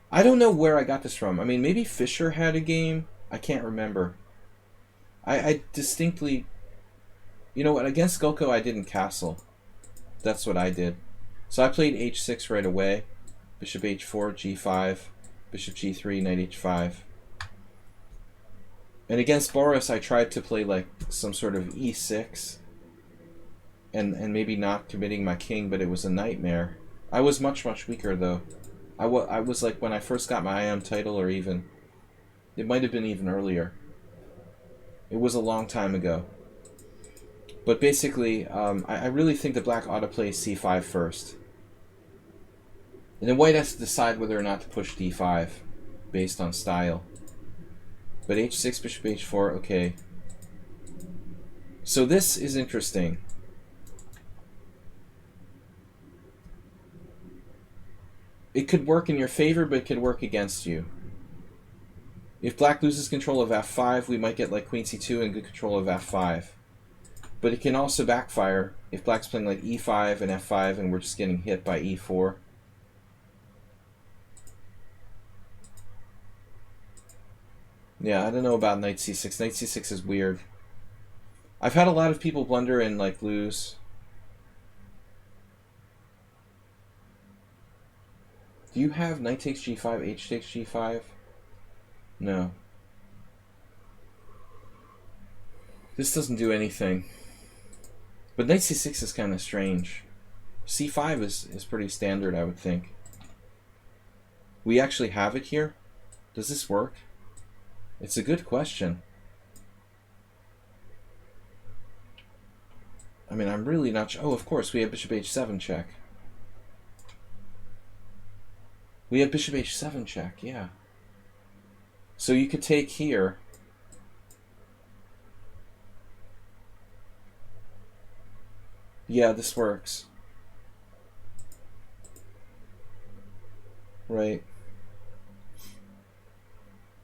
I don't know where I got this from. I mean, maybe Fischer had a game. I can't remember. I distinctly... You know what? Against Gulko, I didn't castle. That's what I did. So I played h6 right away. Bishop h4, g5, bishop g3, knight h5. And against Boris, I tried to play like some sort of e6 and maybe not committing my king, but it was a nightmare. I was much weaker though. I was like when I first got my IM title, or even it might have been even earlier. It was a long time ago. But basically, I really think that black ought to play c5 first. And then white has to decide whether or not to push d5 based on style. But h6, bishop h4, okay. So this is interesting. It could work in your favor, but it could work against you. If black loses control of f5, we might get like queen c2 and good control of f5. But it can also backfire if black's playing like e5 and f5 and we're just getting hit by e4. Yeah, I don't know about knight c6. Knight c6 is weird. I've had a lot of people blunder and like lose. Do you have knight takes g5, h takes g5? No. This doesn't do anything. But knight c6 is kind of strange. c5 is pretty standard, I would think. We actually have it here? Does this work? It's a good question. I mean, I'm really not sure. Oh, of course, we have bishop h7 check. We have bishop h7 check, yeah. So you could take here. Yeah, this works. Right.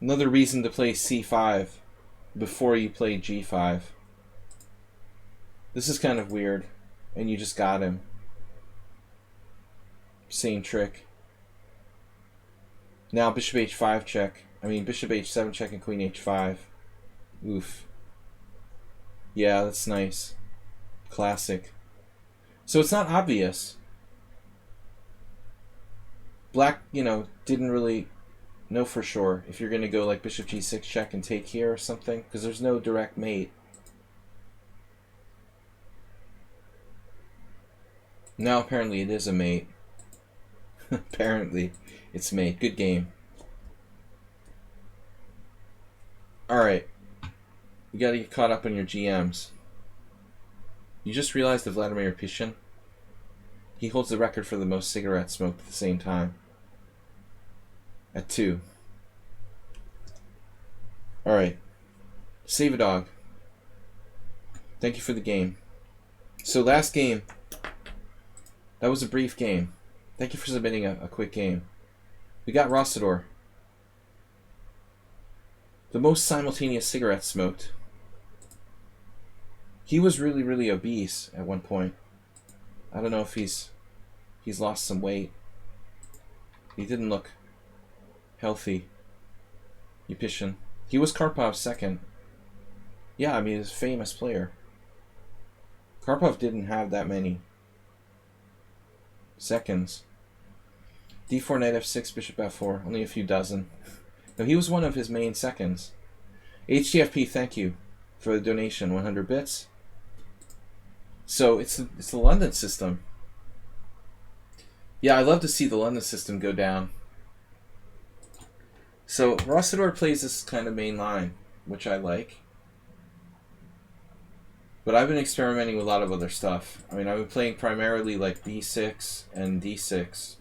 Another reason to play c5 before you play g5. This is kind of weird, and you just got him. Same trick. Now bishop h5 check. I mean bishop h7 check and queen h5. Oof. Yeah, that's nice. Classic. So it's not obvious. Black, you know, didn't really know for sure if you're going to go like bishop g6 check and take here or something, because there's no direct mate. Now apparently it is a mate. Apparently it's mate. Good game. Alright. You gotta get caught up on your GMs. You just realized that Vladimir Pishin, he holds the record for the most cigarettes smoked at the same time. At 2. Alright. Save a dog. Thank you for the game. So last game. That was a brief game. Thank you for submitting a quick game. We got Rossador. The most simultaneous cigarettes smoked. He was really obese at one point. I don't know if he's lost some weight. He didn't look healthy. Yupishин. He was Karpov's second. Yeah, I mean, he's a famous player. Karpov didn't have that many seconds. d4, knight f6, bishop f4. Only a few dozen. No, he was one of his main seconds. HTFP, thank you for the donation. 100 bits. So it's the London system. Yeah, I love to see the London system go down. So Rossador plays this kind of main line, which I like. But I've been experimenting with a lot of other stuff. I mean, I've been playing primarily like b6 and d6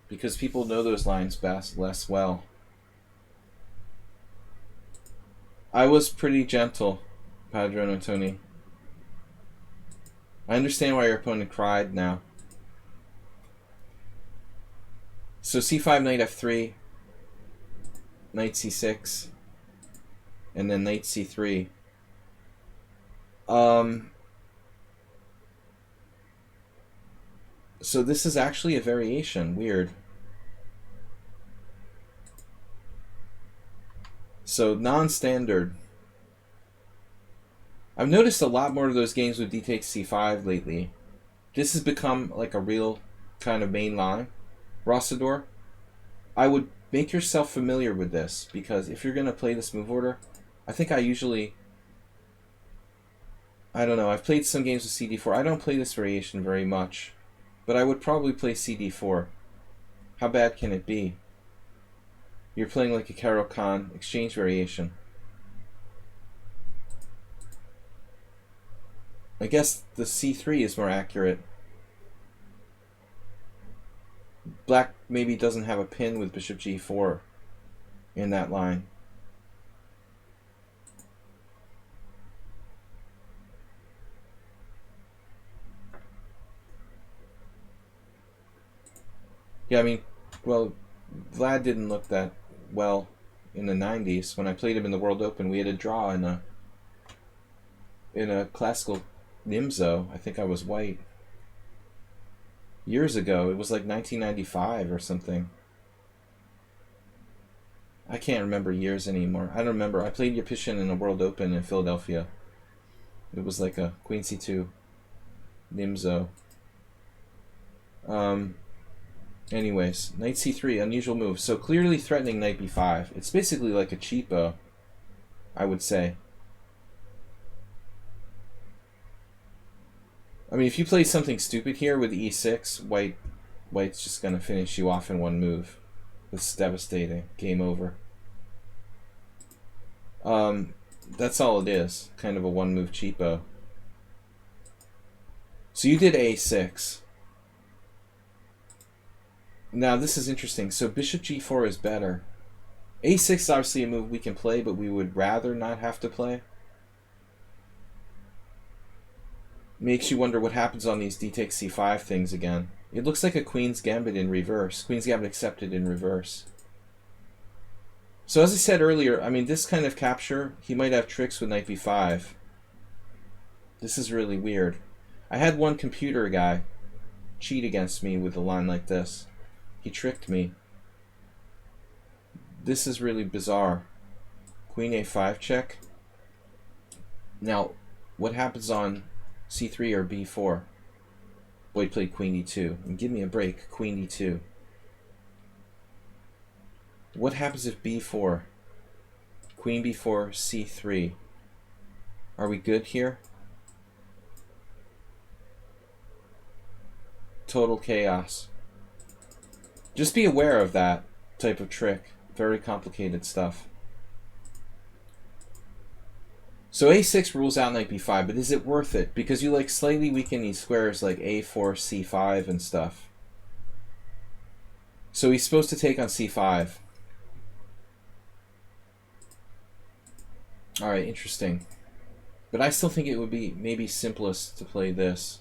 because people know those lines less well. I was pretty gentle, Padron Antoni. I understand why your opponent cried now. So c5, knight f3. knight c6, and then knight c3. So this is actually a variation. Weird. So non-standard. I've noticed a lot more of those games with d takes c5 lately. This has become like a real kind of main line. Rossador, I would make yourself familiar with this, because if you're going to play this move order, I think I usually... I don't know, I've played some games with CD4. I don't play this variation very much, but I would probably play CD4. How bad can it be? You're playing like a Caro-Kann exchange variation. I guess the C3 is more accurate. Black maybe doesn't have a pin with bishop G4 in that line. Yeah, I mean, well, Vlad didn't look that well in the 90s. When I played him in the World Open, we had a draw in a classical Nimzo. I think I was white. Years ago, it was like 1995 or something. I can't remember years anymore. I don't remember. I played Yepeshin in a World Open in Philadelphia. It was like a Queen C2 Nimzo. Anyways, knight C3, unusual move. So clearly threatening knight B5. It's basically like a cheapo, I would say. I mean, if you play something stupid here with E6, white's just going to finish you off in one move. It's devastating. Game over. That's all it is. Kind of a one-move cheapo. So you did A6. Now, this is interesting. So bishop G4 is better. A6 is obviously a move we can play, but we would rather not have to play. Makes you wonder what happens on these d takes c5 things again. It looks like a Queen's Gambit in reverse. Queen's Gambit accepted in reverse. So as I said earlier, I mean, this kind of capture, he might have tricks with knight b5. This is really weird. I had one computer guy cheat against me with a line like this. He tricked me. This is really bizarre. Queen a5 check. Now, what happens on c3 or b4? White played queen e2. And give me a break. Queen e2. What happens if b4? Queen b4, c3. Are we good here? Total chaos. Just be aware of that type of trick. Very complicated stuff. So a6 rules out knight b5, but is it worth it? Because you like slightly weaken these squares like a4, c5 and stuff. So he's supposed to take on c5. Alright, interesting. But I still think it would be maybe simplest to play this.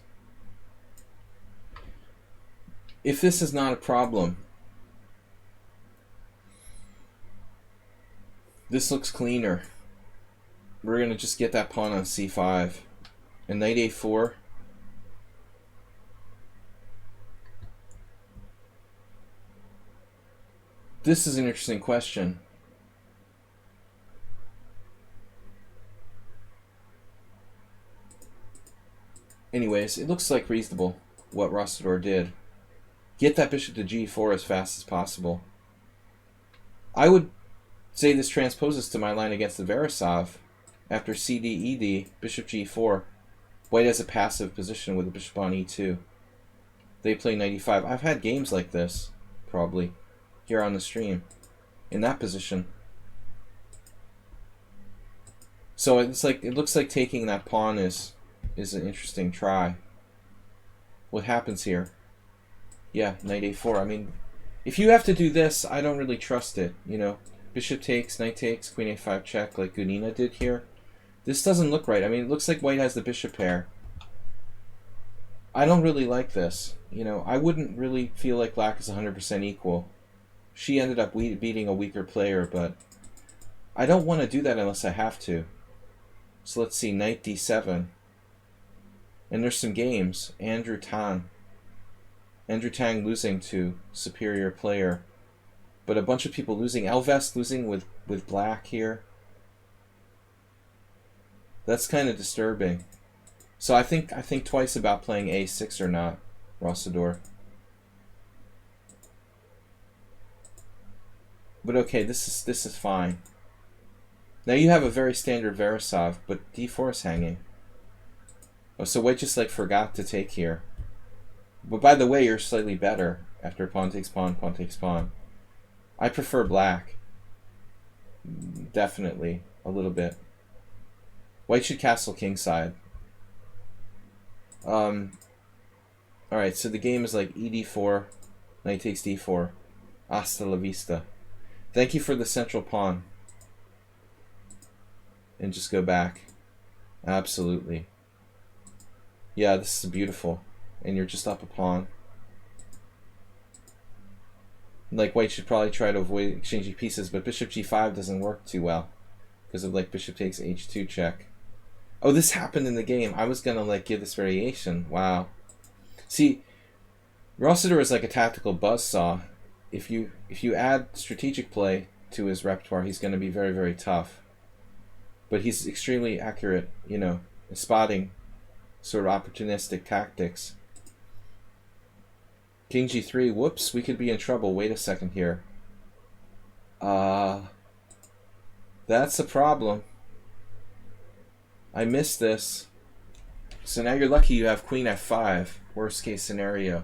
If this is not a problem, this looks cleaner. We're going to just get that pawn on c5. And knight a4. This is an interesting question. Anyways, it looks like reasonable what Rossador did. Get that bishop to g4 as fast as possible. I would say this transposes to my line against the Veresov. After cd, ed, bishop g4. White has a passive position with a bishop on e2. They play knight e5. I've had games like this, probably, here on the stream, in that position. So it's like, it looks like taking that pawn is an interesting try. What happens here? Yeah, knight a4. I mean, if you have to do this, I don't really trust it, you know. Bishop takes, knight takes, queen a5 check like Gunina did here. This doesn't look right. I mean, it looks like white has the bishop pair. I don't really like this. You know, I wouldn't really feel like black is 100% equal. She ended up beating a weaker player, but I don't want to do that unless I have to. So let's see, knight d7. And there's some games. Andrew Tang losing to superior player. But a bunch of people losing. Elvest losing with black here. That's kind of disturbing. So I think twice about playing a6 or not, Rossador. But okay, this is fine. Now you have a very standard Verisov, but d4 is hanging. Oh, so White just like forgot to take here. But by the way, you're slightly better after pawn takes pawn, pawn takes pawn. I prefer black. Definitely, a little bit. White should castle kingside. Alright, so the game is like ed4, knight takes d4. Hasta la vista. Thank you for the central pawn. And just go back. Absolutely. Yeah, this is beautiful. And you're just up a pawn. Like, White should probably try to avoid exchanging pieces, but bishop g5 doesn't work too well. Because of, like, bishop takes h2 check. Oh, this happened in the game. I was going to, like, give this variation. Wow. See, Rossador is like a tactical buzzsaw. If you add strategic play to his repertoire, he's going to be very, very tough. But he's extremely accurate, you know, in spotting sort of opportunistic tactics. King g3, whoops, we could be in trouble. Wait a second here. That's a problem. I missed this. So now you're lucky you have queen f5, worst case scenario.